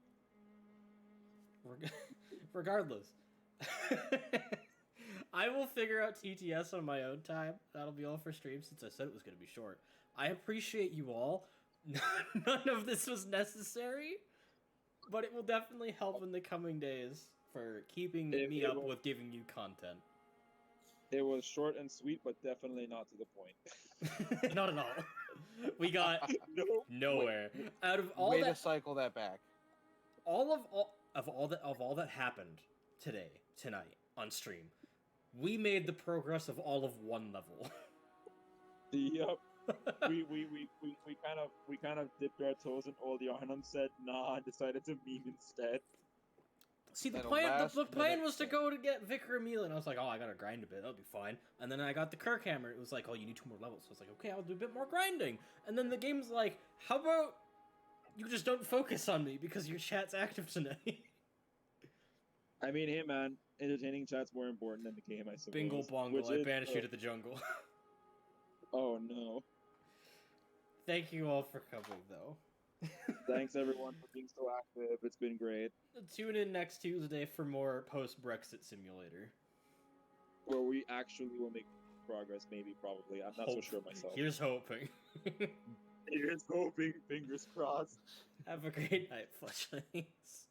Regardless. I will figure out TTS on my own time. That'll be all for stream since I said it was going to be short. I appreciate you all. None of this was necessary, but it will definitely help in the coming days for keeping me It up will. with giving you content. It was short and sweet, but definitely not to the point. Not at all. We got No. nowhere. Out of all Way that to cycle that back. all that happened tonight on stream, we made the progress of all of 1 level. Yep. we kind of dipped our toes in Old Yarn and said nah, and decided to meme instead. See, the And a plan last minute was to step. go to get Vicar Emil, and I was like, oh, I gotta grind a bit, that'll be fine. And then I got the Kirk Hammer, it was like, oh, you need 2 more levels. So I was like, okay, I'll do a bit more grinding. And then the game's like, how about you just don't focus on me because your chat's active tonight? I mean, hey man, entertaining chat's more important than the game, I suppose. Bingle bongle, Which I is, banish you to the jungle. Oh no. Thank you all for coming, though. Thanks everyone for being so active. It's been great. Tune in next Tuesday for more post-Brexit simulator. Where we actually will make progress, maybe, probably. I'm not so sure myself. Here's hoping. Here's hoping, fingers crossed. Have a great night, Fletchlings.